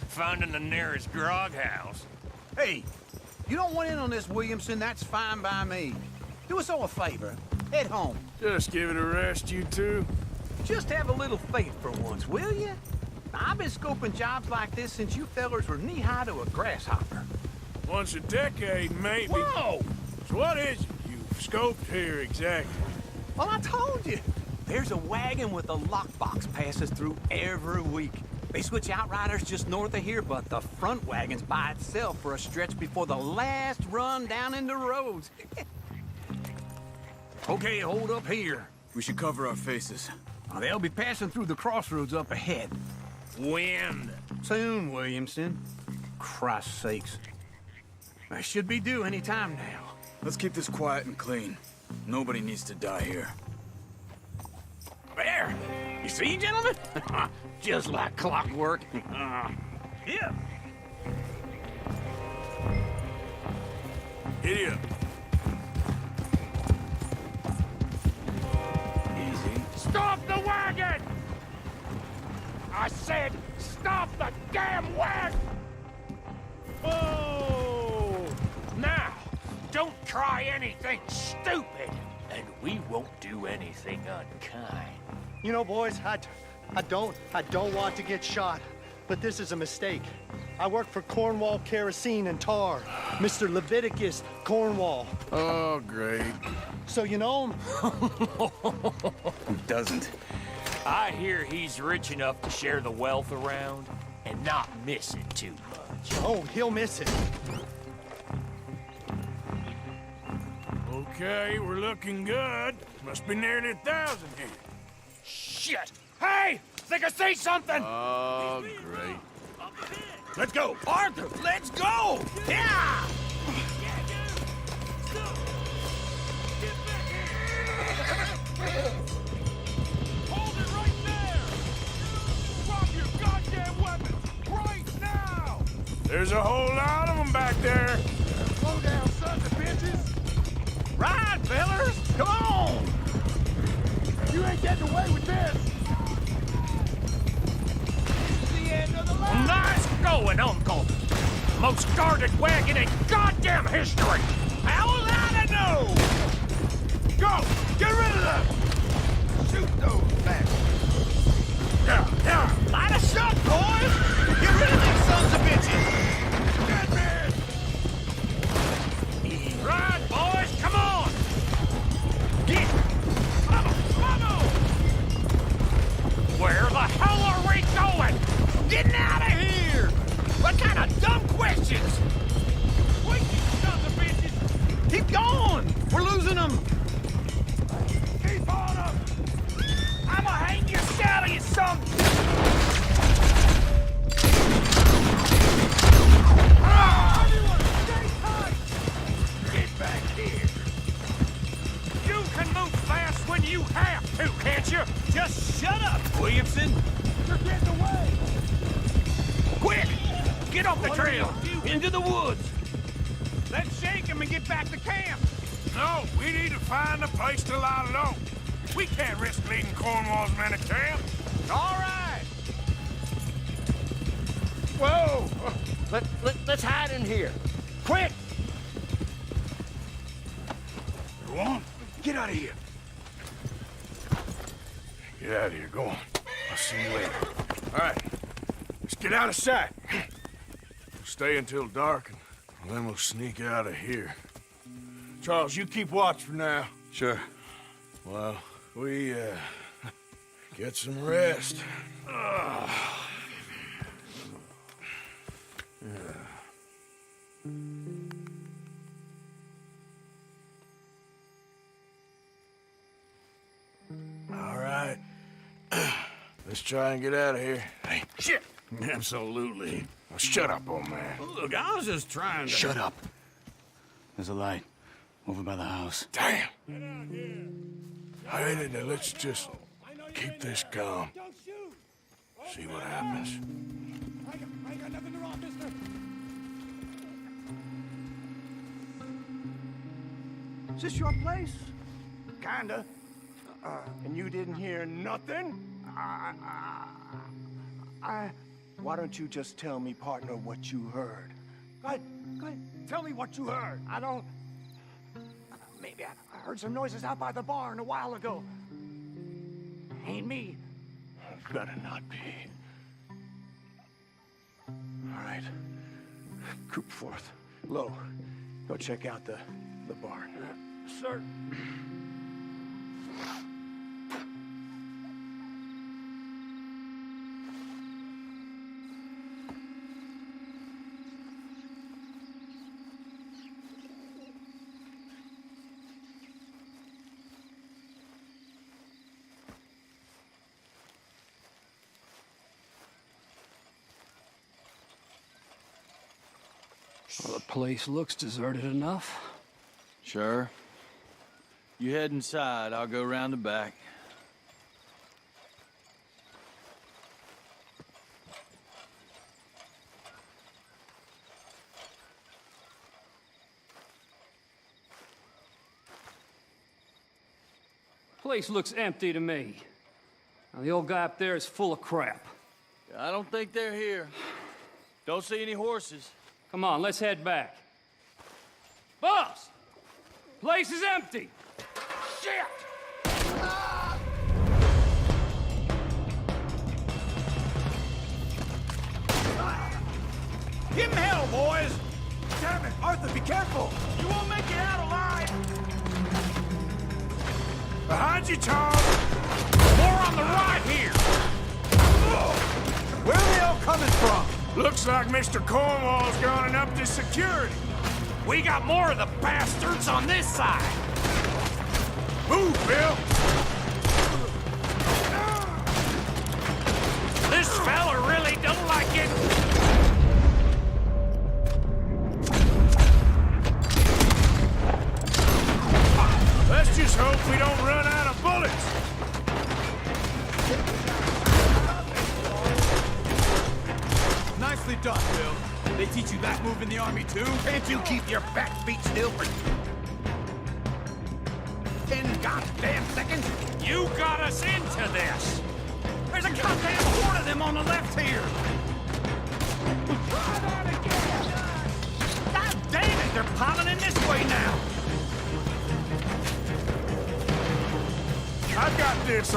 Q: Finding the nearest grog house.
T: Hey, you don't want in on this, Williamson, that's fine by me. Do us all a favor. Head home.
G: Just give it a rest, you two.
T: Just have a little faith for once, will you? I've been scoping jobs like this since you fellers were knee-high to a grasshopper.
G: Once a decade, maybe.
T: Whoa!
G: So what is it you've scoped here exactly?
T: Well, I told you. There's a wagon with a lockbox passes through every week. They switch outriders just north of here, but the front wagon's by itself for a stretch before the last run down into roads. Okay, hold up here.
K: We should cover our faces.
T: They'll be passing through the crossroads up ahead.
Q: When?
T: Soon, Williamson. Christ's sakes. I should be due any time now.
K: Let's keep this quiet and clean. Nobody needs to die here.
T: There! You see, gentlemen? Just like clockwork.
Q: Yeah.
G: Giddy up.
K: Easy.
Q: Stop the wagon! I said, stop the damn wagon! Oh! Now, don't try anything stupid, and we won't do anything unkind.
L: You know, boys, I don't want to get shot, but this is a mistake. I work for Cornwall Kerosene and Tar, Mr. Leviticus Cornwall.
G: Oh, great.
L: So you know him?
K: Who doesn't?
Q: I hear he's rich enough to share the wealth around and not miss it too much.
L: Oh, he'll miss it.
G: Okay, we're looking good. Must be nearly 1,000 here.
Q: Shit! Hey! Think I see something!
G: Oh, great.
H: Let's go! Arthur, let's go! Yeah!
Q: Hold it right there!
G: There's a whole lot of them back there.
Q: Slow down, sons of bitches!
T: Ride, fellers! Come on!
Q: You ain't getting away with this! The end of the line!
B: Nice going, Uncle! Most guarded wagon in goddamn history!
Q: How was I to know? Go! Get rid of them! Shoot those bastards!
B: Yeah!
T: Light a shot, boys! Get rid of these sons of bitches!
Q: Dead man!
B: Right, boys, come on!
T: Get!
B: Vamos! Where the hell are we going?
T: Getting out of here! What kind of dumb questions?
B: Wait, you sons of bitches!
T: Keep going! We're losing them!
B: Keep on up! I'ma hang your shally, you some...
Q: Get back here!
B: You can move fast when you have to, can't you?
T: Just shut up, Williamson!
Q: You're getting away!
B: Quick! Get off the trail!
T: Into the woods!
B: Let's shake him and get back to camp!
G: No, we need to find a place to lie low. We can't risk leading Cornwall's men to camp.
B: All right!
Q: Whoa! Let's hide in here. Quick!
G: Go on.
Q: Get out of here.
G: Get out of here. Go on. I'll see you later. All right. Let's get out of sight. We'll stay until dark, and then we'll sneak out of here. Charles, you keep watch for now.
T: Sure.
G: Well, we, get some rest. All right. Let's try and get out of here. Hey, shit! Absolutely. Now, shut up, old man.
T: Look, I was just trying to...
K: Shut up. There's a light over by the house.
G: Damn! Hey, let's just keep this calm. See what happens.
Q: I ain't got nothing to rob, mister. Is this your place? Kinda. And you didn't hear nothing? Why don't you just tell me, partner, what you heard? Go ahead. Tell me what you heard. I don't... Maybe I heard some noises out by the barn a while ago. Ain't me.
G: Better not be.
Q: All right. Group forth. Low. Go check out the barn. Sir.
E: Well, the place looks deserted enough.
K: Sure. You head inside, I'll go round the back.
E: Place looks empty to me. Now, the old guy up there is full of crap.
K: I don't think they're here. Don't see any horses.
E: Come on, let's head back. Boss! Place is empty!
Q: Shit!
T: Give him hell, boys!
Q: Damn it! Arthur, be careful!
B: You won't make it out alive!
G: Behind you, Tom!
B: More on the right here!
T: Where are they all coming from?
G: Looks like Mr. Cornwall's gone and upped his security.
B: We got more of the bastards on this side!
G: Move, Bill!
B: This fella really don't like it!
G: Let's just hope we don't run out of bullets.
T: Nicely done, Bill. They teach you that move in the army, too?
H: Can't you keep your back feet still for 10 goddamn seconds?
B: You got us into this!
T: There's a goddamn horde of them on the left here!
B: Try that again!
T: God damn it, they're piling in this way now!
G: I got this.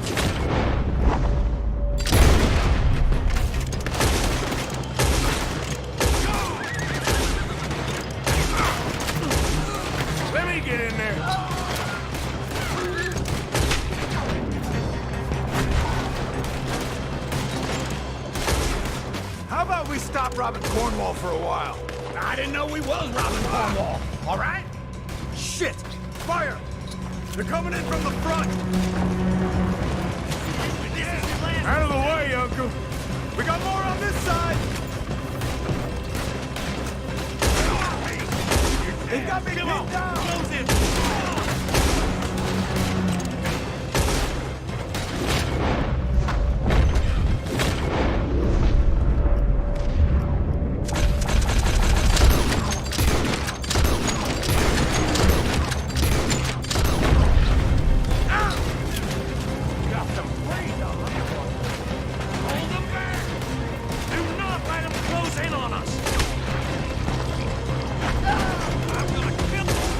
G: Let me get in there.
H: How about we stop robbing Cornwall for a while? I didn't know we was robbing Cornwall. All right? Shit! Fire! They're coming in from the front!
G: Out of the way, Uncle.
H: We got more on this side! They got me pinned down! Close in!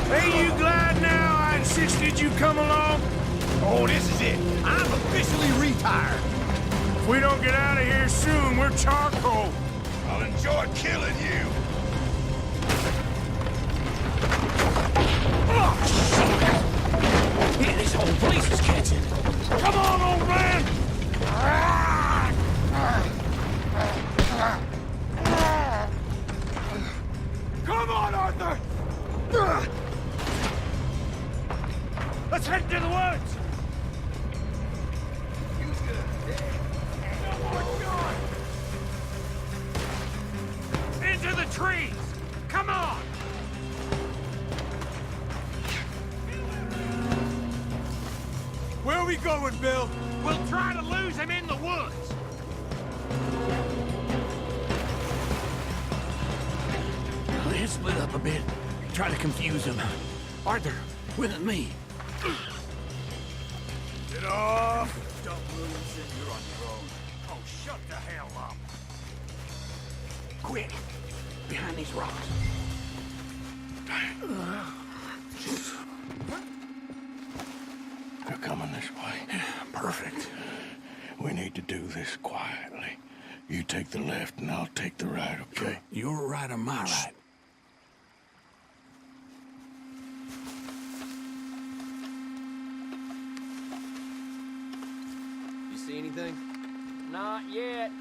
G: Ain't you glad now I insisted you come along?
H: Oh, this is it. I'm officially retired.
G: If we don't get out of here soon, we're charcoal.
R: I'll enjoy killing you.
T: Yeah, this whole place is catching.
G: Come on, old man!
B: Come on, Arthur! Let's head to the woods! Into the trees! Come on!
H: Where are we going, Bill?
B: We'll try to lose him in the woods!
T: Let's split up a bit. Try to confuse them. Arthur, with me.
G: Get off!
T: Don't lose and you're on your own.
B: Oh, shut the hell up!
T: Quick! Behind these rocks.
C: They're coming this way.
T: Perfect.
C: We need to do this quietly. You take the left and I'll take the right, okay?
T: Your right or my right?
N: You see anything?
B: Not yet.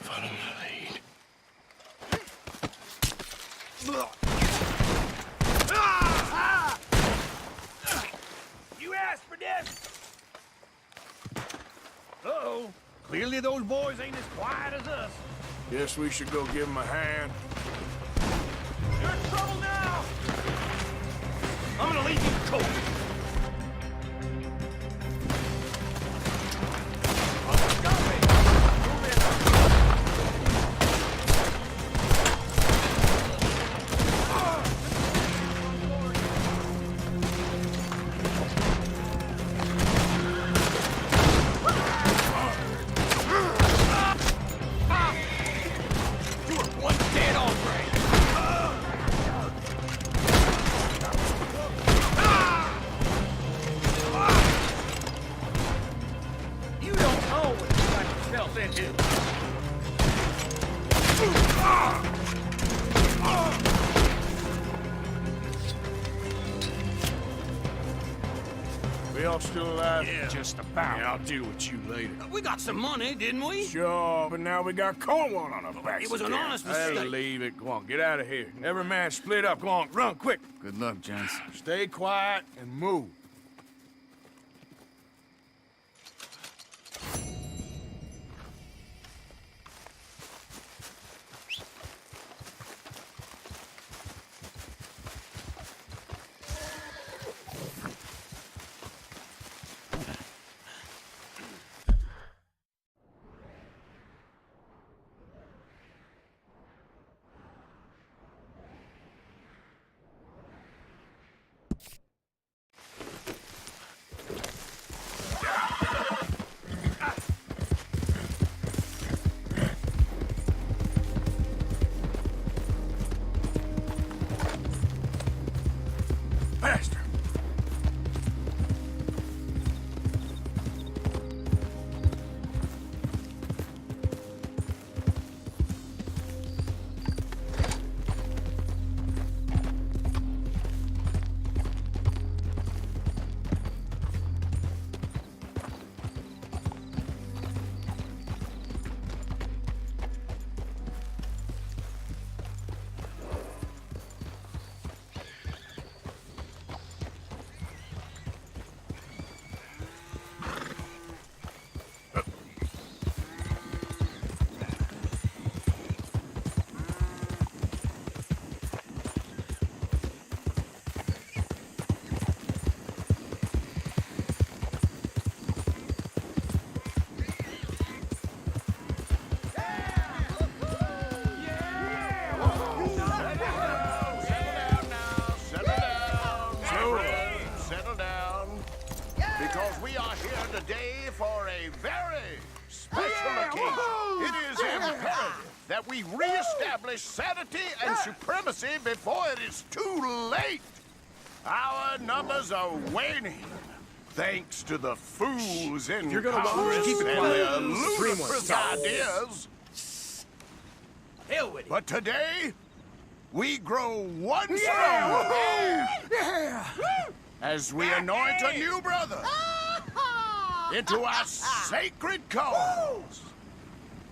C: Follow my lead.
B: You asked for this!
I: Uh-oh. Clearly those boys ain't as quiet as us.
G: Guess we should go give him a hand.
B: You're in trouble now! I'm gonna leave you cold.
G: We all still alive?
T: Yeah.
G: Just about. Yeah, I'll deal with you later.
T: We got some money, didn't we?
G: Sure, but now we got Cornwall on our backs.
T: It was an
G: again.
T: honest mistake.
G: That'll leave it. Go on, get out of here. Every man split up. Go on, run, quick.
K: Good luck, gents.
G: Stay quiet and move.
R: here today for a very special occasion. It is imperative that we reestablish sanity and supremacy before it is too late. Our numbers are waning, thanks to the fools in Congress and their ludicrous ideas.
H: Hell with it.
R: But today, we grow one stronger as we anoint a new brother into our sacred cause.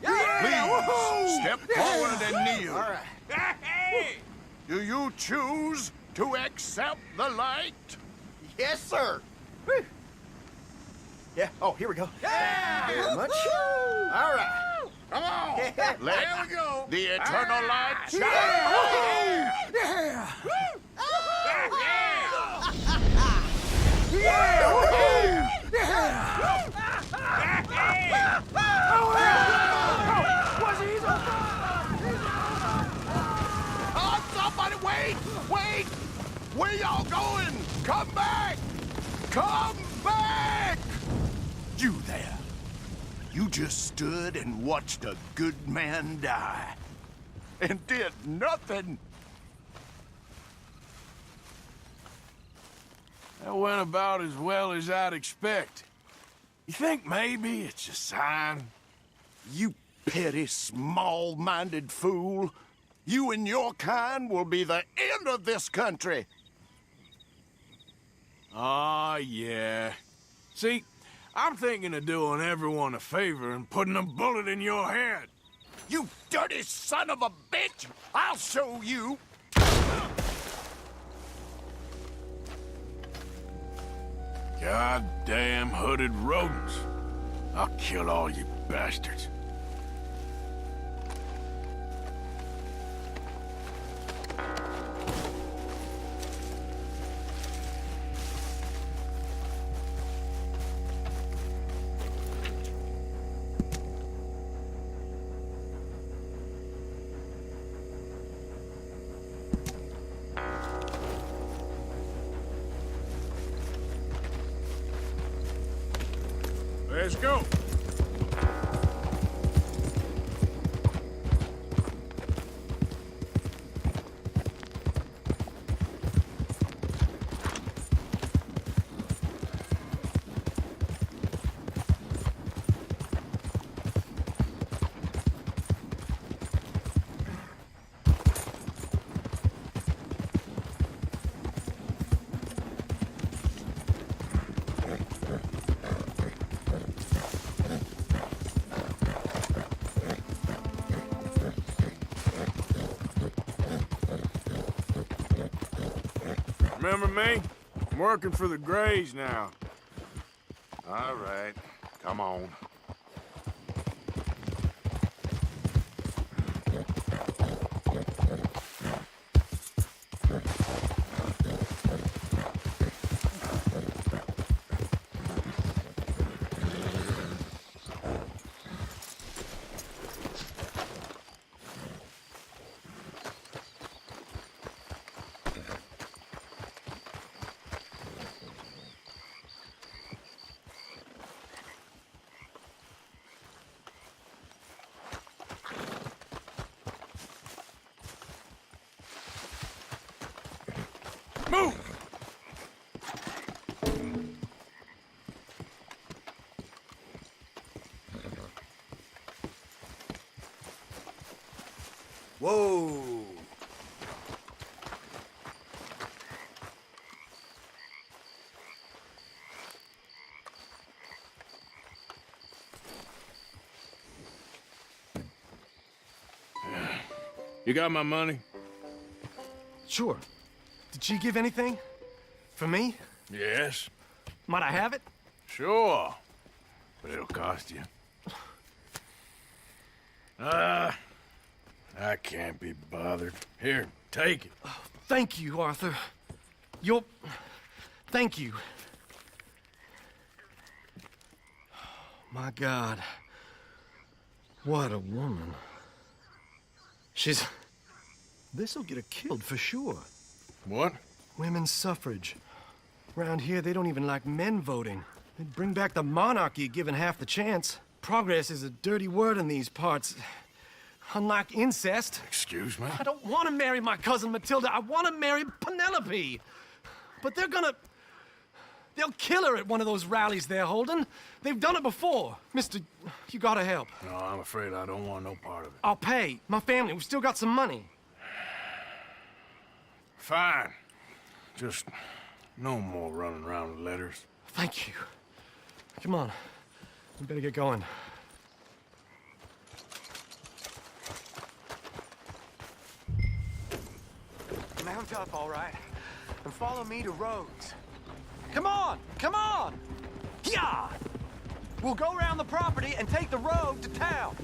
R: Please step forward and kneel.
H: All right.
R: Do you choose to accept the light?
L: Yes, sir. Yeah. Oh, here we go.
R: Yeah.
L: Thank you very much. All right.
R: Come on. Let
L: we go.
R: the eternal light shine.
L: Yeah.
R: Oh, somebody wait! Wait! Where y'all going? Come back! Come back! You there. You just stood and watched a good man die. And did nothing.
G: That went about as well as I'd expect. You think maybe it's a sign?
R: You petty, small-minded fool. You and your kind will be the end of this country.
G: Ah, yeah. See, I'm thinking of doing everyone a favor and putting a bullet in your head.
R: You dirty son of a bitch! I'll show you!
G: Goddamn hooded rodents. I'll kill all you bastards. Let's go. Remember me? I'm working for the Grays now.
R: All right, come on.
G: Move!
H: Whoa.
G: You got my money?
I: Sure. Did she give anything? For me?
G: Yes.
I: Might I have it?
G: Sure. But it'll cost you. I can't be bothered. Here, take it.
I: Oh, thank you, Arthur. Thank you. My God. What a woman. This'll get her killed for sure.
G: What?
I: Women's suffrage. Around here, they don't even like men voting. They'd bring back the monarchy given half the chance. Progress is a dirty word in these parts. Unlike incest.
G: Excuse me?
I: I don't want to marry my cousin Matilda. I want to marry Penelope. But they'll kill her at one of those rallies they're holding. They've done it before. Mister, you gotta help.
G: No, I'm afraid I don't want no part of it.
I: I'll pay. My family, we've still got some money.
G: Fine. Just no more running around with letters.
I: Thank you. Come on. We better get going.
Q: Mount up, all right, and follow me to Rhodes. Come on! Come on! Yeah! We'll go around the property and take the road to town.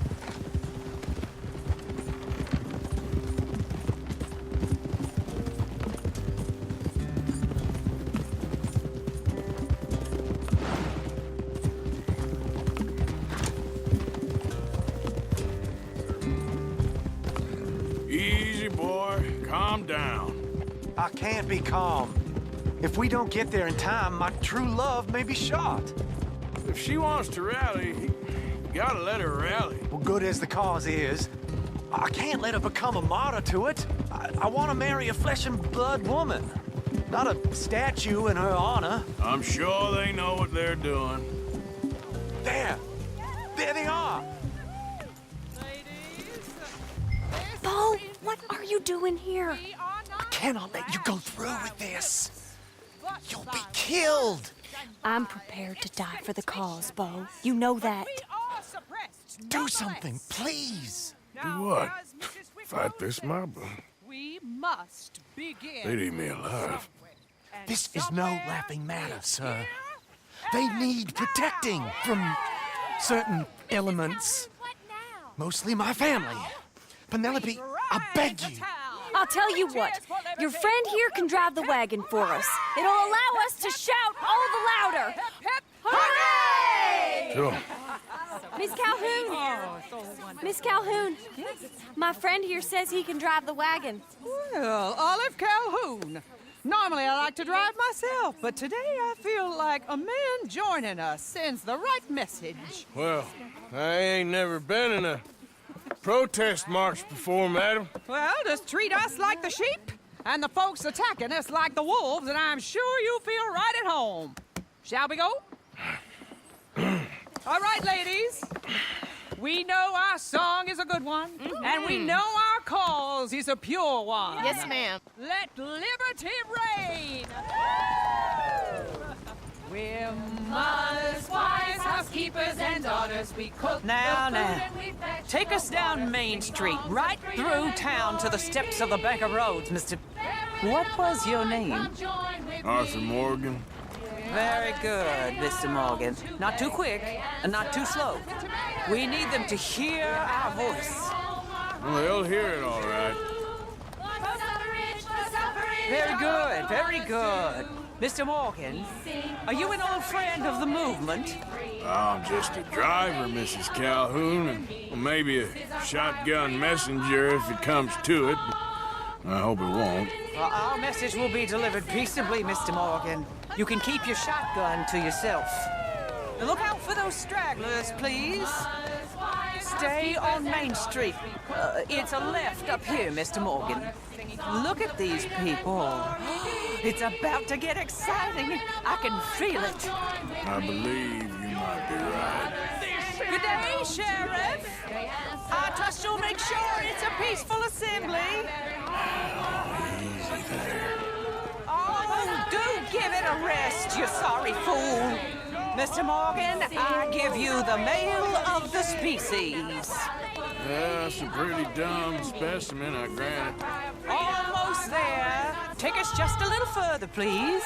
G: Easy, boy. Calm down.
Q: I can't be calm. If we don't get there in time, my true love may be shot.
G: If she wants to rally, you gotta let her rally.
Q: Well, good as the cause is, I can't let her become a martyr to it. I want to marry a flesh and blood woman, not a statue in her honor.
G: I'm sure they know what they're doing.
Q: There! There they are!
W: Bo, what are you doing here?
Q: I cannot let you go through with this. You'll be killed.
W: I'm prepared to die for the cause, Bo. You know that.
Q: Do something, please.
G: Do what? Fight this mob?
A: We must begin.
G: They'd eat me alive.
Q: This is no laughing matter, sir. They need protecting from certain elements. Mostly my family. Penelope, I beg you.
W: I'll tell you what. Your friend here can drive the wagon for us. It'll allow us to shout all the louder. Hooray!
G: Sure.
W: Miss Calhoun! Miss Calhoun, my friend here says he can drive the wagon.
A: Well, Olive Calhoun. Normally I like to drive myself, but today I feel like a man joining us sends the right message.
G: Well, I ain't never been in a protest march before, madam.
A: Well, just treat us like the sheep, and the folks attacking us like the wolves, and I'm sure you'll feel right at home. Shall we go? All right, ladies. We know our song is a good one, and we know our cause is a pure one.
S: Yes, ma'am.
A: Let liberty reign! We're mothers, wives, housekeepers, and daughters. We cook
V: Now,
A: the food
V: now.
A: and we fetch
V: Take us down Main Street, right through town to the steps of the Bank of Rhodes, Mr. What was your name?
G: Arthur Morgan.
V: Very good, Mr. Morgan. Not too quick and not too slow. We need them to hear our voice.
G: Well, they'll hear it all right.
V: Very good, very good. Mr. Morgan, are you an old friend of the movement?
G: I'm just a driver, Mrs. Calhoun, and maybe a shotgun messenger if it comes to it. I hope it won't.
V: Our message will be delivered peaceably, Mr. Morgan. You can keep your shotgun to yourself. Look out for those stragglers, please. Stay on Main Street. It's a left up here, Mr. Morgan. Look at these people. It's about to get exciting. I can feel it.
G: I believe you might be right.
V: Good day, Sheriff. I trust you'll make sure it's a peaceful assembly.
G: Easy there.
V: Oh, do give it a rest, you sorry fool. Mr. Morgan, I give you the male of the species.
G: Yeah, that's a pretty dumb specimen, I grant it.
V: Almost there. Take us just a little further, please.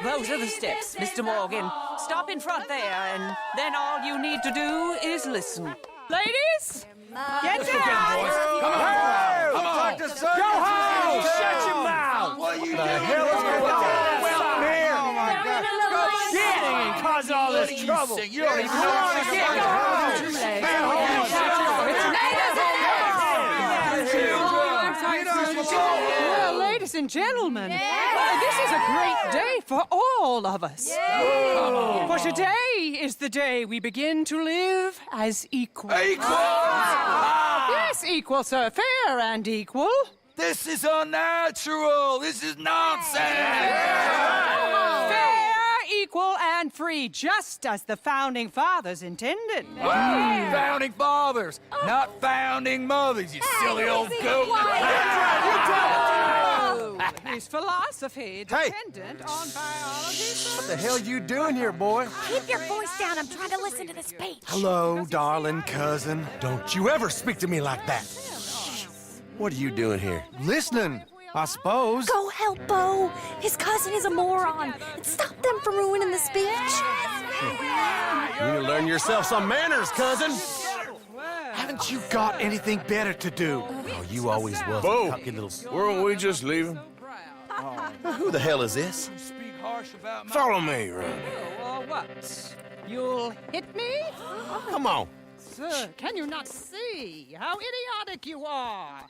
V: Those are the steps, Mr. Morgan. Stop in front there, and then all you need to do is listen.
A: Ladies, get down!
Q: Come on! Come on! Go home! Shut your mouth! What are you doing? The hell is going on here? Oh my God! Go shit and cause all this trouble. You don't even know what you're
A: Well, ladies Ladies and gentlemen, this is a great day for all of us. For today is the day we begin to live as equals. Yes, equal, sir. Fair and equal.
B: This is unnatural. This is nonsense.
A: Fair, equal, and free, just as the Founding Fathers intended.
B: Founding fathers, not founding mothers, you silly old goat.
A: His philosophy dependent on biology.
I: What the hell you doing here, boy?
D: Keep your voice down. I'm trying to listen to the speech.
I: Hello, darling cousin. Don't you ever speak to me like that. What are you doing here? Listening, I suppose.
D: Go help Bo. His cousin is a moron. And stop them from ruining the speech.
I: You need to learn yourself some manners, cousin. Haven't you got anything better to do? Oh, you always was
G: Bo,
I: a cocky little...
G: weren't we just leaving?
I: Who the hell is this?
G: Follow me, Ron.
A: What? You'll hit me?
I: Come on.
A: Sir, can you not see how idiotic you are?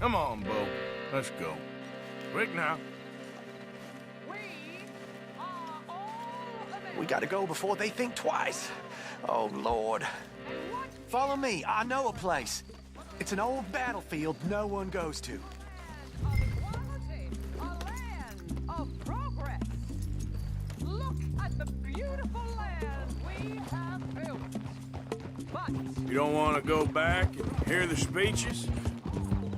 G: Come on, Bo. Let's go. Quick now.
Q: We gotta go before they think twice. Oh, Lord. Follow me. I know a place. It's an old battlefield no one goes to.
A: A land of progress. Look at the beautiful land we have built. But
G: You don't want to go back and hear the speeches?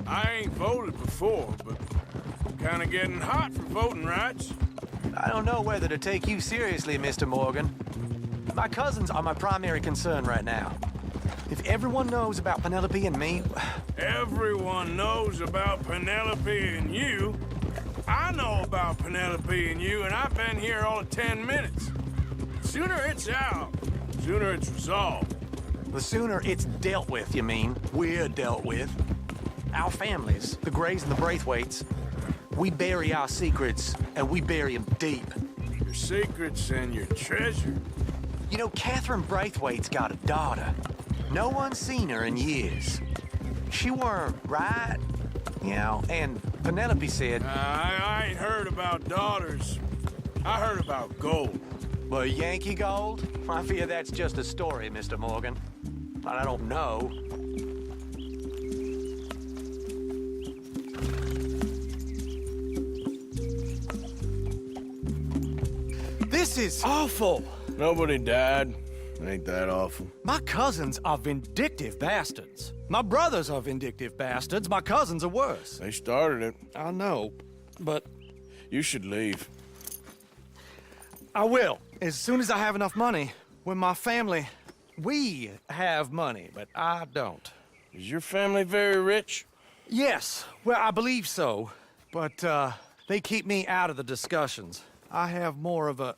G: I ain't voted before, but kind of getting hot for voting rights.
Q: I don't know whether to take you seriously, Mr. Morgan. My cousins are my primary concern right now. If everyone knows about Penelope and me...
G: Everyone knows about Penelope and you. I know about Penelope and you, and I've been here all of 10 minutes. Sooner it's out, sooner it's resolved.
Q: The sooner it's dealt with, you mean? We're dealt with. Our families, the Grays and the Braithwaites, we bury our secrets, and we bury them deep.
G: Your secrets and your treasure.
Q: You know, Catherine Braithwaite's got a daughter. No one's seen her in years. She weren't right, you know, and Penelope said...
G: I ain't heard about daughters. I heard about gold.
Q: Well, Yankee gold? I fear that's just a story, Mr. Morgan. But I don't know. This is awful.
G: Nobody died. Ain't that awful?
I: My cousins are vindictive bastards. My brothers are vindictive bastards. My cousins are worse.
G: They started it.
I: I know, but...
G: You should leave.
I: I will, as soon as I have enough money. When my family... We have money, but I don't.
G: Is your family very rich?
I: Yes, well, I believe so. But, they keep me out of the discussions. I have more of a...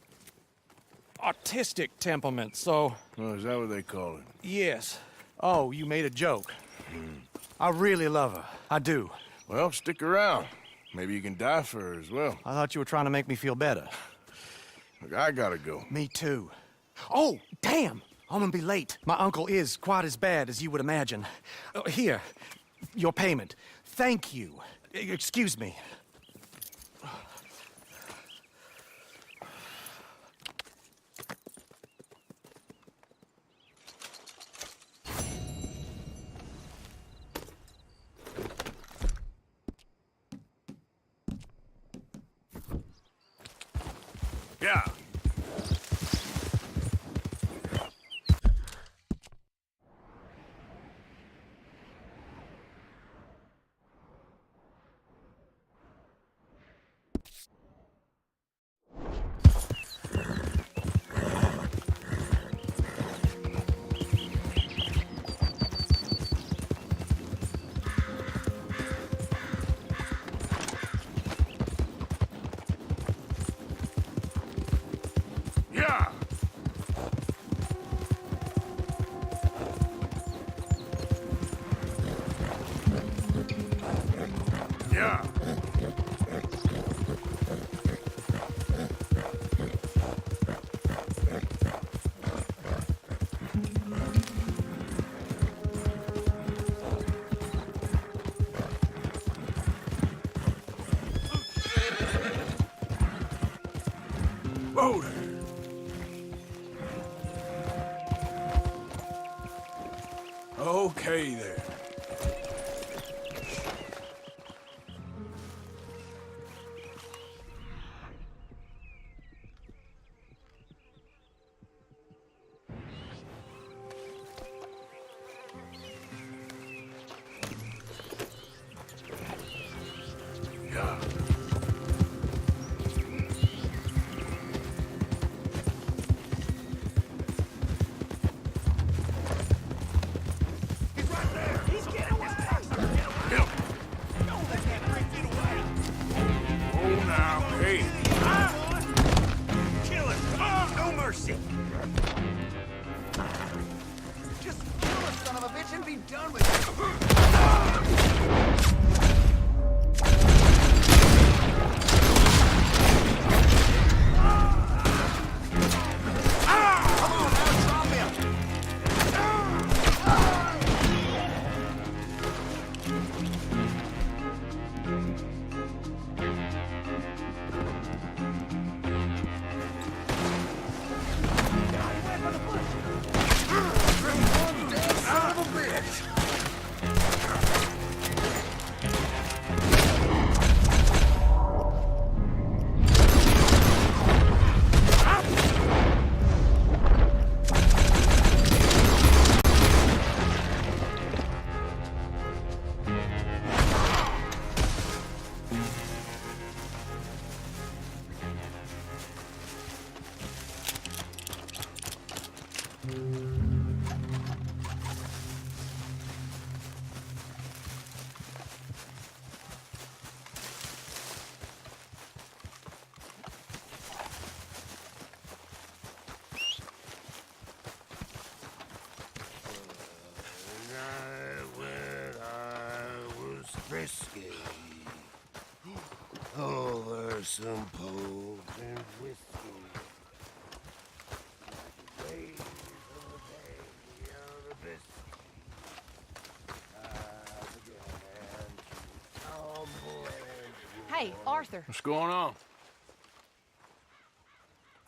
I: artistic temperament, so...
G: Oh, is that what they call it?
I: Yes. Oh, you made a joke. I really love her. I do.
G: Well, stick around. Maybe you can die for her as well.
I: I thought you were trying to make me feel better.
G: Look, I gotta go.
I: Me too. Oh, damn! I'm gonna be late. My uncle is quite as bad as you would imagine. Here, your payment. Thank you. Excuse me.
G: Yeah. Okay, then.
J: Frisky over some potent whiskey. Like the waves of the bay of the biscuit.
F: Hey, Arthur.
G: What's going on?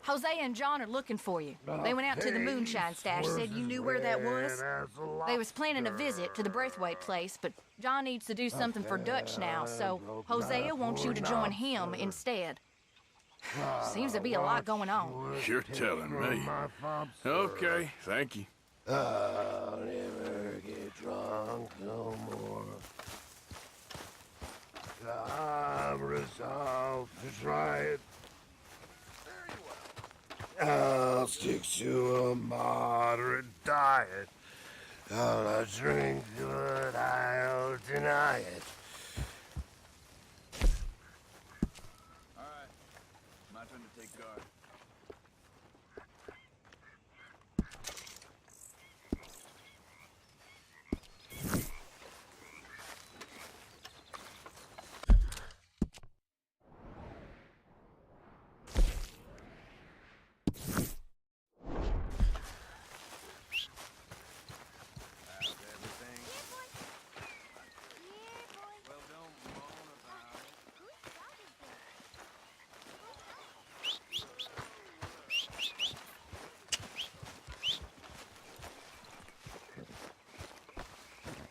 F: Jose and John are looking for you. They went out to the moonshine stash, said you knew where that was. They was planning a visit to the Braithwaite place, but John needs to do something for Dutch now, so Hosea wants you to join him instead. Seems to be a lot going on.
G: You're telling me. Okay, thank you.
J: I'll never get drunk no more. I'm resolved to try it. I'll stick to a moderate diet. I'll not drink, but I'll deny it.
G: All right, my turn to take guard.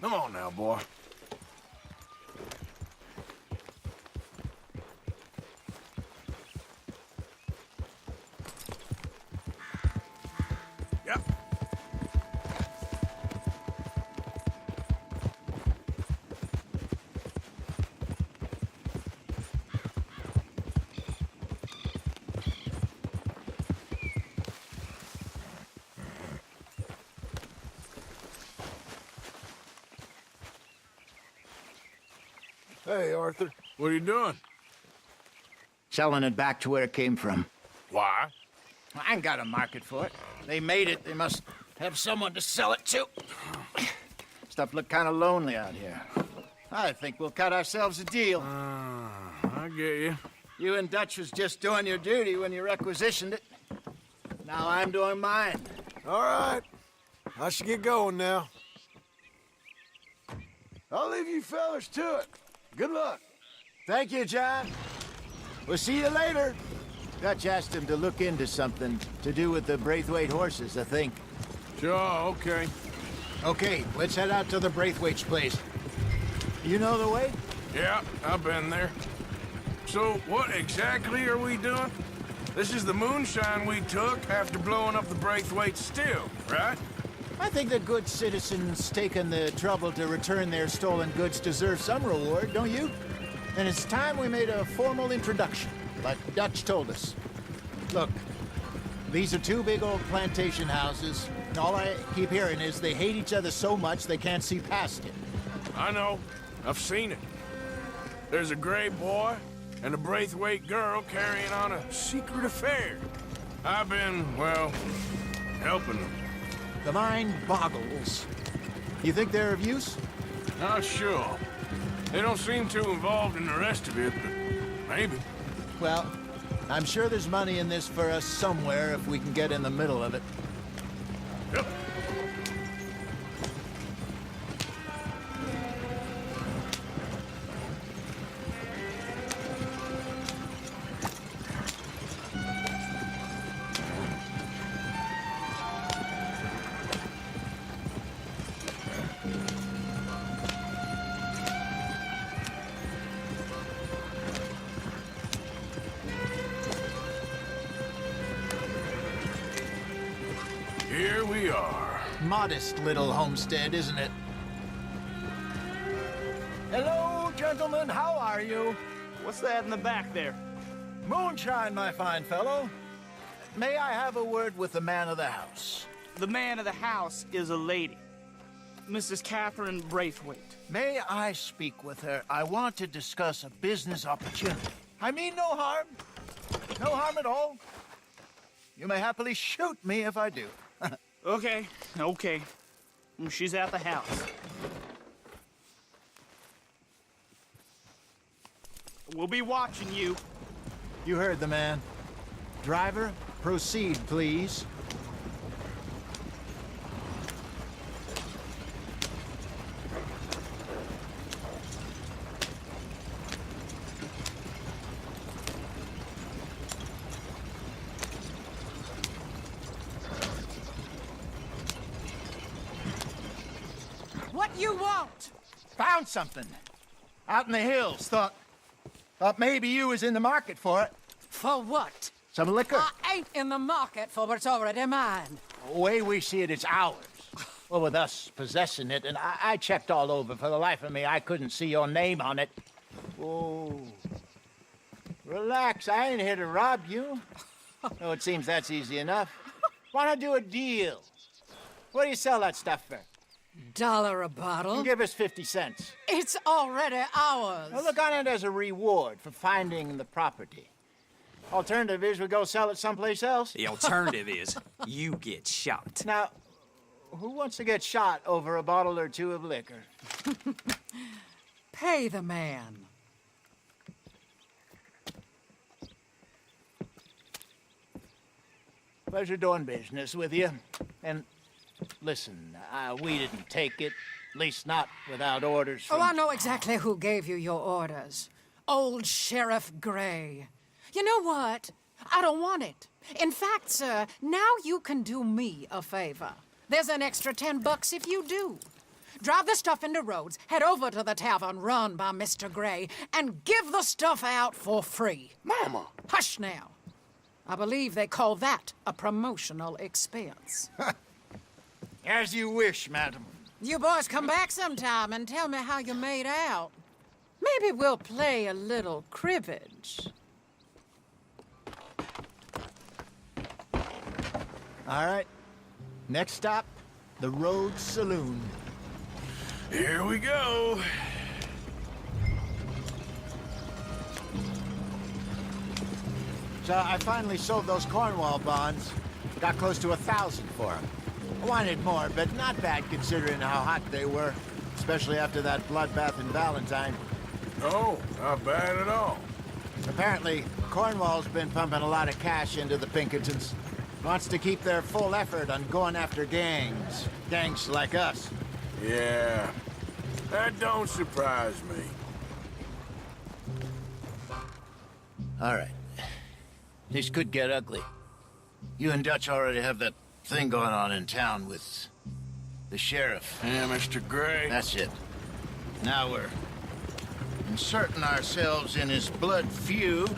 G: Come on now, boy. Yep.
U: Hey, Arthur.
G: What are you doing?
M: Selling it back to where it came from.
G: Why?
M: I ain't got a market for it. They made it. They must have someone to sell it to. Stuff look kind of lonely out here. I think we'll cut ourselves a deal.
G: I get you.
M: You and Dutch was just doing your duty when you requisitioned it. Now I'm doing mine.
U: All right. I should get going now. I'll leave you fellas to it. Good luck.
M: Thank you, John. We'll see you later. Dutch asked him to look into something to do with the Braithwaite horses, I think.
G: Sure, okay.
M: Okay, let's head out to the Braithwaite's place. You know the way?
G: Yeah, I've been there. So, what exactly are we doing? This is the moonshine we took after blowing up the Braithwaite still, right?
M: I think the good citizens taking the trouble to return their stolen goods deserve some reward, don't you? And it's time we made a formal introduction, like Dutch told us. Look, these are two big old plantation houses, and all I keep hearing is they hate each other so much they can't see past it.
G: I know. I've seen it. There's a gray boy and a Braithwaite girl carrying on a secret affair. I've been, well, helping them.
M: The mind boggles. You think they're of use?
G: Not sure. They don't seem too involved in the rest of it, but maybe.
M: Well, I'm sure there's money in this for us somewhere if we can get in the middle of it.
G: Yep. Here we are.
M: Modest little homestead, isn't it? Hello, gentlemen. How are you?
B: What's that in the back there?
M: Moonshine, my fine fellow. May I have a word with the man of the house?
B: The man of the house is a lady. Mrs. Catherine Braithwaite.
M: May I speak with her? I want to discuss a business opportunity. I mean no harm. No harm at all. You may happily shoot me if I do.
B: Okay. She's at the house. We'll be watching you.
M: You heard the man. Driver, proceed, please.
A: What you want?
M: Found something. Out in the hills. Thought maybe you was in the market for it.
A: For what?
M: Some liquor.
A: I ain't in the market for what's already mine.
M: The way we see it, it's ours. Well, with us possessing it, and I checked all over. For the life of me, I couldn't see your name on it. Oh. Relax, I ain't here to rob you. Oh, it seems that's easy enough. Why not do a deal? What do you sell that stuff for?
A: $1 a bottle?
M: Give us 50 cents.
A: It's already ours.
M: Now look on it as a reward for finding the property. Alternative is we go sell it someplace else.
T: The alternative is you get shot.
M: Now, who wants to get shot over a bottle or two of liquor?
A: Pay the man.
M: Pleasure doing business with you. And listen, we didn't take it. At least not without orders from...
A: Oh, I know exactly who gave you your orders. Old Sheriff Gray. You know what? I don't want it. In fact, sir, now you can do me a favor. There's an extra $10 if you do. Drive the stuff into Rhodes, head over to the tavern run by Mr. Gray, and give the stuff out for free.
J: Mama!
A: Hush now. I believe they call that a promotional expense.
M: As you wish, madam.
A: You boys come back sometime and tell me how you made out. Maybe we'll play a little cribbage.
M: All right. Next stop, the Rhodes Saloon.
G: Here we go.
M: So I finally sold those Cornwall bonds. Got close to 1,000 for them. I wanted more, but not bad considering how hot they were, especially after that bloodbath in Valentine.
G: Oh, not bad at all.
M: Apparently, Cornwall's been pumping a lot of cash into the Pinkertons. Wants to keep their full effort on going after gangs. Gangs like us.
G: Yeah, that don't surprise me.
M: All right. This could get ugly. You and Dutch already have that thing going on in town with
E: The sheriff.
G: Yeah, Mr. Gray.
E: That's it. Now we're inserting ourselves in his blood feud.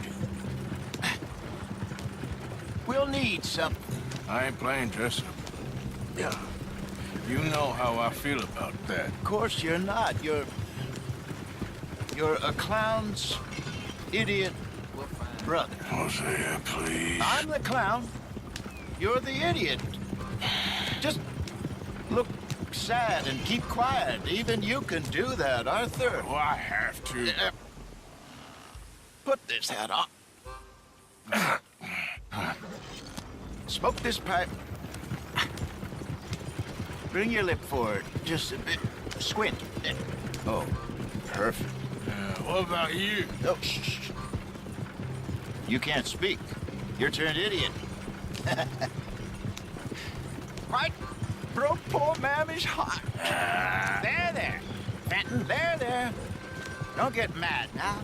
E: We'll need something.
G: I ain't playing dress up. Yeah. You know how I feel about that.
E: Of course you're not. You're a clown's idiot brother.
G: Hosea, please.
E: I'm the clown. You're the idiot. Just look sad and keep quiet. Even you can do that, Arthur.
G: Oh, I have to.
E: Put this hat on. Smoke this pipe. Bring your lip forward just a bit. Squint. Oh, perfect.
G: What about you?
E: Oh, shh. You can't speak. You're turned idiot. Right? Broke poor Mammy's heart. There. Fenton, there. Don't get mad now.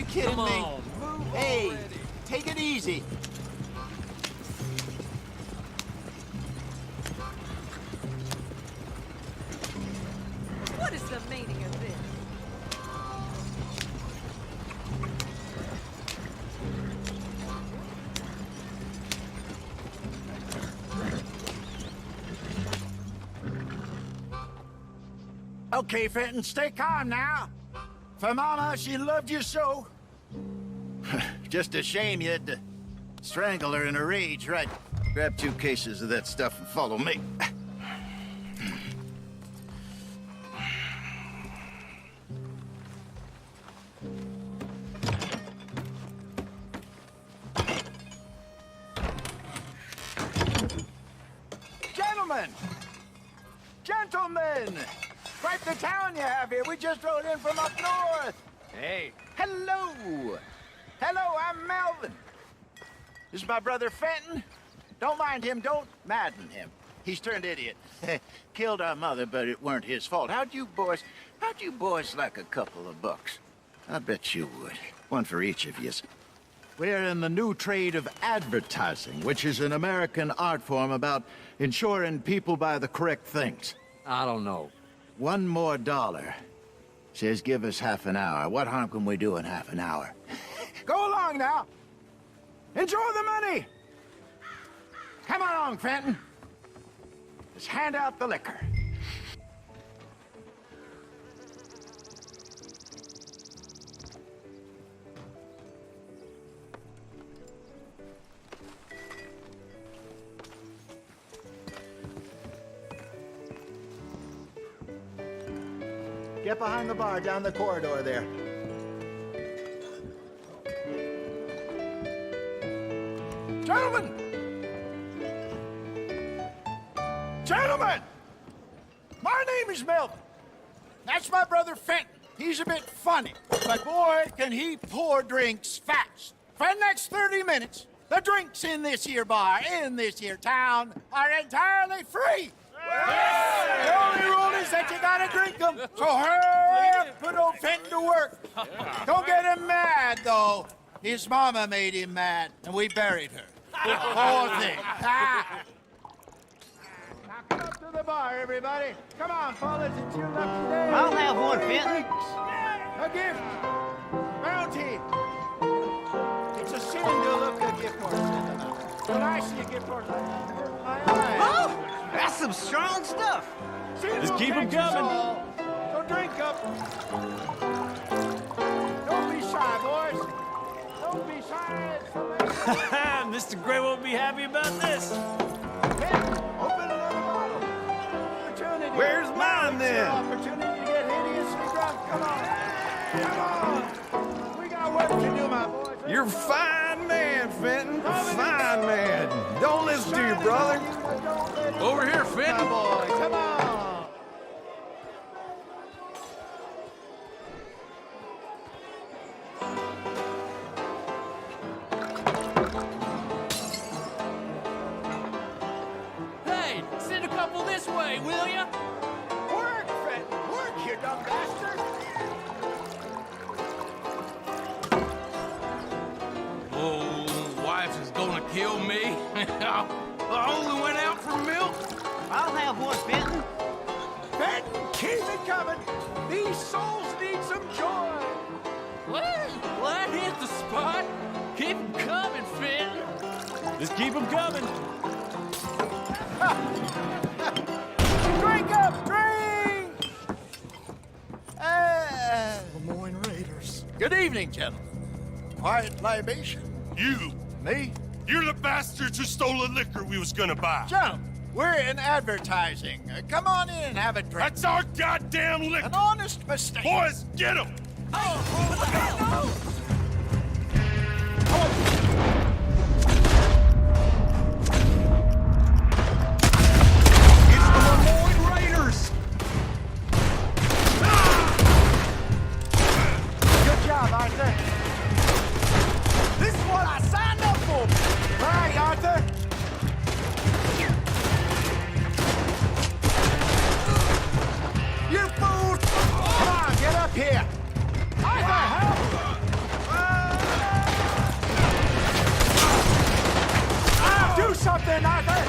E: Kidding me? Hey, take it easy.
V: What is the meaning of this?
E: Okay, Fenton, stay calm now. For Mama, she loved you so. Just a shame you had to strangle her in a rage, right? Grab 2 cases of that stuff and follow me. Gentlemen! Quite the town you have here. We just rode in from up north. Hey. Hello. I'm Melvin. This is my brother Fenton. Don't mind him. Don't madden him. He's turned idiot. Killed our mother, but it weren't his fault. How'd you boys like a couple of bucks? I bet you would. One for each of yous. We're in the new trade of advertising, which is an American art form about ensuring people buy the correct things.
T: I don't know.
E: $1 more. Says give us half an hour. What harm can we do in half an hour? Go along now. Enjoy the money. Come along, Fenton. Let's hand out the liquor. Get behind the bar down the corridor there. Gentlemen! My name is Melvin. That's my brother Fenton. He's a bit funny, but boy, can he pour drinks fast. For the next 30 minutes, the drinks in this here bar, in this here town, are entirely free. The only rule is that you gotta drink them. So hurry up, put old Fenton to work. Don't get him mad, though. His mama made him mad, and we buried her. Poor thing. Now come up to the bar, everybody. Come on, fellas, it's your lucky day.
V: I'll have one, Fenton.
E: A gift. Bounty. It's a sin to look a gift horse in the mouth. When I see a gift horse, I hurt my eyes.
V: Oh, that's some strong stuff.
E: Just keep them coming. So drink up. Don't be shy, boys. Don't be shy.
K: Mr. Gray won't be happy about this.
E: Open another bottle.
K: Where's mine, then?
E: Opportunity to get hideously drunk. Come on. Come on. We got work to do, my boys.
U: You're a fine man, Fenton. A fine man. Don't listen to your brother.
G: Over here, Fenton.
E: Boy, come on.
T: way, will ya?
E: Work, Fenton, work, you dumb bastard!
G: Oh, wife is gonna kill me. I only went out for milk.
L: I'll have one, Fenton.
E: Fenton, keep it coming! These souls need some joy!
T: Let hit the spot. Keep 'em coming, Fenton. Just keep 'em coming.
E: Drink up, drink!
Q: Lemoyne Raiders.
E: Good evening, gentlemen. Quiet libation.
J: You.
E: Me?
J: You're the bastards who stole the liquor we was gonna buy.
E: Gentlemen, we're in advertising. Come on in and have a drink.
J: That's our goddamn liquor.
E: An honest mistake.
J: Boys, get him!
E: It's the Lemoyne Raiders! Good job, Arthur. This is what I signed up for. All right, Arthur. You fools! Come on, get up here. Arthur, help! Do something, Arthur!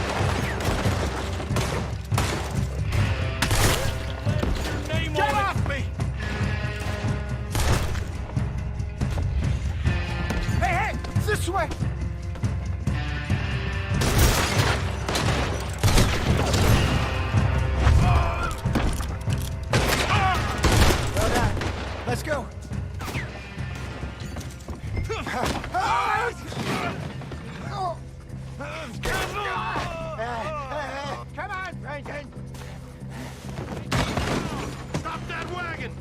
E: Get off me! Hey, this way! Well done. Let's go. Come on, Franklin.
J: Stop that wagon!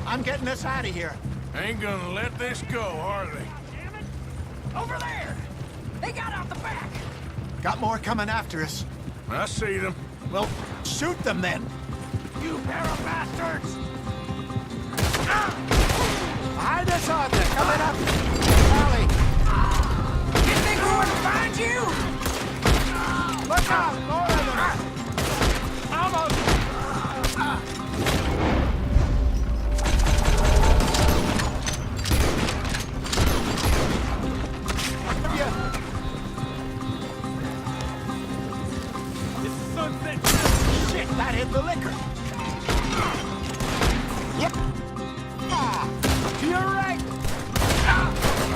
E: I'm getting us out of here.
G: Ain't gonna let this go, are they?
B: Over there! They got out the back!
E: Got more coming after us.
G: I see them.
E: Well, shoot them then.
B: You pair of bastards!
E: Behind us, Arthur. Coming up. Alley.
B: You think we wouldn't find you?
E: Look out! More of them. Almost. Shit, that hit the liquor. Yep. To your right.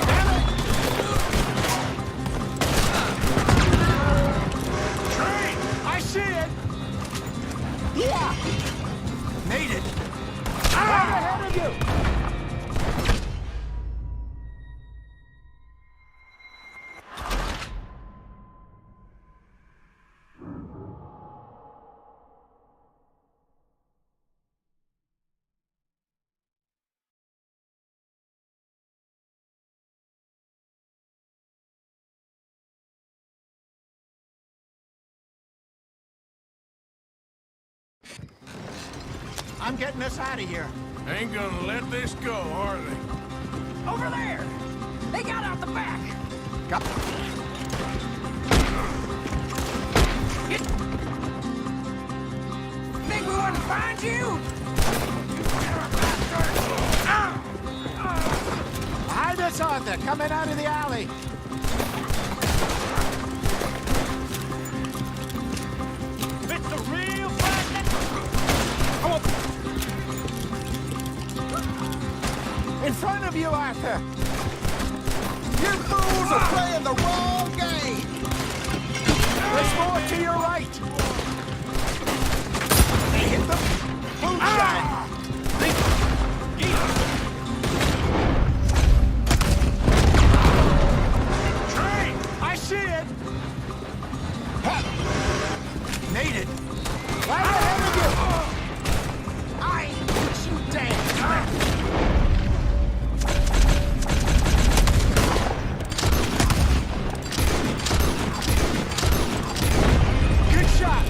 E: Damn it. Train! I see it. Yeah. Made it. Right ahead of you. I'm getting us out of here.
G: Ain't gonna let this go, are they?
B: Over there! They got out the back!
E: Got...
B: Think we wouldn't find you? You pair of bastards!
E: Behind us, Arthur. Coming out of the alley.
B: It's the real bastard!
E: In front of you, Arthur! You fools are playing the wrong game! There's more to your right! They hit the moonshine! Train! I see it! Made it! Right ahead of you! I ain't put you down! Good shot!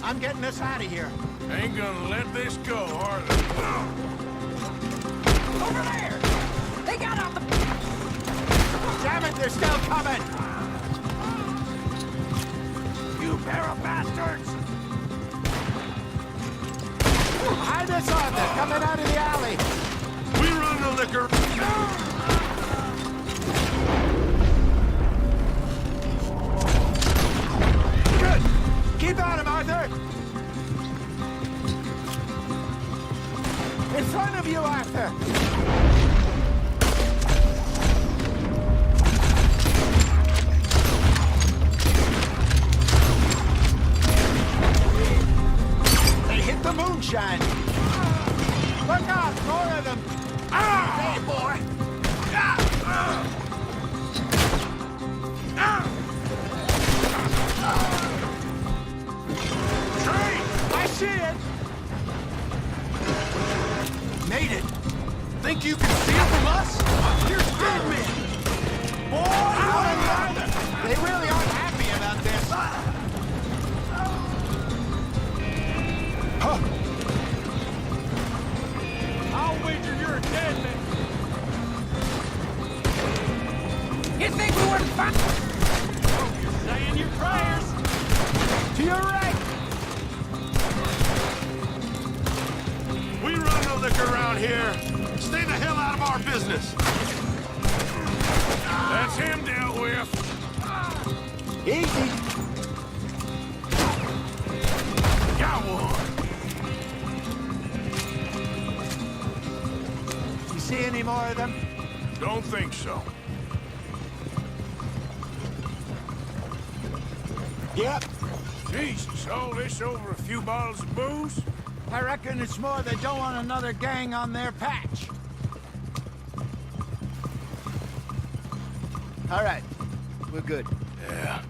L: I'm getting us out of here.
G: Ain't gonna let this go, are they?
B: Over there! They got out the...
L: Damn it, they're still coming!
B: You pair of bastards!
L: Hide us on, they're coming out of the alley!
J: We run the liquor!
L: Good! Keep at him, Arthur! In front of you, Arthur! They hit the moonshine! Look out! More of them! Hey, boy! Tree! I see it! Made it!
J: Think you can steal from us? You're dead men!
L: They really aren't happy about this. Huh.
B: I'll wager you're a dead man. You think we wouldn't find... Oh, you're saying your prayers.
L: To your right!
J: We run the liquor around here. Stay the hell out of our business.
G: That's him dealt with.
L: Easy.
G: Got one.
L: You see any more of them?
G: Don't think so.
L: Yep.
G: Jesus, all this over a few bottles of booze?
L: I reckon it's more they don't want another gang on their patch. All right. We're good.
G: Yeah.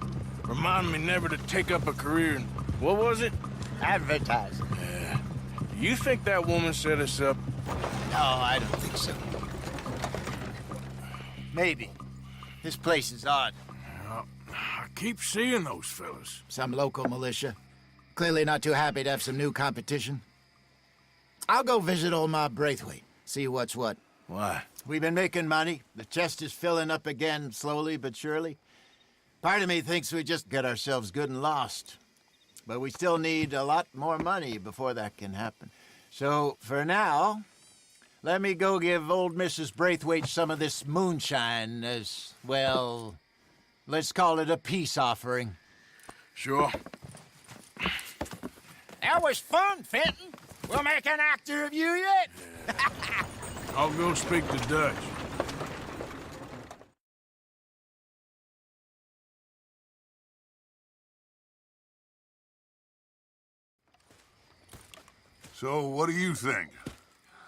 G: Remind me never to take up a career in... What was it?
L: Advertising.
G: Yeah. You think that woman set us up?
L: No, I don't think so. Maybe. This place is odd.
G: I keep seeing those fellas.
M: Some local militia. Clearly not too happy to have some new competition. I'll go visit old Ma Braithwaite, see what's what.
G: Why?
L: We've been making money. The chest is filling up again, slowly but surely. Part of me thinks we just get ourselves good and lost. But we still need a lot more money before that can happen. So, for now, let me go give old Mrs. Braithwaite some of this moonshine as, well, let's call it a peace offering.
G: Sure.
L: That was fun, Fenton. We'll make an actor of you yet.
G: I'll go speak to Dutch.
C: So, what do you think?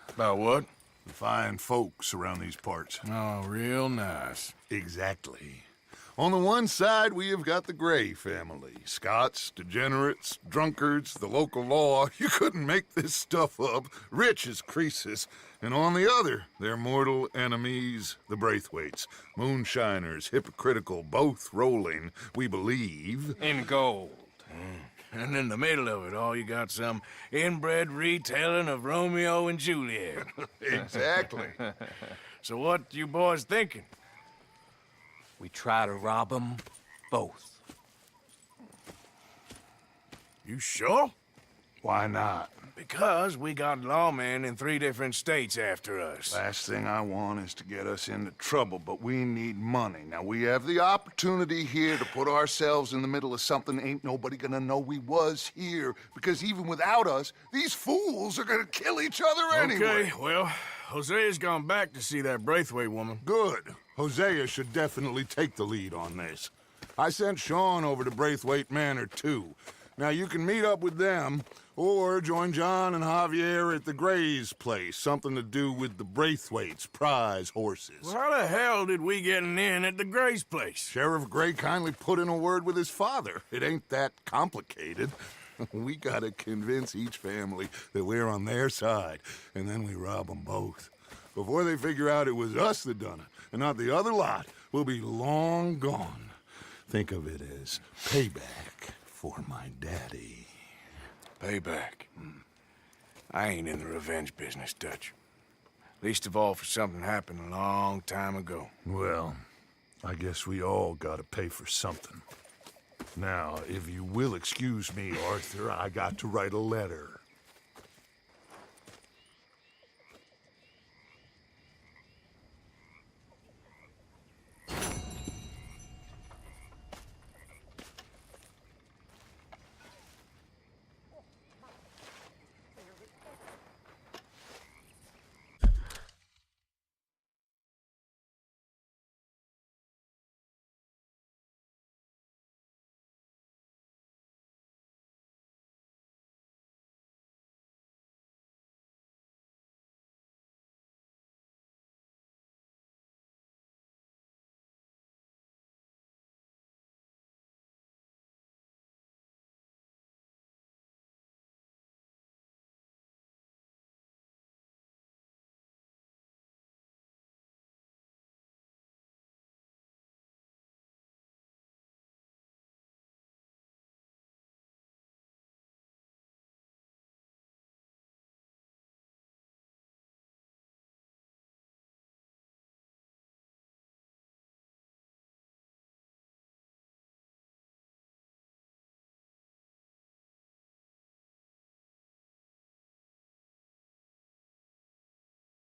G: About what?
C: The fine folks around these parts.
G: Oh, real nice.
C: Exactly. On the one side, we have got the Gray family. Scots, degenerates, drunkards, the local law. You couldn't make this stuff up. Rich as Croesus. And on the other, their mortal enemies, the Braithwaites. Moonshiners, hypocritical, both rolling, we believe.
G: In gold. And in the middle of it all, you got some inbred retelling of Romeo and Juliet.
C: Exactly.
G: So what you boys thinking?
T: We try to rob them both.
G: You sure?
C: Why not?
G: Because we got lawmen in 3 different states after us.
C: Last thing I want is to get us into trouble, but we need money. Now, we have the opportunity here to put ourselves in the middle of something ain't nobody gonna know we was here, because even without us, these fools are gonna kill each other anyway.
G: Okay, well, Hosea's gone back to see that Braithwaite woman.
C: Good. Hosea should definitely take the lead on this. I sent Sean over to Braithwaite Manor, too. Now, you can meet up with them, or join John and Javier at the Gray's place. Something to do with the Braithwaite's prize horses.
G: Well, how the hell did we get in at the Gray's place?
C: Sheriff Gray kindly put in a word with his father. It ain't that complicated. We gotta convince each family that we're on their side, and then we rob them both. Before they figure out it was us that done it, and not the other lot, we'll be long gone. Think of it as payback for my daddy.
G: Payback. I ain't in the revenge business, Dutch. Least of all for something happened a long time ago.
C: Well, I guess we all gotta pay for something. Now, if you will excuse me, Arthur, I got to write a letter.